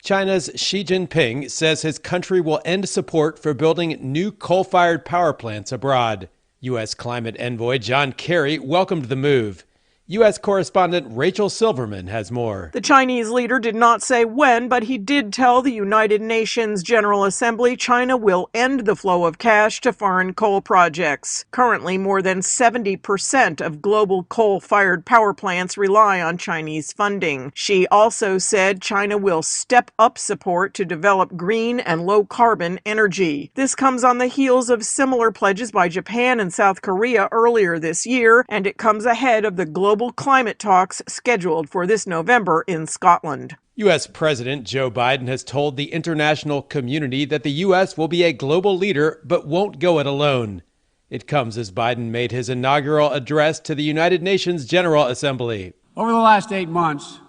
China's Xi Jinping says his country will end support for building new coal-fired power plants abroad. U.S. climate envoy John Kerry welcomed the move. U.S. correspondent Rachel Silverman has more. The Chinese leader did not say when, but he did tell the United Nations General Assembly China will end the flow of cash to foreign coal projects. Currently, more than 70% of global coal-fired power plants rely on Chinese funding. Xi also said China will step up support to develop green and low-carbon energy. This comes on the heels of similar pledges by Japan and South Korea earlier this year, and it comes ahead of the global climate talks scheduled for this November in Scotland. U.S. President Joe Biden has told the international community that the U.S. will be a global leader but won't go it alone. It comes as Biden made his inaugural address to the United Nations General Assembly. Over the last 8 months,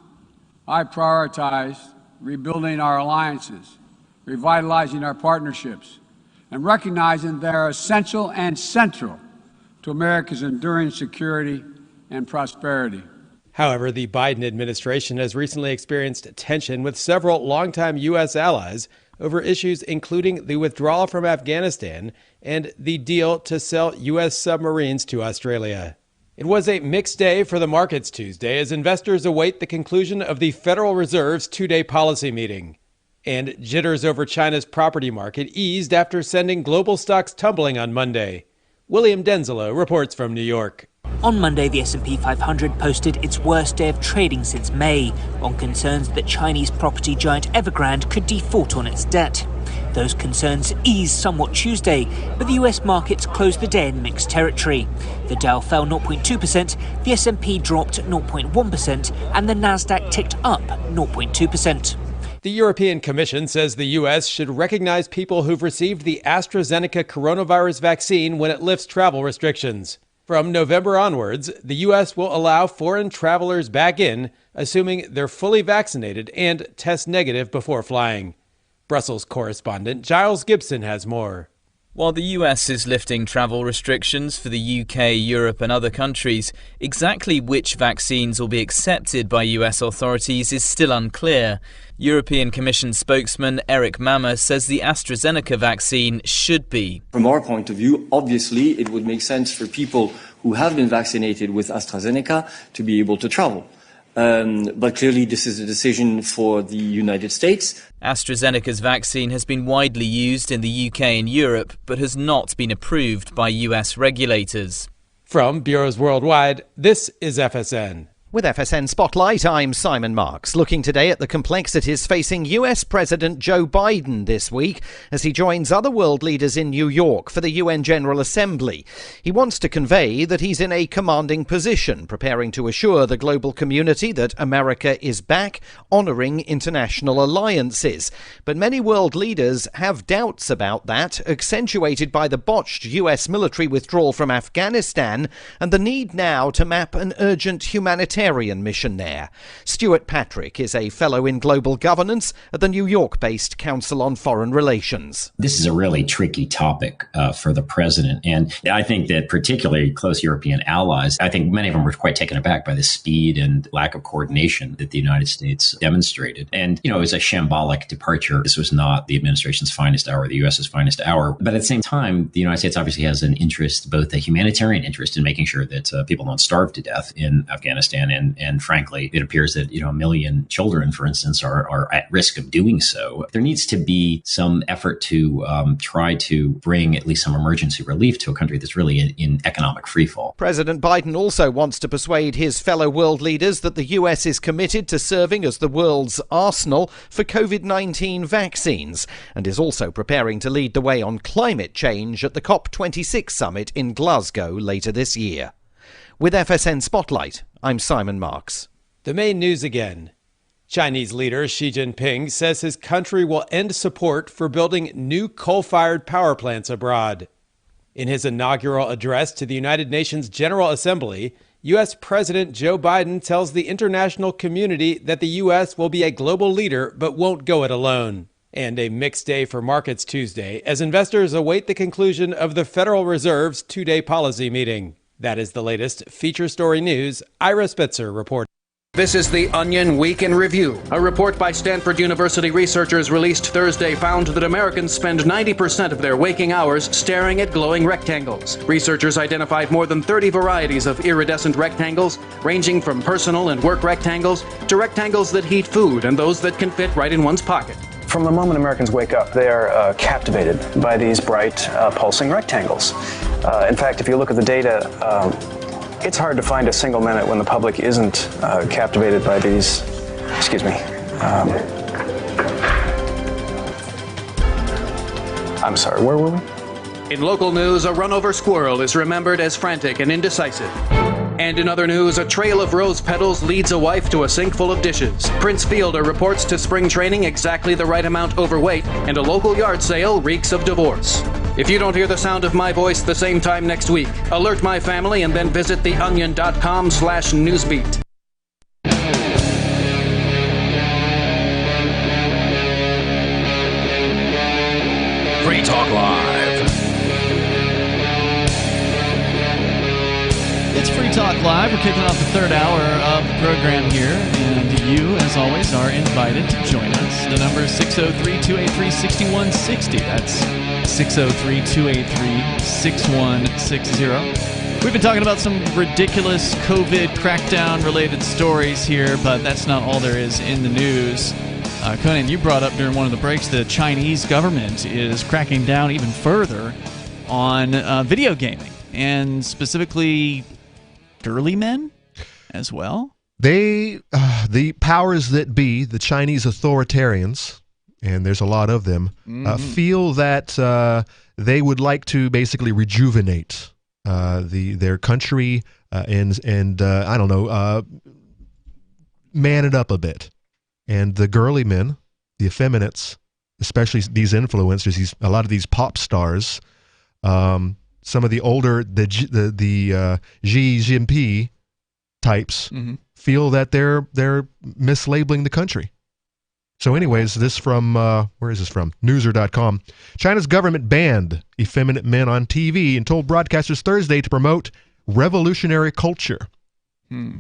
I prioritized rebuilding our alliances, revitalizing our partnerships, and recognizing they're essential and central to America's enduring security and prosperity. However, the Biden administration has recently experienced tension with several longtime U.S. allies over issues including the withdrawal from Afghanistan and the deal to sell U.S. submarines to Australia. It was a mixed day for the markets Tuesday as investors await the conclusion of the Federal Reserve's 2-day policy meeting. And jitters over China's property market eased after sending global stocks tumbling on Monday. William Denzelo reports from New York. On Monday, the S&P 500 posted its worst day of trading since May, on concerns that Chinese property giant Evergrande could default on its debt. Those concerns eased somewhat Tuesday, but the US markets closed the day in mixed territory. The Dow fell 0.2%, the S&P dropped 0.1%, and the Nasdaq ticked up 0.2%. The European Commission says the U.S. should recognize people who've received the AstraZeneca coronavirus vaccine when it lifts travel restrictions. From November onwards, the U.S. will allow foreign travelers back in, assuming they're fully vaccinated and test negative before flying. Brussels correspondent Giles Gibson has more. While the US is lifting travel restrictions for the UK, Europe and other countries, exactly which vaccines will be accepted by US authorities is still unclear. European Commission spokesman Eric Mammer says the AstraZeneca vaccine should be. From our point of view, obviously, it would make sense for people who have been vaccinated with AstraZeneca to be able to travel. But clearly, this is a decision for the United States. AstraZeneca's vaccine has been widely used in the UK and Europe, but has not been approved by US regulators. From Bureaus Worldwide, this is FSN. With FSN Spotlight, I'm Simon Marks, looking today at the complexities facing US President Joe Biden this week as he joins other world leaders in New York for the UN General Assembly. He wants to convey that he's in a commanding position, preparing to assure the global community that America is back, honouring international alliances. But many world leaders have doubts about that, accentuated by the botched US military withdrawal from Afghanistan and the need now to map an urgent humanitarian mission there. Stuart Patrick is a fellow in global governance at the New York-based Council on Foreign Relations. This is a really tricky topic for the president, and I think that particularly close European allies, I think many of them were quite taken aback by the speed and lack of coordination that the United States demonstrated. And, it was a shambolic departure. This was not the administration's finest hour, the U.S.'s finest hour. But at the same time, the United States obviously has an interest, both a humanitarian interest in making sure that people don't starve to death in Afghanistan. And frankly, it appears that, 1 million children, for instance, are at risk of doing so. There needs to be some effort to try to bring at least some emergency relief to a country that's really in economic freefall. President Biden also wants to persuade his fellow world leaders that the US is committed to serving as the world's arsenal for COVID-19 vaccines, and is also preparing to lead the way on climate change at the COP26 summit in Glasgow later this year. With FSN Spotlight, I'm Simon Marks. The main news again. Chinese leader Xi Jinping says his country will end support for building new coal-fired power plants abroad. In his inaugural address to the United Nations General Assembly, U.S. President Joe Biden tells the international community that the U.S. will be a global leader but won't go it alone. And a mixed day for markets Tuesday as investors await the conclusion of the Federal Reserve's two-day policy meeting. That is the latest feature story news. Ira Spitzer reports. This is the Onion Week in Review. A report by Stanford University researchers released Thursday found that Americans spend 90% of their waking hours staring at glowing rectangles. Researchers identified more than 30 varieties of iridescent rectangles, ranging from personal and work rectangles to rectangles that heat food and those that can fit right in one's pocket. From the moment Americans wake up, they are captivated by these bright, pulsing rectangles. In fact, if you look at the data, it's hard to find a single minute when the public isn't captivated by these, I'm sorry, where were we? In local news, a run-over squirrel is remembered as frantic and indecisive. And in other news, a trail of rose petals leads a wife to a sink full of dishes. Prince Fielder reports to spring training exactly the right amount overweight, and a local yard sale reeks of divorce. If you don't hear the sound of my voice the same time next week, alert my family and then visit theonion.com/newsbeat. Free Talk Live. It's Free Talk Live. We're kicking off the third hour of the program here, and you, as always, are invited to join us. The number is 603-283-6160. That's 603-283-6160. We've been talking about some ridiculous COVID crackdown-related stories here, but that's not all there is in the news. Conan, you brought up during one of the breaks the Chinese government is cracking down even further on video gaming, and specifically girly men as well. They, the powers that be, the Chinese authoritarians, and there's a lot of them, feel that they would like to basically rejuvenate their country and I don't know, man it up a bit. And the girly men, the effeminates, especially these influencers, a lot of these pop stars, some of the older, the Xi Jinping types feel that they're mislabeling the country. So anyways, this from, where is this from? Newser.com. China's government banned effeminate men on TV and told broadcasters Thursday to promote revolutionary culture.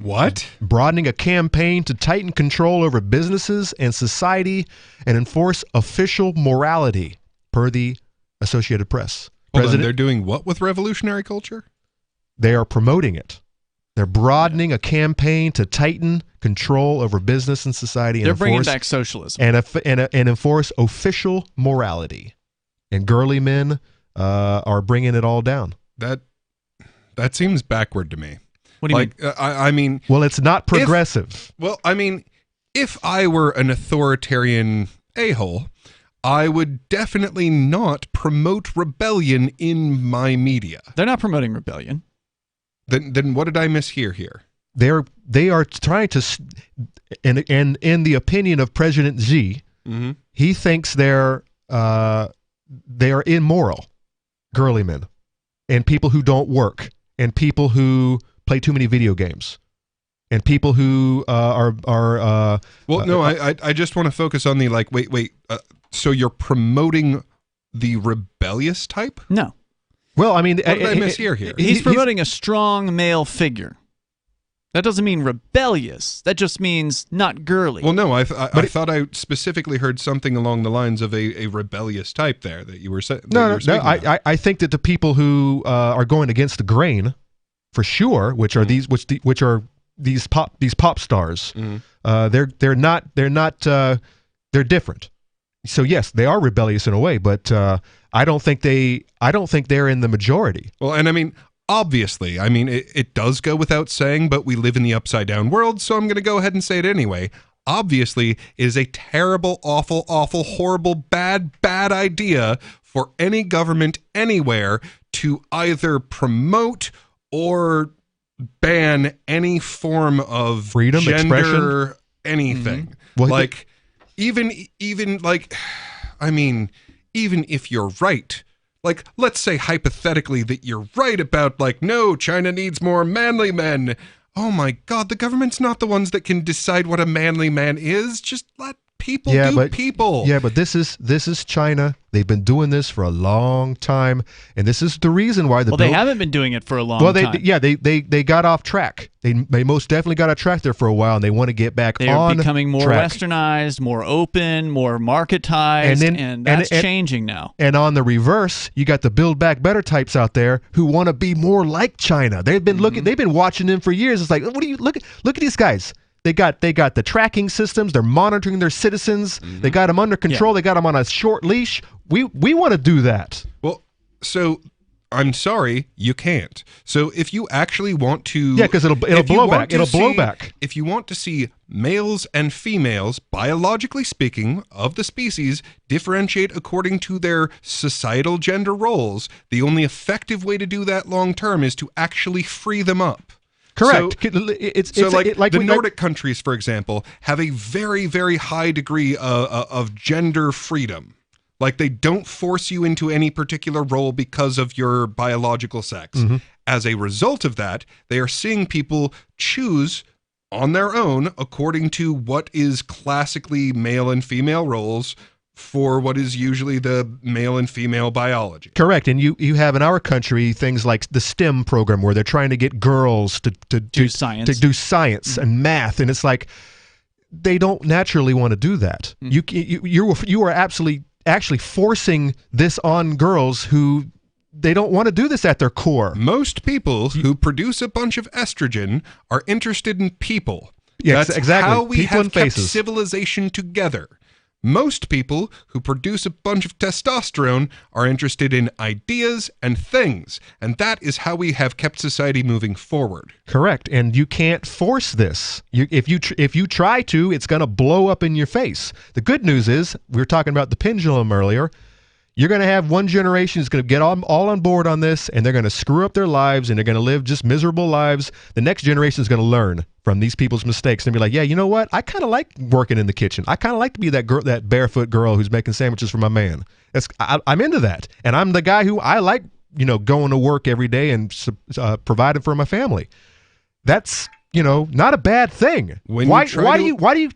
What? Broadening a campaign to tighten control over businesses and society and enforce official morality, per the Associated Press. Hold on, they're doing what with revolutionary culture? They are promoting it. They're broadening a campaign to tighten control over business and society. They're bringing back socialism. And enforce official morality. And girly men are bringing it all down. That seems backward to me. What do you mean? I mean... Well, it's not progressive. If I were an authoritarian a-hole, I would definitely not promote rebellion in my media. They're not promoting rebellion. Then what did I mishear here? They are trying to, and in the opinion of President Xi, he thinks they are immoral, girly men, and people who don't work, and people who play too many video games, and people who are. I just want to focus on the wait. So you're promoting the rebellious type? No. Well, I mean, what did I mishear here? He's promoting a strong male figure. That doesn't mean rebellious. That just means not girly. Well, no, I thought I specifically heard something along the lines of a rebellious type there that you were saying. No. I think that the people who are going against the grain, for sure, which are these pop stars, they're different. So yes, they are rebellious in a way, but I don't think they're in the majority. Well, and I mean, obviously, it does go without saying, but we live in the upside down world, so I'm going to go ahead and say it anyway. Obviously, it is a terrible, awful, horrible, bad idea for any government anywhere to either promote or ban any form of freedom, gender, expression, anything. Well, even if you're right, let's say hypothetically that you're right about no, China needs more manly men. Oh my God, the government's not the ones that can decide what a manly man is. Just let people do people. Yeah, but this is China. They've been doing this for a long time, and this is the reason why they haven't been doing it for a long time. They got off track. They most definitely got off track there for a while, and they want to get back on track. They're becoming more westernized, more open, more marketized, and that's changing now. And on the reverse, you got the Build Back Better types out there who want to be more like China. They've been they've been watching them for years. It's like, what do you look at these guys? They got the tracking systems. They're monitoring their citizens. They got them under control. They got them on a short leash. We want to do that. Well, so I'm sorry, you can't. So if you actually want to, because it'll blow back. It'll blow back. If you want to see males and females, biologically speaking, of the species differentiate according to their societal gender roles, the only effective way to do that long term is to actually free them up. Correct. The Nordic countries, for example, have a very, very high degree of gender freedom. They don't force you into any particular role because of your biological sex. As a result of that, they are seeing people choose on their own according to what is classically male and female roles for what is usually the male and female biology. Correct. And you have in our country things like the STEM program where they're trying to get girls to do science and math, and it's like they don't naturally want to do that. You are actually forcing this on girls who they don't want to do this at their core. Most people who produce a bunch of estrogen are interested in people. Yes, That's exactly. how we people have and kept faces. civilization together. Most people who produce a bunch of testosterone are interested in ideas and things, and that is how we have kept society moving forward. Correct, and you can't force this. If you try to, it's going to blow up in your face. The good news is, we were talking about the pendulum earlier, you're going to have one generation who's going to get all on board on this, and they're going to screw up their lives, and they're going to live just miserable lives. The next generation is going to learn from these people's mistakes and be like, yeah, you know what? I kind of like working in the kitchen. I kind of like to be that barefoot girl who's making sandwiches for my man. I'm into that, and I'm the guy who I like, going to work every day and providing for my family. That's not a bad thing. Why do you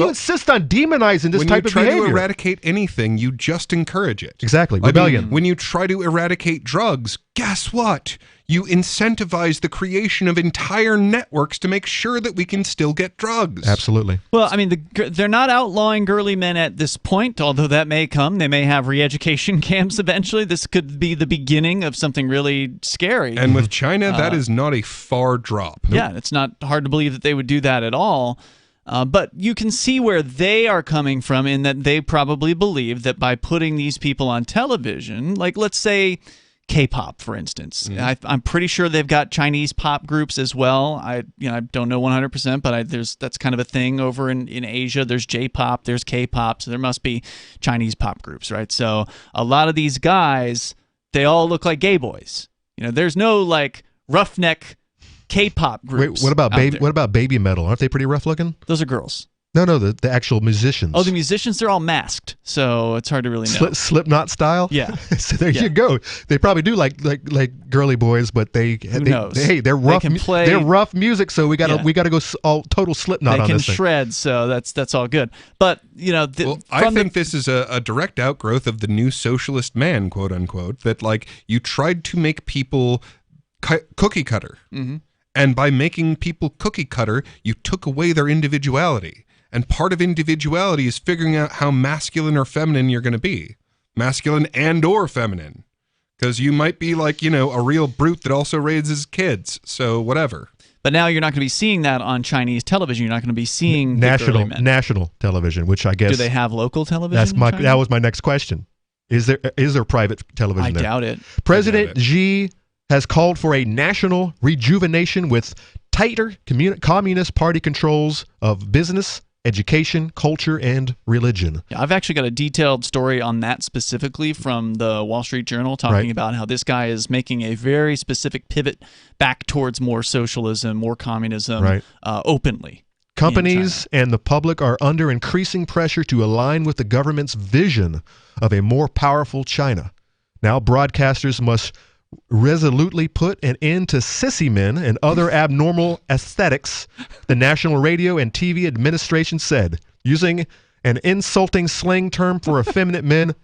insist on demonizing this type of behavior? When you try to eradicate anything, you just encourage it. Exactly. Rebellion. When you try to eradicate drugs, guess what? You incentivize the creation of entire networks to make sure that we can still get drugs. Absolutely. Well, I mean, they're not outlawing girly men at this point, although that may come. They may have re-education camps eventually. This could be the beginning of something really scary. And with China, that is not a far drop. Yeah, it's not hard to believe that they would do that at all. But you can see where they are coming from in that they probably believe that by putting these people on television, like let's say K-pop, for instance. I'm pretty sure they've got Chinese pop groups as well. I don't know 100%, but that's kind of a thing over in Asia. There's J-pop, there's K-pop, so there must be Chinese pop groups, right? So a lot of these guys, they all look like gay boys. There's no like roughneck K-pop groups. Wait, what about baby metal? Aren't they pretty rough looking? Those are girls. No, the actual musicians. Oh, the musicians, they're all masked, so it's hard to really know. Slipknot style? Yeah. So there you go. They probably do like girly boys, but they're rough. They're rough music, so we gotta go all total Slipknot on this thing. They can shred, so that's all good. But I think this is a direct outgrowth of the new socialist man, quote unquote. That like you tried to make people cookie cutter, and by making people cookie cutter, you took away their individuality. And part of individuality is figuring out how masculine or feminine you're going to be. Masculine and or feminine. Because you might be like, a real brute that also raises kids. So whatever. But now you're not going to be seeing that on Chinese television. You're not going to be seeing national television, which I guess... Do they have local television? That was my next question. Is there private television there? I doubt it. President Xi has called for a national rejuvenation with tighter Communist Party controls of business, education, culture, and religion. Yeah, I've actually got a detailed story on that specifically from the Wall Street Journal talking about how this guy is making a very specific pivot back towards more socialism, more communism, openly. Companies and the public are under increasing pressure to align with the government's vision of a more powerful China. Now broadcasters must resolutely put an end to sissy men and other abnormal aesthetics, the National Radio and TV Administration said, using an insulting slang term for effeminate men.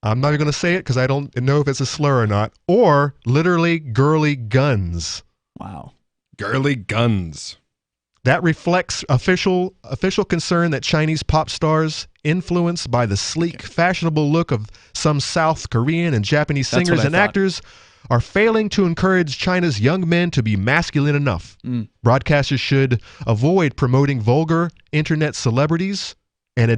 I'm not even going to say it because I don't know if it's a slur or not, or literally girly guns. Wow. Girly guns. That reflects official concern that Chinese pop stars, influenced by the sleek, fashionable look of some South Korean and Japanese singers and actors, are failing to encourage China's young men to be masculine enough. Broadcasters should avoid promoting vulgar internet celebrities and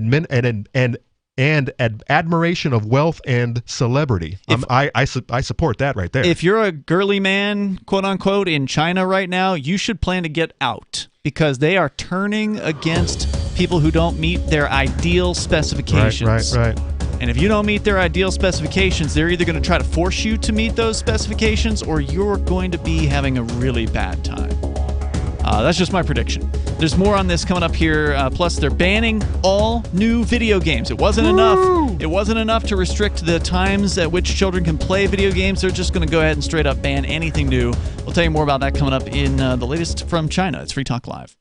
admiration of wealth and celebrity. I support that right there. If you're a girly man, quote unquote, in China right now, you should plan to get out because they are turning against people who don't meet their ideal specifications. Right. And if you don't meet their ideal specifications, they're either going to try to force you to meet those specifications or you're going to be having a really bad time. That's just my prediction. There's more on this coming up here. Plus, they're banning all new video games. It wasn't enough. It wasn't enough to restrict the times at which children can play video games. They're just going to go ahead and straight up ban anything new. We'll tell you more about that coming up in the latest from China. It's Free Talk Live.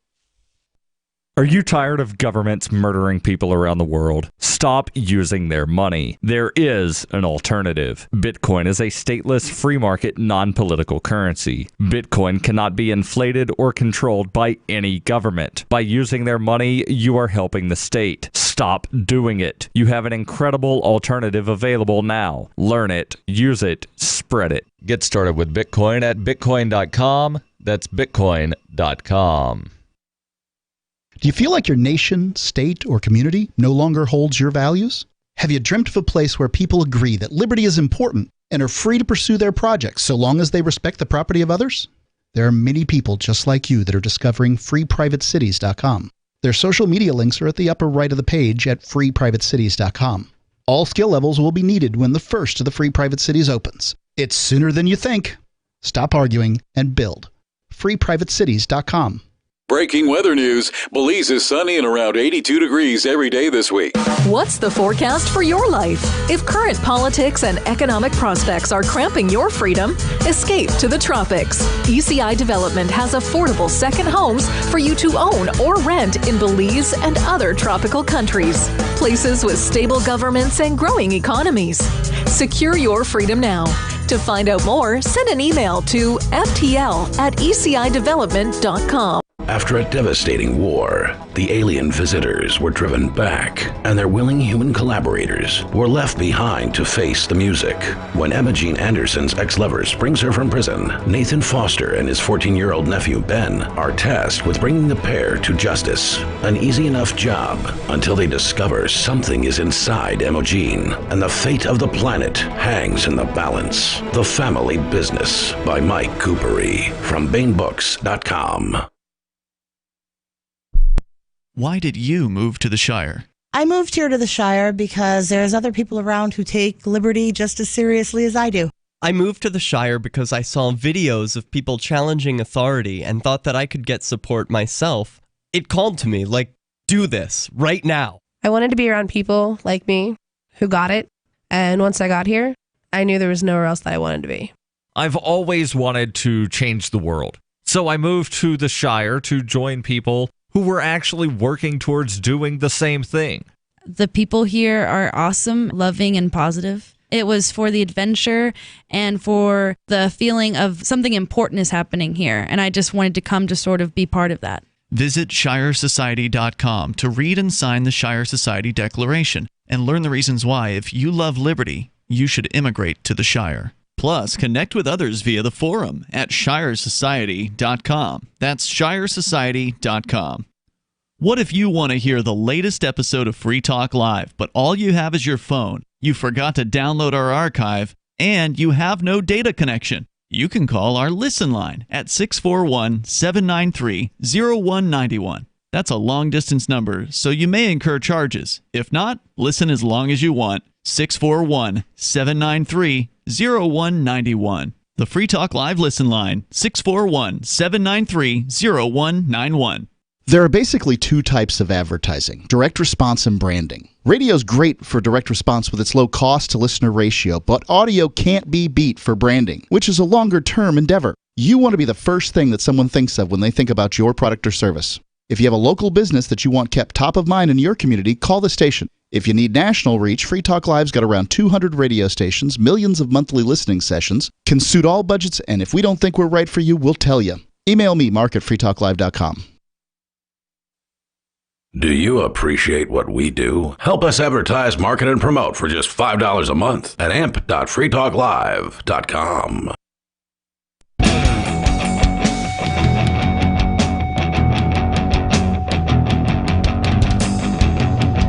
Are you tired of governments murdering people around the world? Stop using their money. There is an alternative. Bitcoin is a stateless, free market, non-political currency. Bitcoin cannot be inflated or controlled by any government. By using their money, you are helping the state. Stop doing it. You have an incredible alternative available now. Learn it, use it, spread it. Get started with Bitcoin at bitcoin.com. That's bitcoin.com. Do you feel like your nation, state, or community no longer holds your values? Have you dreamt of a place where people agree that liberty is important and are free to pursue their projects so long as they respect the property of others? There are many people just like you that are discovering freeprivatecities.com. Their social media links are at the upper right of the page at freeprivatecities.com. All skill levels will be needed when the first of the Free Private Cities opens. It's sooner than you think. Stop arguing and build. freeprivatecities.com. Breaking weather news. Belize is sunny and around 82 degrees every day this week. What's the forecast for your life? If current politics and economic prospects are cramping your freedom, escape to the tropics. ECI Development has affordable second homes for you to own or rent in Belize and other tropical countries. Places with stable governments and growing economies. Secure your freedom now. To find out more, send an email to ftl@ecidevelopment.com. After a devastating war, the alien visitors were driven back, and their willing human collaborators were left behind to face the music. When Emma Jean Anderson's ex-lover springs her from prison, Nathan Foster and his 14-year-old nephew Ben are tasked with bringing the pair to justice. An easy enough job until they discover something is inside Emma Jean, and the fate of the planet hangs in the balance. The Family Business by Mike Coopery from BaneBooks.com. Why did you move to the Shire? I moved here to the Shire because there's other people around who take liberty just as seriously as I do. I moved to the Shire because I saw videos of people challenging authority and thought that I could get support myself. It called to me, like, do this, right now. I wanted to be around people like me who got it, and once I got here, I knew there was nowhere else that I wanted to be. I've always wanted to change the world, so I moved to the Shire to join people who were actually working towards doing the same thing. The people here are awesome, loving, and positive. It was for the adventure and for the feeling of something important is happening here, and I just wanted to come to sort of be part of that. Visit ShireSociety.com to read and sign the Shire Society Declaration and learn the reasons why, if you love liberty, you should immigrate to the Shire. Plus, connect with others via the forum at ShireSociety.com. That's ShireSociety.com. What if you want to hear the latest episode of Free Talk Live, but all you have is your phone, you forgot to download our archive, and you have no data connection? You can call our Listen line at 641-793-0191. That's a long-distance number, so you may incur charges. If not, listen as long as you want. 641-793-0191. The Free Talk Live Listen line, 641-793-0191. There are basically two types of advertising, direct response and branding. Radio's great for direct response with its low cost to listener ratio, but audio can't be beat for branding, which is a longer term endeavor. You want to be the first thing that someone thinks of when they think about your product or service. If you have a local business that you want kept top of mind in your community, call the station. If you need national reach, Free Talk Live's got around 200 radio stations, millions of monthly listening sessions, can suit all budgets, and if we don't think we're right for you, we'll tell you. Email me, mark@freetalklive.com. Do you appreciate what we do? Help us advertise, market, and promote for just $5 a month at amp.freetalklive.com.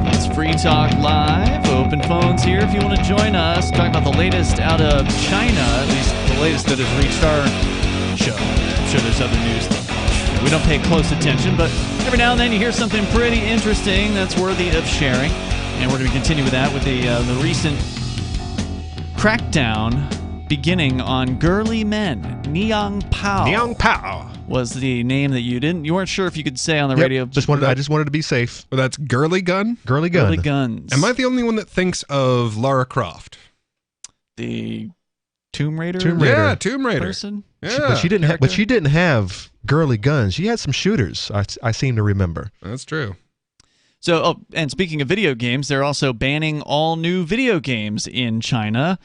It's Free Talk Live. Open phones here if you want to join us. Talking about the latest out of China, at least the latest that has reached our show. I'm sure there's other news, though. We don't pay close attention, but every now and then you hear something pretty interesting that's worthy of sharing. And we're going to continue with that with the recent crackdown beginning on girly men. Niang Pao. Niang Pao was the name that you weren't sure if you could say on the radio. I just wanted to be safe. Well, that's Girly Gun? Girly Gun. Girly Guns. Am I the only one that thinks of Lara Croft? The Tomb Raider? Yeah, Tomb Raider. Person? Yeah. But she didn't have girly guns. She had some shooters, I seem to remember. That's true. So, and speaking of video games, they're also banning all new video games in China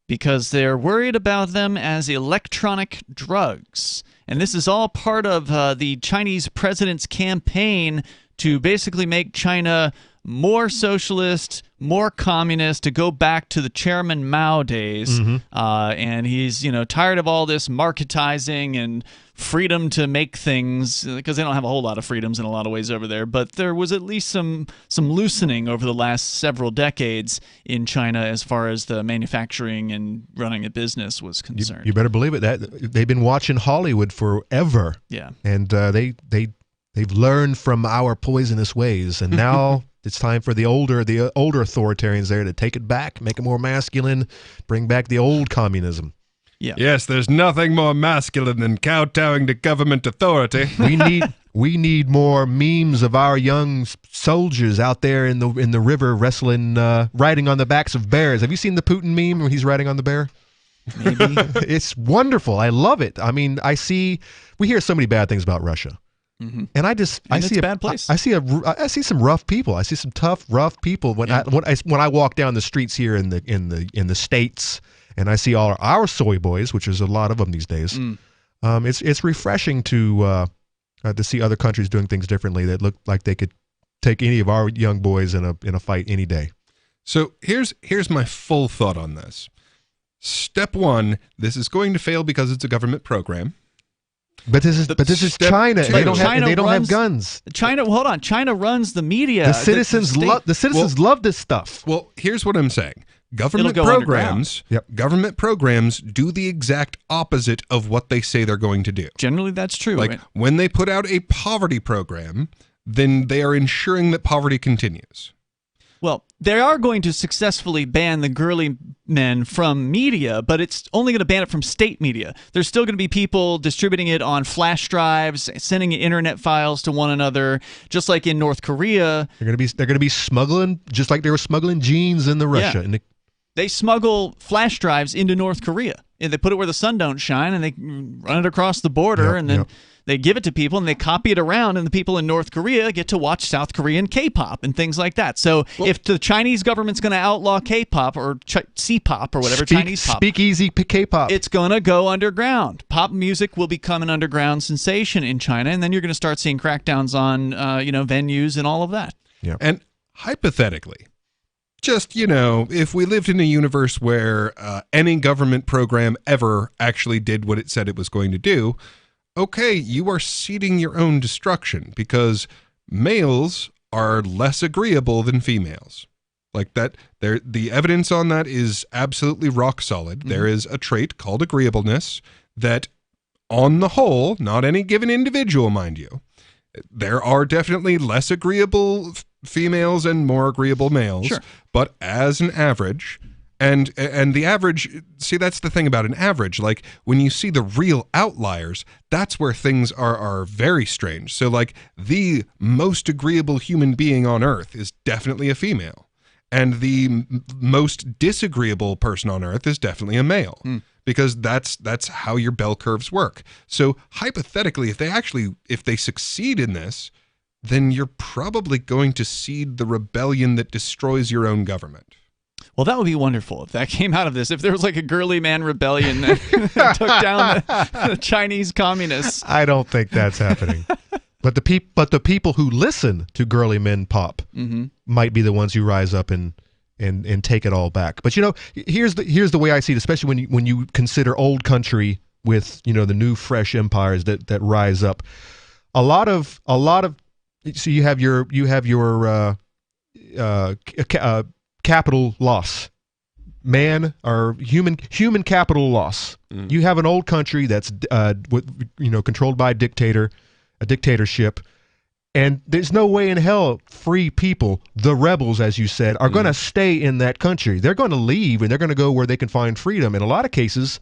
because they're worried about them as electronic drugs. And this is all part of the Chinese president's campaign to basically make China more socialist, more communist, to go back to the Chairman Mao days. And he's, tired of all this marketizing and freedom to make things, because they don't have a whole lot of freedoms in a lot of ways over there. But there was at least some loosening over the last several decades in China as far as the manufacturing and running a business was concerned. You better believe it. That they've been watching Hollywood forever. Yeah. And they've learned from our poisonous ways, and now it's time for the older authoritarians there to take it back, make it more masculine, bring back the old communism. Yeah. Yes, there's nothing more masculine than kowtowing to government authority. We need more memes of our young soldiers out there in the river wrestling, riding on the backs of bears. Have you seen the Putin meme where he's riding on the bear? Maybe. It's wonderful. I love it. I mean, we hear so many bad things about Russia. And I see a bad place. I see some rough people. I see some tough, rough people when I walk down the streets here in the States, and I see all our soy boys, which is a lot of them these days. It's refreshing to see other countries doing things differently that look like they could take any of our young boys in a fight any day. So here's my full thought on this. Step one, this is going to fail because it's a government program. But this is China. Two, they don't have guns. Hold on. China runs the media. The citizens love this stuff. Well, here's what I'm saying. Government programs do the exact opposite of what they say they're going to do. Generally, that's true. Like when they put out a poverty program, then they are ensuring that poverty continues. Well, they are going to successfully ban the girly men from media, but it's only going to ban it from state media. There's still going to be people distributing it on flash drives, sending internet files to one another, just like in North Korea. They're going to be smuggling, just like they were smuggling jeans into Russia. Yeah. They smuggle flash drives into North Korea. And they put it where the sun don't shine, and they run it across the border, and then they give it to people, and they copy it around, and the people in North Korea get to watch South Korean K-pop and things like that. So if the Chinese government's going to outlaw K-pop or C-pop or whatever, Chinese pop, speakeasy K-pop, it's going to go underground. Pop music will become an underground sensation in China, and then you're going to start seeing crackdowns on venues and all of that. Yeah. And hypothetically, just, if we lived in a universe where any government program ever actually did what it said it was going to do, okay, you are seeding your own destruction because males are less agreeable than females. Like that, the evidence on that is absolutely rock solid. Mm-hmm. There is a trait called agreeableness that, on the whole, not any given individual, mind you, there are definitely less agreeable females and more agreeable males. Sure. But as an average, and the average, see, that's the thing about an average. Like when you see the real outliers, that's where things are very strange. So like the most agreeable human being on earth is definitely a female. And the most disagreeable person on earth is definitely a male. Because that's how your bell curves work. So hypothetically, if they succeed in this, then you're probably going to seed the rebellion that destroys your own government. Well, that would be wonderful if that came out of this. If there was like a girly man rebellion that took down the Chinese communists. I don't think that's happening. But the people who listen to girly men pop might be the ones who rise up and take it all back. But here's the way I see it, especially when you consider old country with the new fresh empires that rise up. A lot of so you have your capital loss, man or human capital loss. You have an old country that's controlled by a dictatorship. And there's no way in hell free people, the rebels, as you said, are going to stay in that country. They're going to leave, and they're going to go where they can find freedom. In a lot of cases,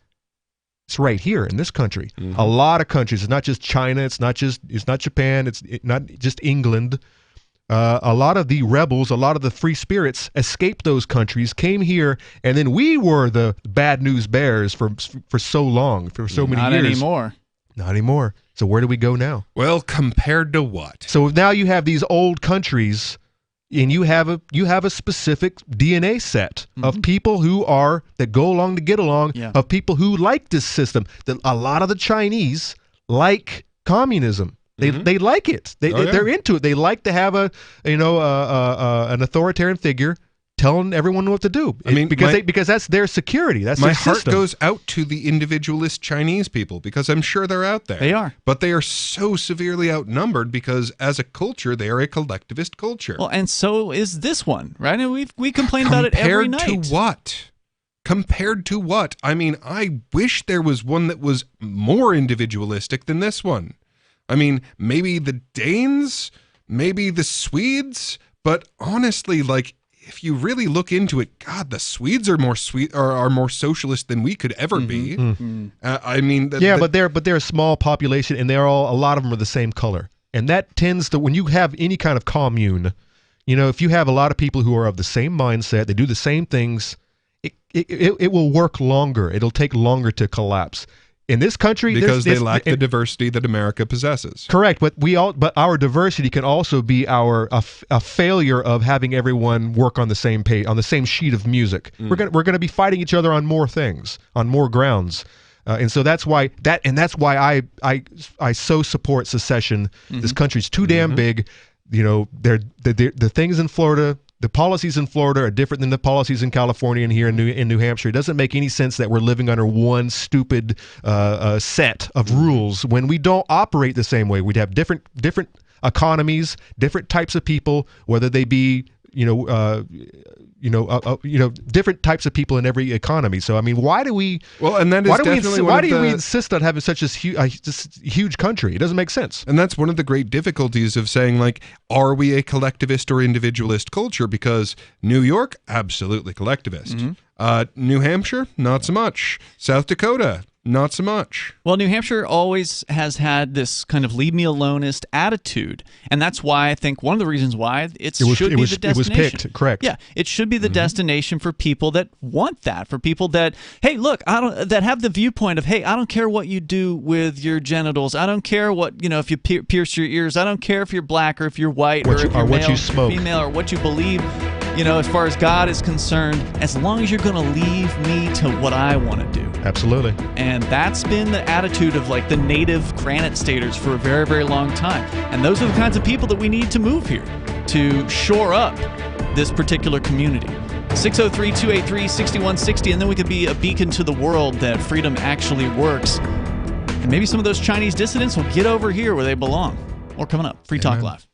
it's right here in this country. A lot of countries. It's not just China. It's not Japan. It's not just England. A lot of the rebels, a lot of the free spirits escaped those countries, came here, and then we were the bad news bears for so long, for so many years. Not anymore. Not anymore. So where do we go now? Well, compared to what? So now you have these old countries, and you have a specific DNA set of people that go along to get along, of people who like this system. A lot of the Chinese like communism. They like it. They're into it. They like to have an authoritarian figure telling everyone what to do. Because that's their security. That's my their heart system. goes out to the individualist Chinese people because I'm sure they're out there. They are, but they are so severely outnumbered because as a culture they are a collectivist culture. Well, and so is this one, right? And we complain about it every night. Compared to what? Compared to what? I mean, I wish there was one that was more individualistic than this one. I mean, maybe the Danes, maybe the Swedes, but honestly, like, if you really look into it, God, the Swedes are more socialist than we could ever be. I mean, but they're a small population, and a lot of them are the same color, and that tends to, when you have any kind of commune, if you have a lot of people who are of the same mindset, they do the same things, it will work longer. It'll take longer to collapse. In this country, because they lack the diversity that America possesses. Correct, but our diversity can also be a failure of having everyone work on the same page, on the same sheet of music. We're gonna be fighting each other on more things, on more grounds, and so that's why I so support secession. This country's too damn big. You know, the things in Florida. The policies in Florida are different than the policies in California and here in New Hampshire. It doesn't make any sense that we're living under one stupid set of rules when we don't operate the same way. We'd have different economies, different types of people, whether they be different types of people in every economy. So I mean, why do we? Well, and that is why do we insist on having such a huge country? It doesn't make sense. And that's one of the great difficulties of saying, like, are we a collectivist or individualist culture? Because New York, absolutely collectivist. New Hampshire, not so much. South Dakota, not so much. Well, New Hampshire always has had this kind of leave me aloneist attitude, and that's why I think one of the reasons why it should be the destination. It was picked, correct? Yeah, it should be the destination for people that want that, for people that, hey, look, that have the viewpoint of, hey, I don't care what you do with your genitals, I don't care what if you pierce your ears, I don't care if you're black or if you're white or if you're male, or female, or what you believe. As far as God is concerned, as long as you're going to leave me to what I want to do. Absolutely. And that's been the attitude of like the native Granite Staters for a very, very long time. And those are the kinds of people that we need to move here to shore up this particular community. 603-283-6160, and then we could be a beacon to the world that freedom actually works. And maybe some of those Chinese dissidents will get over here where they belong. More coming up. Free Talk Live.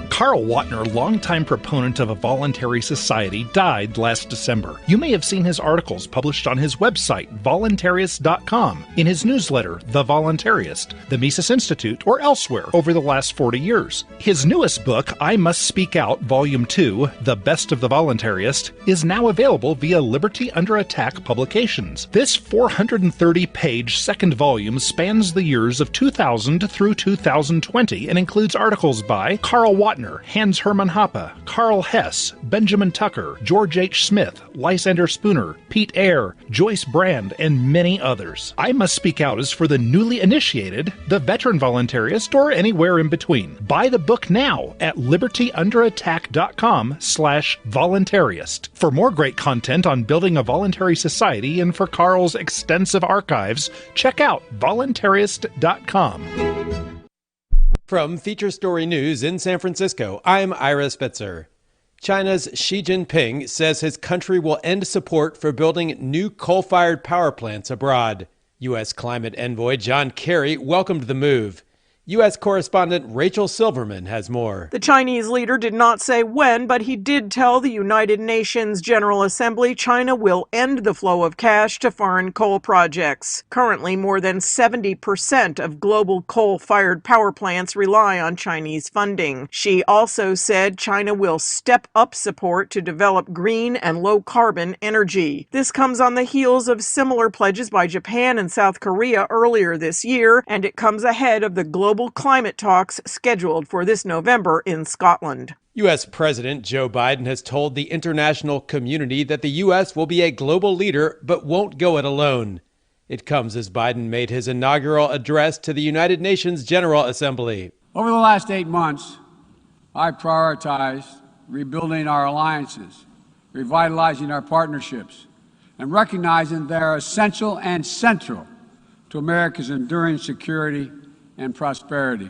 Carl Watner, longtime proponent of a voluntary society, died last December. You may have seen his articles published on his website, voluntarist.com, in his newsletter, The Voluntarist, the Mises Institute, or elsewhere over the last 40 years. His newest book, I Must Speak Out, Volume 2, The Best of the Voluntarist, is now available via Liberty Under Attack Publications. This 430-page second volume spans the years of 2000 through 2020 and includes articles by Carl Watner, Hans Hermann Hoppe, Carl Hess, Benjamin Tucker, George H. Smith, Lysander Spooner, Pete Eyre, Joyce Brand, and many others. I Must Speak Out is for the newly initiated, the veteran voluntarist, or anywhere in between. Buy the book now at libertyunderattack.com/voluntarist. For more great content on building a voluntary society and for Carl's extensive archives, check out voluntarist.com. From Feature Story News in San Francisco, I'm Ira Spitzer. China's Xi Jinping says his country will end support for building new coal-fired power plants abroad. U.S. climate envoy John Kerry welcomed the move. U.S. correspondent Rachel Silverman has more. The Chinese leader did not say when, but he did tell the United Nations General Assembly China will end the flow of cash to foreign coal projects. Currently, more than 70% of global coal-fired power plants rely on Chinese funding. Xi also said China will step up support to develop green and low-carbon energy. This comes on the heels of similar pledges by Japan and South Korea earlier this year, and it comes ahead of the global climate talks scheduled for this November in Scotland. U.S. President Joe Biden has told the international community that the U.S. will be a global leader but won't go it alone. It comes as Biden made his inaugural address to the United Nations General Assembly. Over the last 8 months, I prioritized rebuilding our alliances, revitalizing our partnerships, and recognizing they are essential and central to America's enduring security and prosperity.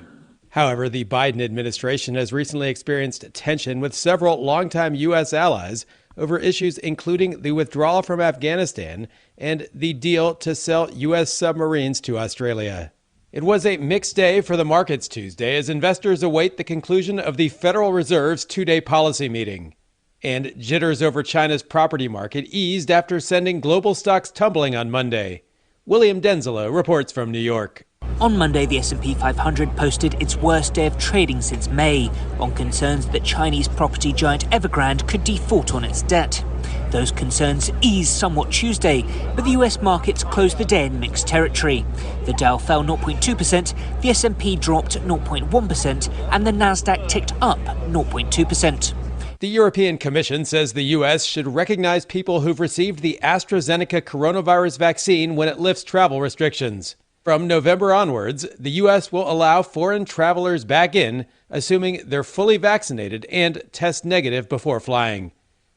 However, the Biden administration has recently experienced tension with several longtime U.S. allies over issues including the withdrawal from Afghanistan and the deal to sell U.S. submarines to Australia. It was a mixed day for the markets Tuesday as investors await the conclusion of the Federal Reserve's two-day policy meeting. And jitters over China's property market eased after sending global stocks tumbling on Monday. William Denzelo reports from New York. On Monday, the S&P 500 posted its worst day of trading since May, on concerns that Chinese property giant Evergrande could default on its debt. Those concerns eased somewhat Tuesday, but the US markets closed the day in mixed territory. The Dow fell 0.2%, the S&P dropped 0.1%, and the Nasdaq ticked up 0.2%. The European Commission says the U.S. should recognize people who've received the AstraZeneca coronavirus vaccine when it lifts travel restrictions. From November onwards, the U.S. will allow foreign travelers back in, assuming they're fully vaccinated and test negative before flying.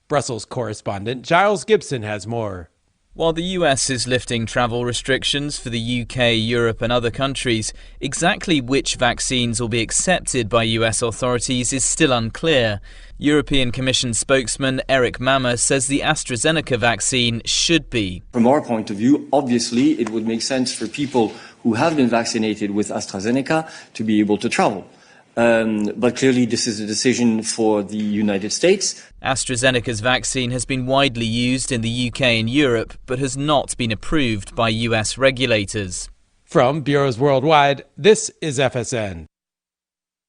Brussels correspondent Giles Gibson has more. While the US is lifting travel restrictions for the UK, Europe and other countries, exactly which vaccines will be accepted by US authorities is still unclear. European Commission spokesman Eric Mammer says the AstraZeneca vaccine should be. From our point of view, obviously, it would make sense for people who have been vaccinated with AstraZeneca to be able to travel. But clearly this is a decision for the United States. AstraZeneca's vaccine has been widely used in the UK and Europe, but has not been approved by US regulators. From Bureaus Worldwide, this is FSN.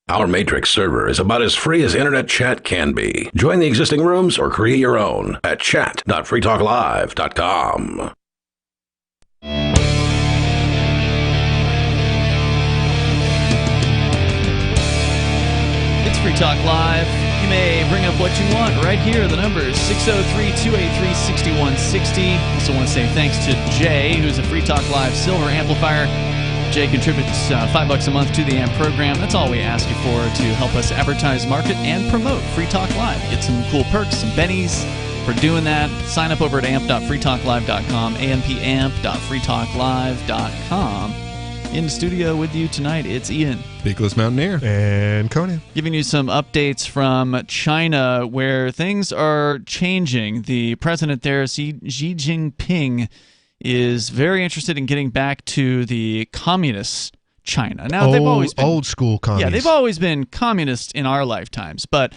Our Matrix server is about as free as internet chat can be. Join the existing rooms or create your own at chat.freetalklive.com. It's Free Talk Live. You may bring up what you want right here. The number is 603-283-6160. Also want to say thanks to Jay, who's a Free Talk Live Silver Amplifier. Jay contributes $5 a month to the AMP program. That's all we ask you for to help us advertise, market, and promote Free Talk Live. Get some cool perks, some bennies for doing that. Sign up over at amp.freetalklive.com, ampamp.freetalklive.com. In the studio with you tonight, it's Ian. Beakless Mountaineer. And Conan. Giving you some updates from China where things are changing. The president there, Xi Jinping, is very interested in getting back to the communist China. Now, they've always been old school communists. Yeah, they've always been communist in our lifetimes, but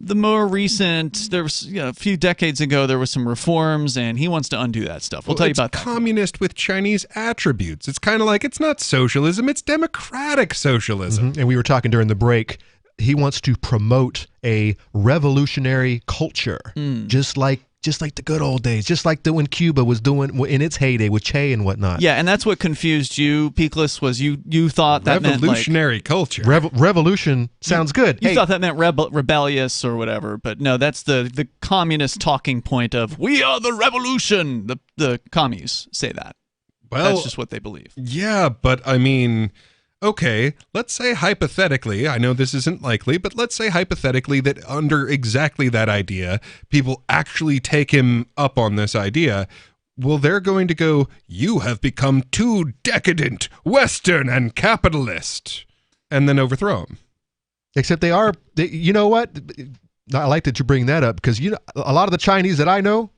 the more recent, there was a few decades ago, there was some reforms, and he wants to undo that stuff. We'll tell you about that. It's communist with Chinese attributes. It's kind of like, it's not socialism, it's democratic socialism. And we were talking during the break, he wants to promote a revolutionary culture, just like the good old days, just like when Cuba was doing in its heyday with Che and whatnot. Yeah, and that's what confused you, Peakless, was you thought that meant revolutionary culture. Revolution sounds good. You thought that meant rebellious or whatever, but no, that's the communist talking point of we are the revolution. The commies say that. Well, that's just what they believe. Yeah, but I mean, okay, let's say hypothetically, I know this isn't likely, but let's say hypothetically that under exactly that idea, people actually take him up on this idea. Well, they're going to go, you have become too decadent, Western, and capitalist, and then overthrow him. Except you know what? I like that you bring that up because a lot of the Chinese that I know,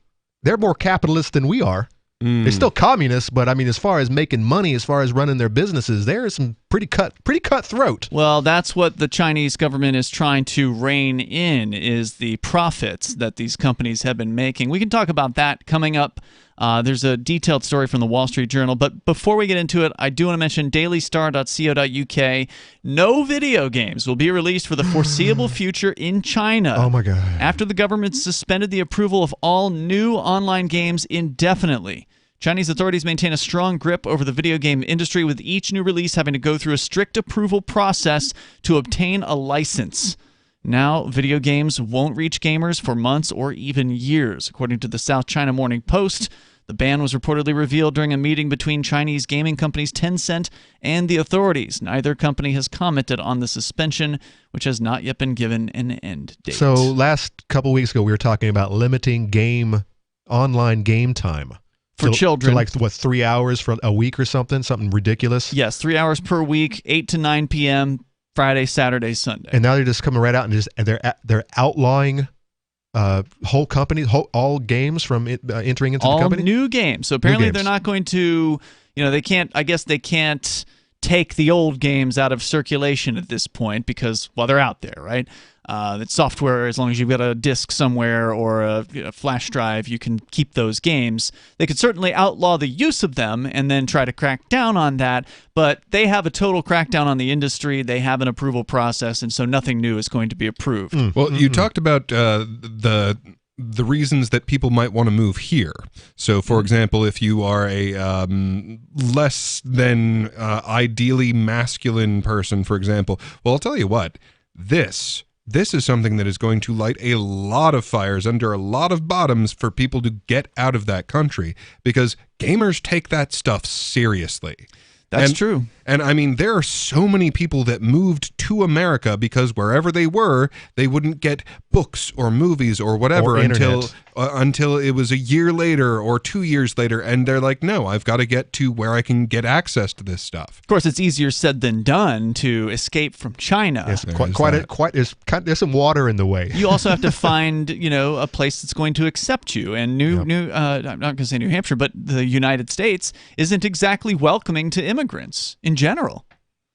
they're more capitalist than we are. They're still communists, but I mean, as far as making money, as far as running their businesses, there is some pretty cutthroat. Well, that's what the Chinese government is trying to rein in, is the profits that these companies have been making. We can talk about that coming up. There's a detailed story from the Wall Street Journal. But before we get into it, I do want to mention dailystar.co.uk. No video games will be released for the foreseeable future in China. Oh, my God. After the government suspended the approval of all new online games indefinitely. Chinese authorities maintain a strong grip over the video game industry, with each new release having to go through a strict approval process to obtain a license. Now, video games won't reach gamers for months or even years. According to the South China Morning Post, the ban was reportedly revealed during a meeting between Chinese gaming companies Tencent and the authorities. Neither company has commented on the suspension, which has not yet been given an end date. So last couple weeks ago, we were talking about limiting online game time. For children. To like, 3 hours for a week or something ridiculous? Yes, 3 hours per week, 8 to 9 p.m., Friday, Saturday, Sunday. And now they're just coming right out and they're outlawing whole companies, all games from entering into the company? All new games. So apparently they're not going to, they can't take the old games out of circulation at this point because, well, they're out there, right? It's software. As long as you've got a disk somewhere or a flash drive, you can keep those games. They could certainly outlaw the use of them and then try to crack down on that, but they have a total crackdown on the industry. They have an approval process, and so nothing new is going to be approved. Well, you talked about the reasons that people might want to move here. So, for example, if you are a less than ideally masculine person, for example, well, I'll tell you what, this this is something that is going to light a lot of fires under a lot of bottoms for people to get out of that country, because gamers take that stuff seriously. That's true. And I mean, there are so many people that moved to America because wherever they were, they wouldn't get books or movies or whatever Or until it was a year later or 2 years later. And they're like, no, I've got to get to where I can get access to this stuff. Of course, it's easier said than done to escape from China. Yes, there's some water in the way. You also have to find, a place that's going to accept you. And I'm not going to say New Hampshire, but the United States isn't exactly welcoming to immigrants in general.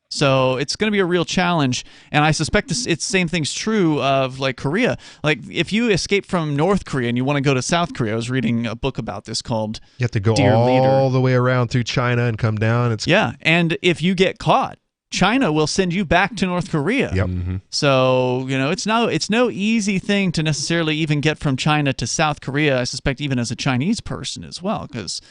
So it's going to be a real challenge, and I suspect it's same thing's true of like Korea. Like if you escape from North Korea and you want to go to South Korea, I was reading a book about this called You have to go Dear all Leader. the way around through China and come down. And if you get caught, China will send you back to North Korea. Yep. So, it's no easy thing to necessarily even get from China to South Korea, I suspect even as a Chinese person as well, because,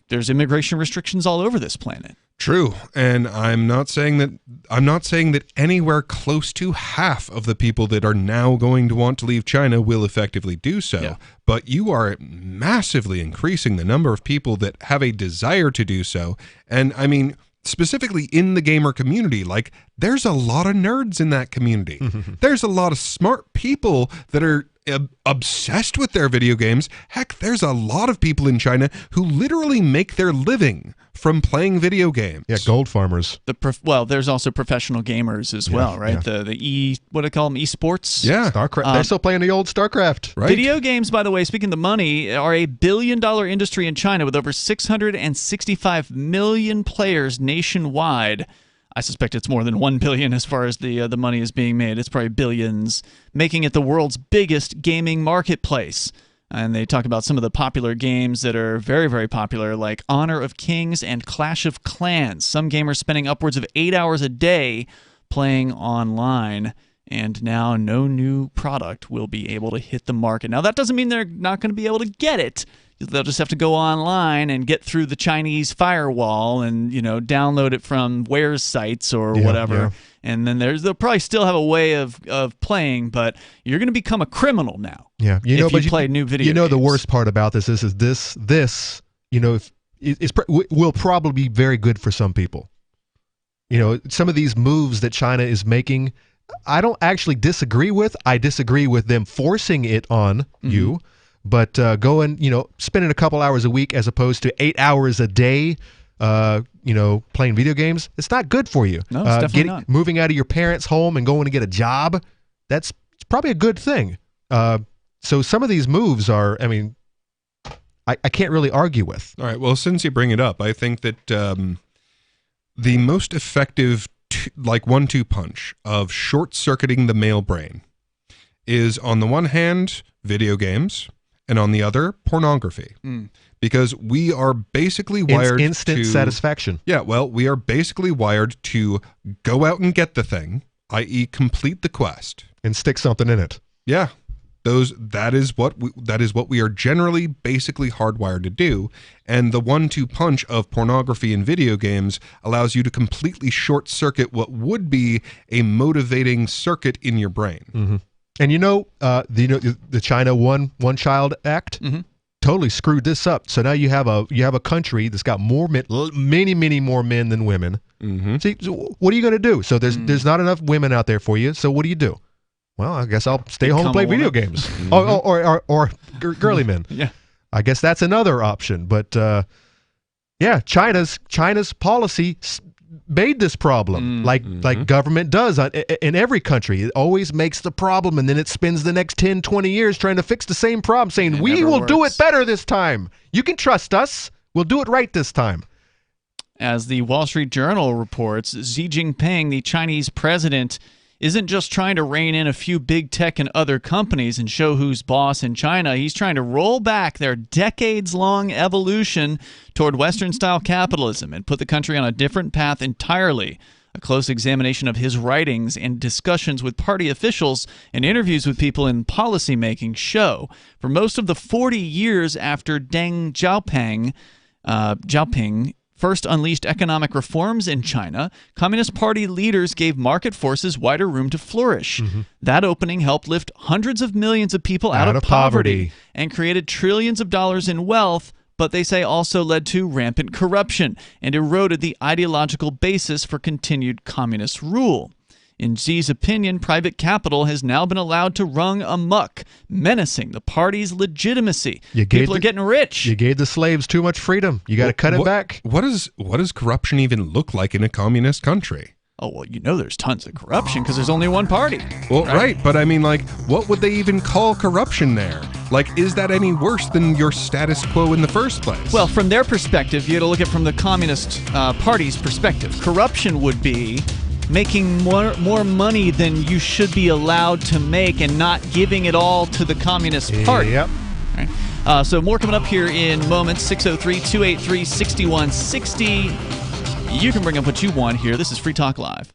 there's immigration restrictions all over this planet. True, and I'm not saying that anywhere close to half of the people that are now going to want to leave China will effectively do so. Yeah. But you are massively increasing the number of people that have a desire to do so. And I mean, specifically in the gamer community, like there's a lot of nerds in that community. There's a lot of smart people that are obsessed with their video games. Heck, there's a lot of people in China who literally make their living from playing video games. Yeah, gold farmers. There's also professional gamers as well, right? Yeah. What do they call them? Esports? Yeah. StarCraft. They're still playing the old StarCraft. Right. Video games, by the way, speaking of money, are a $1 billion industry in China with over 665 million players nationwide. I suspect it's more than 1 billion as far as the money is being made. It's probably billions, making it the world's biggest gaming marketplace. And they talk about some of the popular games that are very, very popular, like Honor of Kings and Clash of Clans. Some gamers spending upwards of 8 hours a day playing online. And now no new product will be able to hit the market. Now, that doesn't mean they're not going to be able to get it. They'll just have to go online and get through the Chinese firewall and, download it from Ware's sites or whatever. Yeah. And then they'll probably still have a way of playing, but you're going to become a criminal now. Yeah, if you play new video games. The worst part about this is this will probably be very good for some people. Some of these moves that China is making, I don't actually disagree with. I disagree with them forcing it on you. But going, spending a couple hours a week as opposed to 8 hours a day, playing video games, it's not good for you. No, it's definitely not. Moving out of your parents' home and going to get a job, that's probably a good thing. So some of these moves are, I can't really argue with. All right. Well, since you bring it up, I think that the most effective, 1-2 punch of short-circuiting the male brain is, on the one hand, video games, and on the other, pornography. Because we are basically wired instant satisfaction. Yeah, well, we are basically wired to go out and get the thing, i.e. complete the quest. And stick something in it. Yeah. That is what we are generally basically hardwired to do, and the 1-2 punch of pornography in video games allows you to completely short circuit what would be a motivating circuit in your brain. Mm-hmm. And the China One Child Act totally screwed this up. So now you have a country that's got many more men than women. See, so what are you going to do? So there's not enough women out there for you. So what do? Well, I guess I'll stay home and play video games. Or girly men. Yeah, I guess that's another option. But China's policy made this problem like government does in every country. It always makes the problem, and then it spends the next 10, 20 years trying to fix the same problem, saying, we will do it better this time. You can trust us. We'll do it right this time. As the Wall Street Journal reports, Xi Jinping, the Chinese president, isn't just trying to rein in a few big tech and other companies and show who's boss in China. He's trying to roll back their decades-long evolution toward Western-style capitalism and put the country on a different path entirely. A close examination of his writings and discussions with party officials and interviews with people in policymaking show for most of the 40 years after Deng Xiaoping first unleashed economic reforms in China, Communist Party leaders gave market forces wider room to flourish. That opening helped lift hundreds of millions of people out of poverty and created trillions of dollars in wealth, but they say also led to rampant corruption and eroded the ideological basis for continued communist rule. In Xi's opinion, private capital has now been allowed to run amok, menacing the party's legitimacy. People are getting rich. You gave the slaves too much freedom. You got to cut it back. What does corruption even look like in a communist country? Oh, well, you know there's tons of corruption because there's only one party. Well, right, but I mean, like, what would they even call corruption there? Like, is that any worse than your status quo in the first place? Well, from their perspective, you got to look at it from the Communist Party's perspective. Corruption would be making more money than you should be allowed to make and not giving it all to the Communist Party. Yep. Right. So more coming up here in moments. 603-283-6160. You can bring up what you want here. This is Free Talk Live.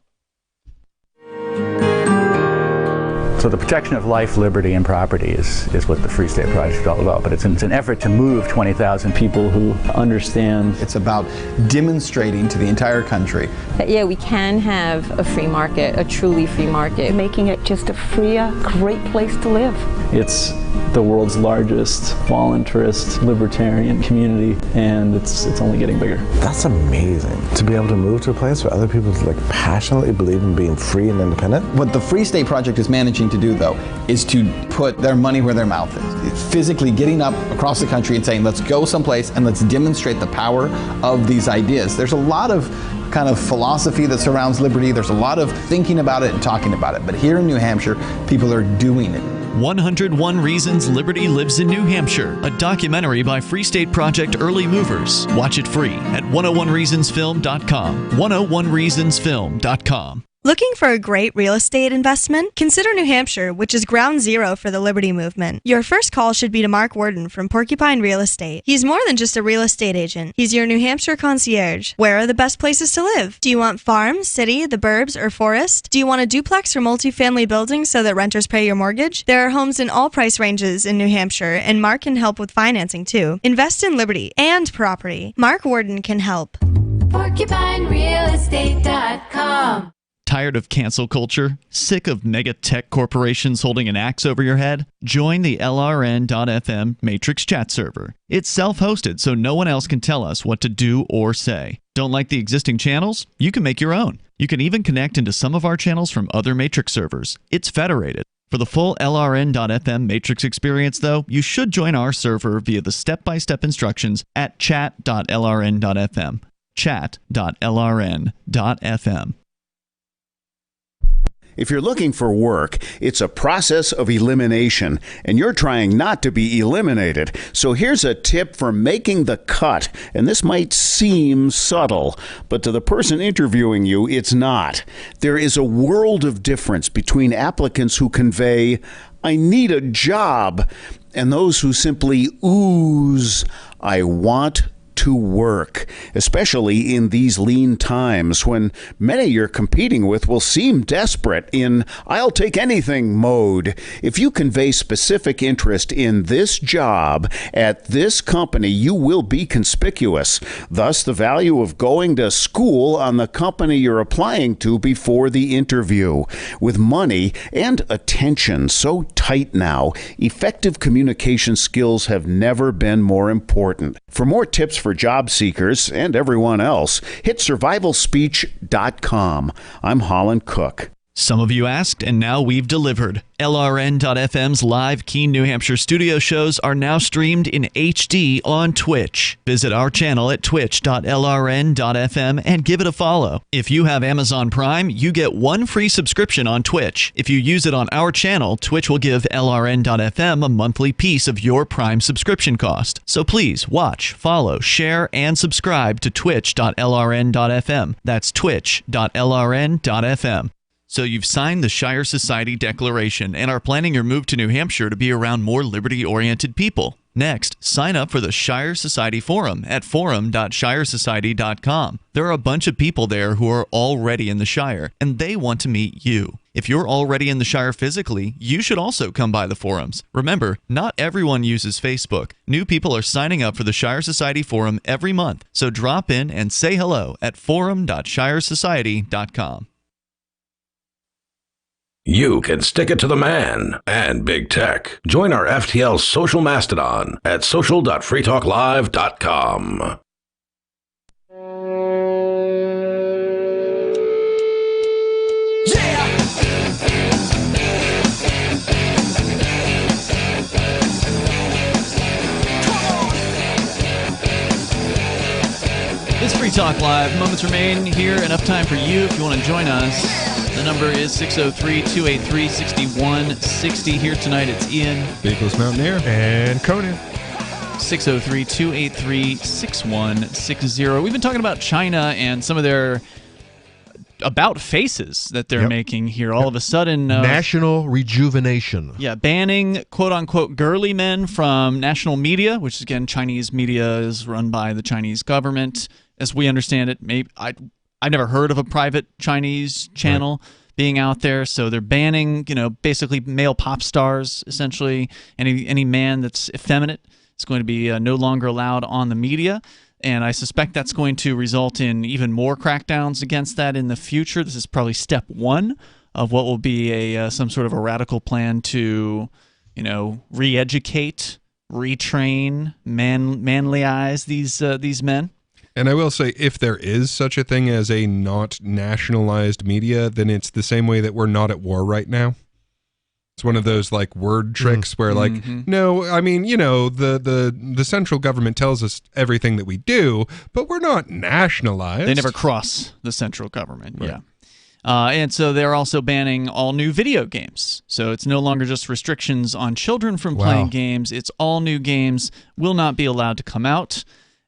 So the protection of life, liberty, and property is what the Free State Project is all about. But it's an effort to move 20,000 people who understand. It's about demonstrating to the entire country that, yeah, we can have a free market, a truly free market. Making it just a freer, great place to live. It's the world's largest voluntarist libertarian community, and it's only getting bigger. That's amazing, to be able to move to a place where other people like passionately believe in being free and independent. What the Free State Project is managing to do, though, is to put their money where their mouth is. Physically getting up across the country and saying, let's go someplace and let's demonstrate the power of these ideas. There's a lot of kind of philosophy that surrounds liberty. There's a lot of thinking about it and talking about it. But here in New Hampshire, people are doing it. 101 Reasons Liberty Lives in New Hampshire, a documentary by Free State Project Early Movers. Watch it free at 101reasonsfilm.com. 101reasonsfilm.com. Looking for a great real estate investment? Consider New Hampshire, which is ground zero for the Liberty Movement. Your first call should be to Mark Worden from Porcupine Real Estate. He's more than just a real estate agent. He's your New Hampshire concierge. Where are the best places to live? Do you want farm, city, the burbs, or forest? Do you want a duplex or multifamily building so that renters pay your mortgage? There are homes in all price ranges in New Hampshire, and Mark can help with financing too. Invest in liberty and property. Mark Worden can help. PorcupineRealEstate.com. Tired of cancel culture? Sick of mega tech corporations holding an axe over your head? Join the LRN.FM Matrix chat server. It's self-hosted, so no one else can tell us what to do or say. Don't like the existing channels? You can make your own. You can even connect into some of our channels from other Matrix servers. It's federated. For the full LRN.FM Matrix experience, though, you should join our server via the step-by-step instructions at chat.lrn.fm. Chat.lrn.fm. If you're looking for work, it's a process of elimination, and you're trying not to be eliminated. So here's a tip for making the cut, and this might seem subtle, but to the person interviewing you, it's not. There is a world of difference between applicants who convey, "I need a job," and those who simply ooze, "I want to work," especially in these lean times when many you're competing with will seem desperate in "I'll take anything" mode. If you convey specific interest in this job at this company, you will be conspicuous. Thus, the value of going to school on the company you're applying to before the interview. With money and attention so tight now, effective communication skills have never been more important. For more tips for job seekers and everyone else, hit survivalspeech.com. I'm Holland Cook. Some of you asked, and now we've delivered. LRN.FM's live Keene, New Hampshire studio shows are now streamed in HD on Twitch. Visit our channel at twitch.lrn.fm and give it a follow. If you have Amazon Prime, you get one free subscription on Twitch. If you use it on our channel, Twitch will give LRN.FM a monthly piece of your Prime subscription cost. So please watch, follow, share, and subscribe to twitch.lrn.fm. That's twitch.lrn.fm. So you've signed the Shire Society Declaration and are planning your move to New Hampshire to be around more liberty-oriented people. Next, sign up for the Shire Society Forum at forum.shiresociety.com. There are a bunch of people there who are already in the Shire, and they want to meet you. If you're already in the Shire physically, you should also come by the forums. Remember, not everyone uses Facebook. New people are signing up for the Shire Society Forum every month, so drop in and say hello at forum.shiresociety.com. You can stick it to the man and big tech. Join our FTL social mastodon at social.freetalklive.com. It's Free Talk Live. Moments remain here. Enough time for you if you want to join us. The number is 603-283-6160. Here tonight, it's Ian. Beakless Mountaineer. And Conan. 603-283-6160. We've been talking about China and some of their about faces that they're making here. All of a sudden... national rejuvenation. Yeah, banning quote-unquote girly men from national media, which, again, Chinese media is run by the Chinese government. As we understand it, I've never heard of a private Chinese channel being out there, so they're banning, basically male pop stars, essentially. Any man that's effeminate is going to be no longer allowed on the media. And I suspect that's going to result in even more crackdowns against that in the future. This is probably step one of what will be some sort of a radical plan to, re-educate, retrain, manlyize these men. And I will say, if there is such a thing as a not nationalized media, then it's the same way that we're not at war right now. It's one of those word tricks where no, I mean, the central government tells us everything that we do, but we're not nationalized. They never cross the central government. Right. Yeah. And so they're also banning all new video games. So it's no longer just restrictions on children from playing games. It's all new games will not be allowed to come out.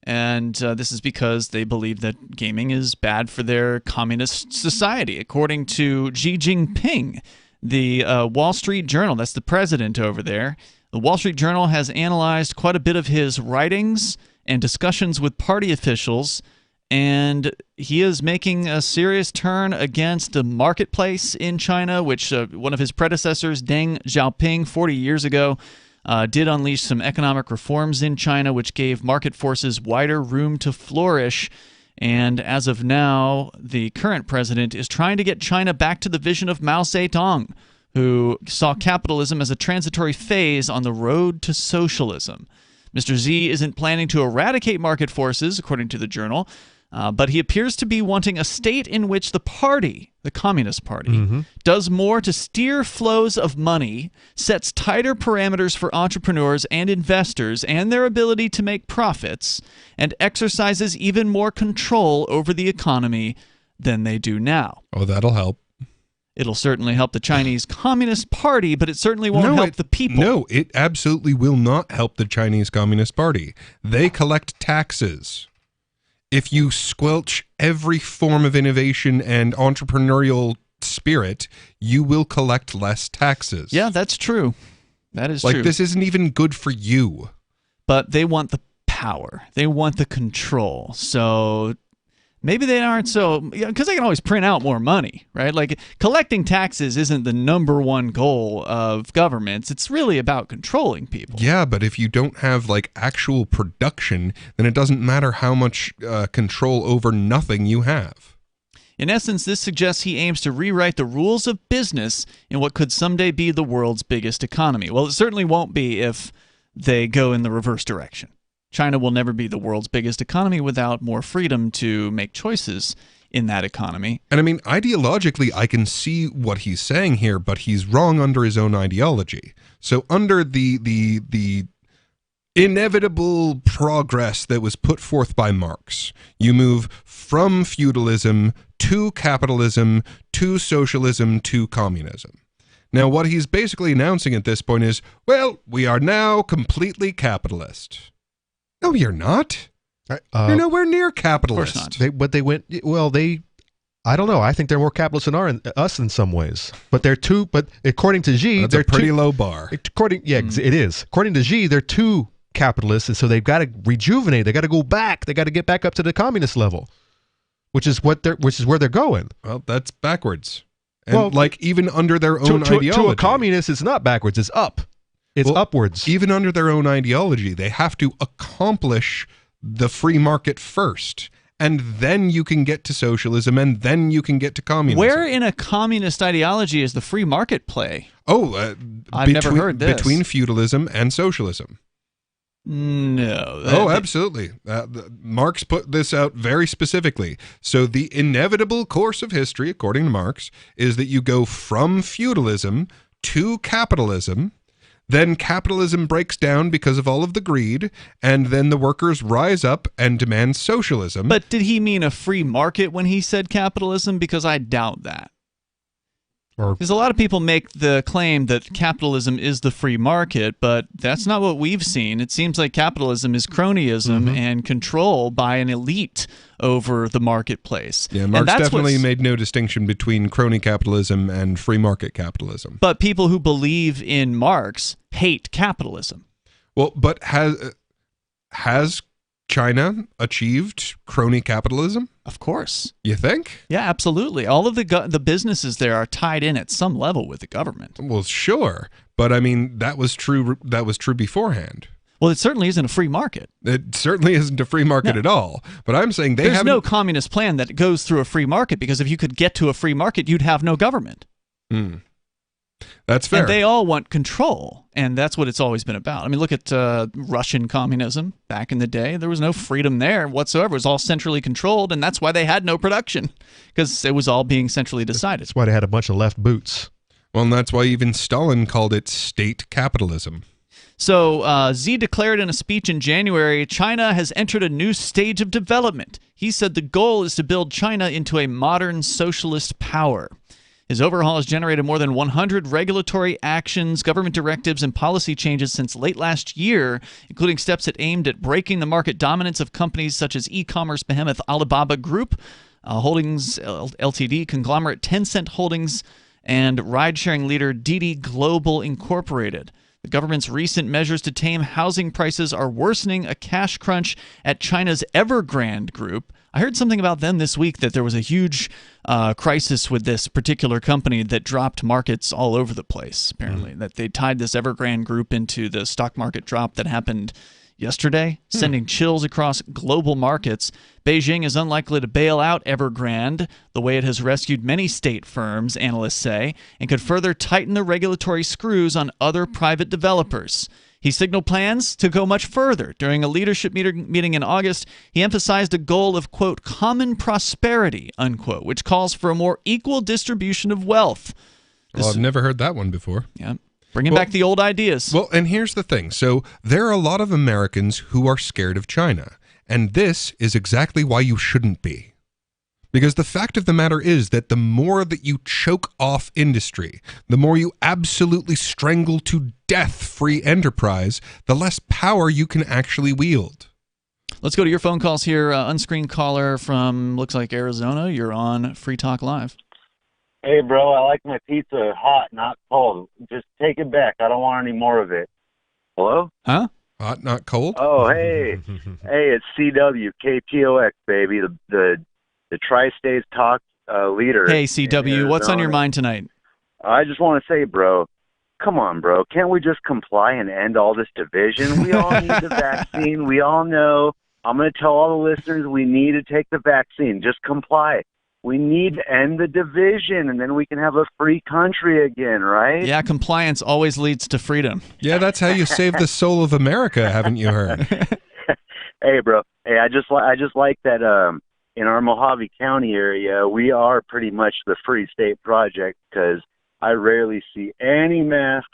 And this is because they believe that gaming is bad for their communist society. According to Xi Jinping, the Wall Street Journal, that's the president over there, the Wall Street Journal has analyzed quite a bit of his writings and discussions with party officials, and he is making a serious turn against the marketplace in China, which one of his predecessors, Deng Xiaoping, 40 years ago, did unleash some economic reforms in China, which gave market forces wider room to flourish. And as of now, the current president is trying to get China back to the vision of Mao Zedong, who saw capitalism as a transitory phase on the road to socialism. Mr. Xi isn't planning to eradicate market forces, according to the journal, but he appears to be wanting a state in which the party, the Communist Party, does more to steer flows of money, sets tighter parameters for entrepreneurs and investors and their ability to make profits, and exercises even more control over the economy than they do now. Oh, that'll help. It'll certainly help the Chinese Communist Party, but it certainly won't help the people. No, it absolutely will not help the Chinese Communist Party. They collect taxes. If you squelch every form of innovation and entrepreneurial spirit, you will collect less taxes. Yeah, that's true. That is true. This isn't even good for you. But they want the power. They want the control. So maybe they aren't so... Because they can always print out more money, right? Collecting taxes isn't the number one goal of governments. It's really about controlling people. Yeah, but if you don't have, actual production, then it doesn't matter how much control over nothing you have. In essence, this suggests he aims to rewrite the rules of business in what could someday be the world's biggest economy. Well, it certainly won't be if they go in the reverse direction. China will never be the world's biggest economy without more freedom to make choices in that economy. And I mean, ideologically, I can see what he's saying here, but he's wrong under his own ideology. So under the inevitable progress that was put forth by Marx, you move from feudalism to capitalism to socialism to communism. Now, what he's basically announcing at this point is, well, we are now completely capitalist. No, you're not. You're nowhere near capitalist. Of course not. I don't know. I think they're more capitalist than us in some ways. But according to Xi, they're a pretty low bar. It is. According to Xi, they're too capitalist, and so they've got to rejuvenate. They got to go back. They got to get back up to the communist level, which is where they're going. Well, that's backwards. And even under their own ideology. To a communist, it's not backwards, it's up. It's upwards. Even under their own ideology, they have to accomplish the free market first. And then you can get to socialism, and then you can get to communism. Where in a communist ideology is the free market play? I've never heard this. Between feudalism and socialism. No. Absolutely. Marx put this out very specifically. So the inevitable course of history, according to Marx, is that you go from feudalism to capitalism. Then capitalism breaks down because of all of the greed, and then the workers rise up and demand socialism. But did he mean a free market when he said capitalism? Because I doubt that. Because a lot of people make the claim that capitalism is the free market, but that's not what we've seen. It seems like capitalism is cronyism and control by an elite over the marketplace. Yeah, Marx definitely made no distinction between crony capitalism and free market capitalism. But people who believe in Marx hate capitalism. Well, but has China achieved crony capitalism? Of course. You think? Yeah, absolutely. All of the businesses there are tied in at some level with the government. Well, sure, but I mean that was true beforehand. Well, it certainly isn't a free market. It certainly isn't a free market at all. But I'm saying there's no communist plan that goes through a free market, because if you could get to a free market, you'd have no government. That's fair. And they all want control, and that's what it's always been about. I mean, look at Russian communism back in the day. There was no freedom there whatsoever. It was all centrally controlled, and that's why they had no production, because it was all being centrally decided. That's why they had a bunch of left boots. Well, and that's why even Stalin called it state capitalism. So Xi declared in a speech in January, China has entered a new stage of development. He said the goal is to build China into a modern socialist power. His overhaul has generated more than 100 regulatory actions, government directives, and policy changes since late last year, including steps that aimed at breaking the market dominance of companies such as e-commerce behemoth Alibaba Group, Holdings Ltd, conglomerate Tencent Holdings, and ride-sharing leader Didi Global Incorporated. The government's recent measures to tame housing prices are worsening a cash crunch at China's Evergrande Group. I heard something about them this week, that there was a huge crisis with this particular company that dropped markets all over the place, apparently. That they tied this Evergrande Group into the stock market drop that happened yesterday, sending chills across global markets. Beijing is unlikely to bail out Evergrande the way it has rescued many state firms, analysts say, and could further tighten the regulatory screws on other private developers. He signaled plans to go much further. During a leadership meeting in August, he emphasized a goal of, quote, common prosperity, unquote, which calls for a more equal distribution of wealth. Well, I've never heard that one before. Yeah. Bringing back the old ideas. Well, and here's the thing. So there are a lot of Americans who are scared of China. And this is exactly why you shouldn't be. Because the fact of the matter is that the more that you choke off industry, the more you absolutely strangle to death free enterprise, the less power you can actually wield. Let's go to your phone calls here. Unscreened caller from, looks like Arizona. You're on Free Talk Live. Hey, bro, I like my pizza hot, not cold. Just take it back. I don't want any more of it. Hello? Huh? Hot, not cold? Oh, hey. Hey, it's CW, KPOX, baby, the Tri-States Talk leader. Hey, CW, what's on your mind tonight? I just want to say, bro, come on, bro. Can't we just comply and end all this division? We all need the vaccine. We all know. I'm going to tell all the listeners we need to take the vaccine. Just comply. We need to end the division, and then we can have a free country again, right? Yeah, compliance always leads to freedom. Yeah, that's how you save the soul of America, haven't you heard? Hey, bro. Hey, I just like that in our Mojave County area, we are pretty much the Free State Project, because I rarely see any masks,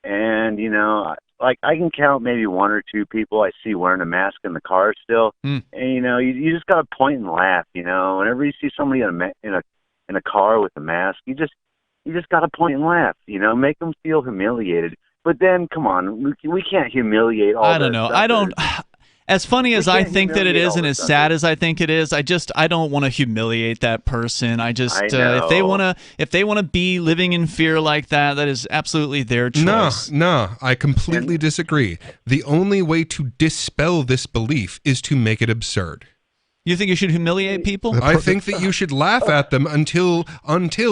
and, you know, like I can count maybe one or two people I see wearing a mask in the car still, and you know, you just got to point and laugh. You know, whenever you see somebody in a car with a mask, you just got to point and laugh. You know, make them feel humiliated. But then, come on, we can't humiliate all. I don't know. I don't. As funny as I think that it is, and as sad as I think it is, I don't want to humiliate that person. If they want to be living in fear like that, that is absolutely their choice. No, I completely disagree. The only way to dispel this belief is to make it absurd. You think you should humiliate people? I think that you should laugh at them until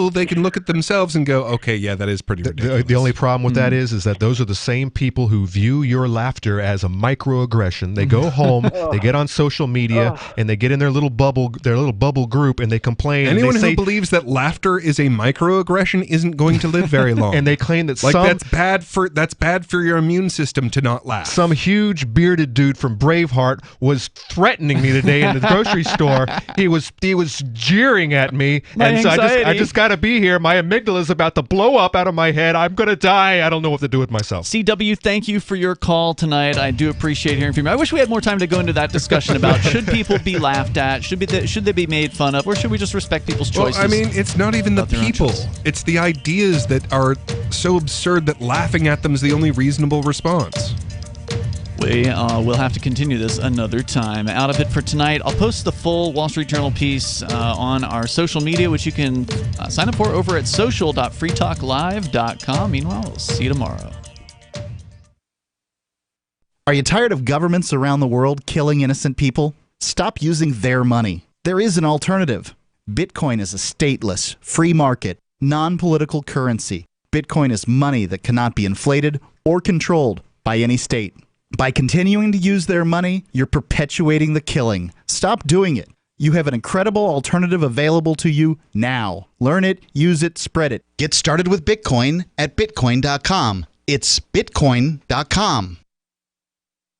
they can look at themselves and go, okay, yeah, that is pretty ridiculous. The only problem with that is that those are the same people who view your laughter as a microaggression. They go home, they get on social media, and they get in their little bubble group, and they complain. Anyone and they who believes that laughter is a microaggression isn't going to live very long. And they claim that that's bad for your immune system to not laugh. Some huge bearded dude from Braveheart was threatening me today in the grocery store. He was jeering at me, and so I just got to be here. My amygdala is about to blow up out of my head. I'm gonna die. I don't know what to do with myself. CW, thank you for your call tonight. I do appreciate hearing from you. I wish we had more time to go into that discussion about should people be laughed at, should they be made fun of, or should we just respect people's choices? Well, I mean, it's not even the people. It's the ideas that are so absurd that laughing at them is the only reasonable response. We will have to continue this another time. Out of it for tonight. I'll post the full Wall Street Journal piece on our social media, which you can sign up for over at social.freetalklive.com. Meanwhile, we'll see you tomorrow. Are you tired of governments around the world killing innocent people? Stop using their money. There is an alternative. Bitcoin is a stateless, free market, non-political currency. Bitcoin is money that cannot be inflated or controlled by any state. By continuing to use their money, you're perpetuating the killing. Stop doing it. You have an incredible alternative available to you now. Learn it, use it, spread it. Get started with Bitcoin at Bitcoin.com. It's Bitcoin.com.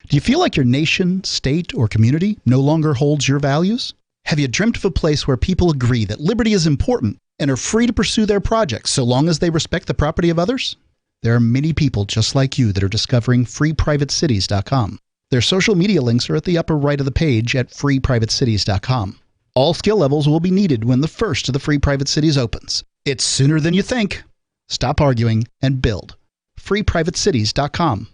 Do you feel like your nation, state, or community no longer holds your values? Have you dreamt of a place where people agree that liberty is important and are free to pursue their projects so long as they respect the property of others? There are many people just like you that are discovering freeprivatecities.com. Their social media links are at the upper right of the page at freeprivatecities.com. All skill levels will be needed when the first of the Free Private Cities opens. It's sooner than you think. Stop arguing and build. freeprivatecities.com.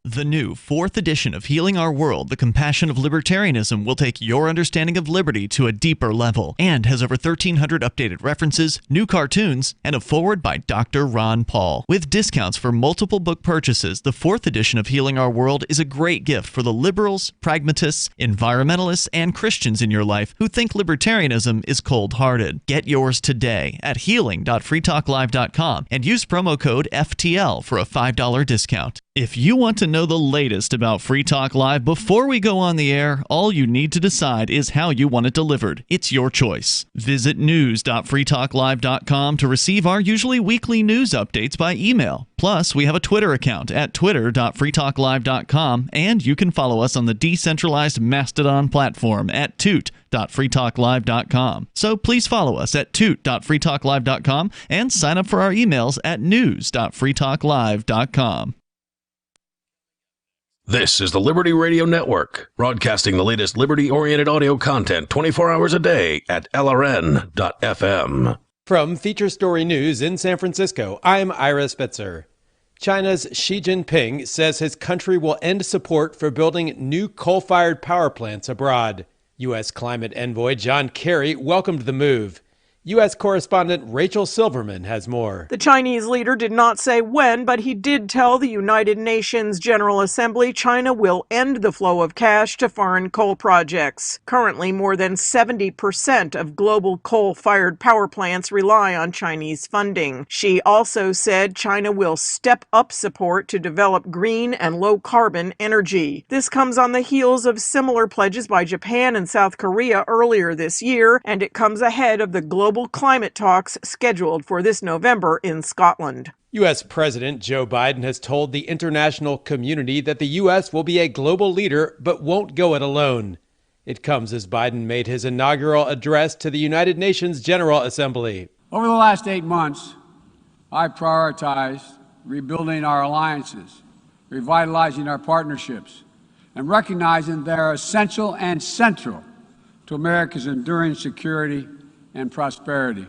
The new 4th edition of Healing Our World, The Compassion of Libertarianism, will take your understanding of liberty to a deeper level and has over 1,300 updated references, new cartoons, and a foreword by Dr. Ron Paul. With discounts for multiple book purchases, the 4th edition of Healing Our World is a great gift for the liberals, pragmatists, environmentalists, and Christians in your life who think libertarianism is cold-hearted. Get yours today at healing.freetalklive.com and use promo code FTL for a $5 discount. If you want to know the latest about Free Talk Live before we go on the air, all you need to decide is how you want it delivered. It's your choice. Visit news.freetalklive.com to receive our usually weekly news updates by email. Plus, we have a Twitter account at twitter.freetalklive.com, and you can follow us on the decentralized Mastodon platform at toot.freetalklive.com. So please follow us at toot.freetalklive.com and sign up for our emails at news.freetalklive.com. This is the Liberty Radio Network, broadcasting the latest liberty-oriented audio content 24 hours a day at LRN.FM. From Feature Story News in San Francisco, I'm Ira Spitzer. China's Xi Jinping says his country will end support for building new coal-fired power plants abroad. U.S. climate envoy John Kerry welcomed the move. U.S. correspondent Rachel Silverman has more. The Chinese leader did not say when, but he did tell the United Nations General Assembly China will end the flow of cash to foreign coal projects. Currently, more than 70% of global coal-fired power plants rely on Chinese funding. Xi also said China will step up support to develop green and low-carbon energy. This comes on the heels of similar pledges by Japan and South Korea earlier this year, and it comes ahead of the global climate talks scheduled for this November in Scotland. U.S. President Joe Biden has told the international community that the U.S. will be a global leader but won't go it alone. It comes as Biden made his inaugural address to the United Nations General Assembly. Over the last 8 months, I prioritized rebuilding our alliances, revitalizing our partnerships, and recognizing they're essential and central to America's enduring security and prosperity.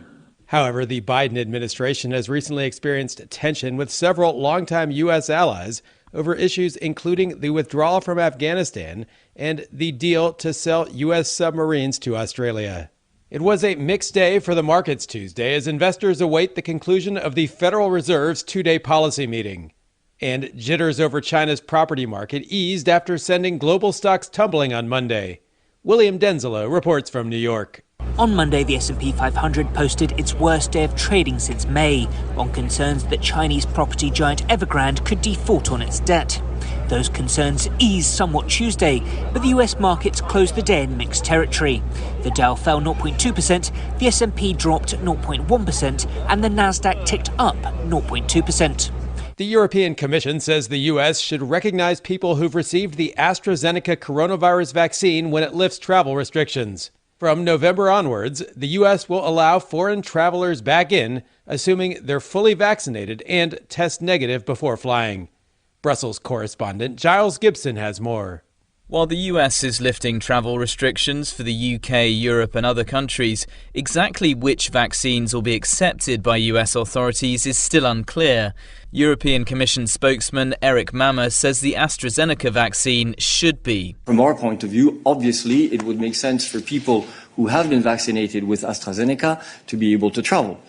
However, the Biden administration has recently experienced tension with several longtime U.S. allies over issues including the withdrawal from Afghanistan and the deal to sell U.S. submarines to Australia. It was a mixed day for the markets Tuesday as investors await the conclusion of the Federal Reserve's two-day policy meeting. And jitters over China's property market eased after sending global stocks tumbling on Monday. William Denzelo reports from New York. On Monday, the S&P 500 posted its worst day of trading since May, on concerns that Chinese property giant Evergrande could default on its debt. Those concerns eased somewhat Tuesday, but the US markets closed the day in mixed territory. The Dow fell 0.2%, the S&P dropped 0.1%, and the Nasdaq ticked up 0.2%. The European Commission says the U.S. should recognize people who've received the AstraZeneca coronavirus vaccine when it lifts travel restrictions. From November onwards, the U.S. will allow foreign travelers back in, assuming they're fully vaccinated and test negative before flying. Brussels correspondent Giles Gibson has more. While the US is lifting travel restrictions for the UK, Europe and other countries, exactly which vaccines will be accepted by US authorities is still unclear. European Commission spokesman Eric Mammer says the AstraZeneca vaccine should be. From our point of view, obviously, it would make sense for people who have been vaccinated with AstraZeneca to be able to travel.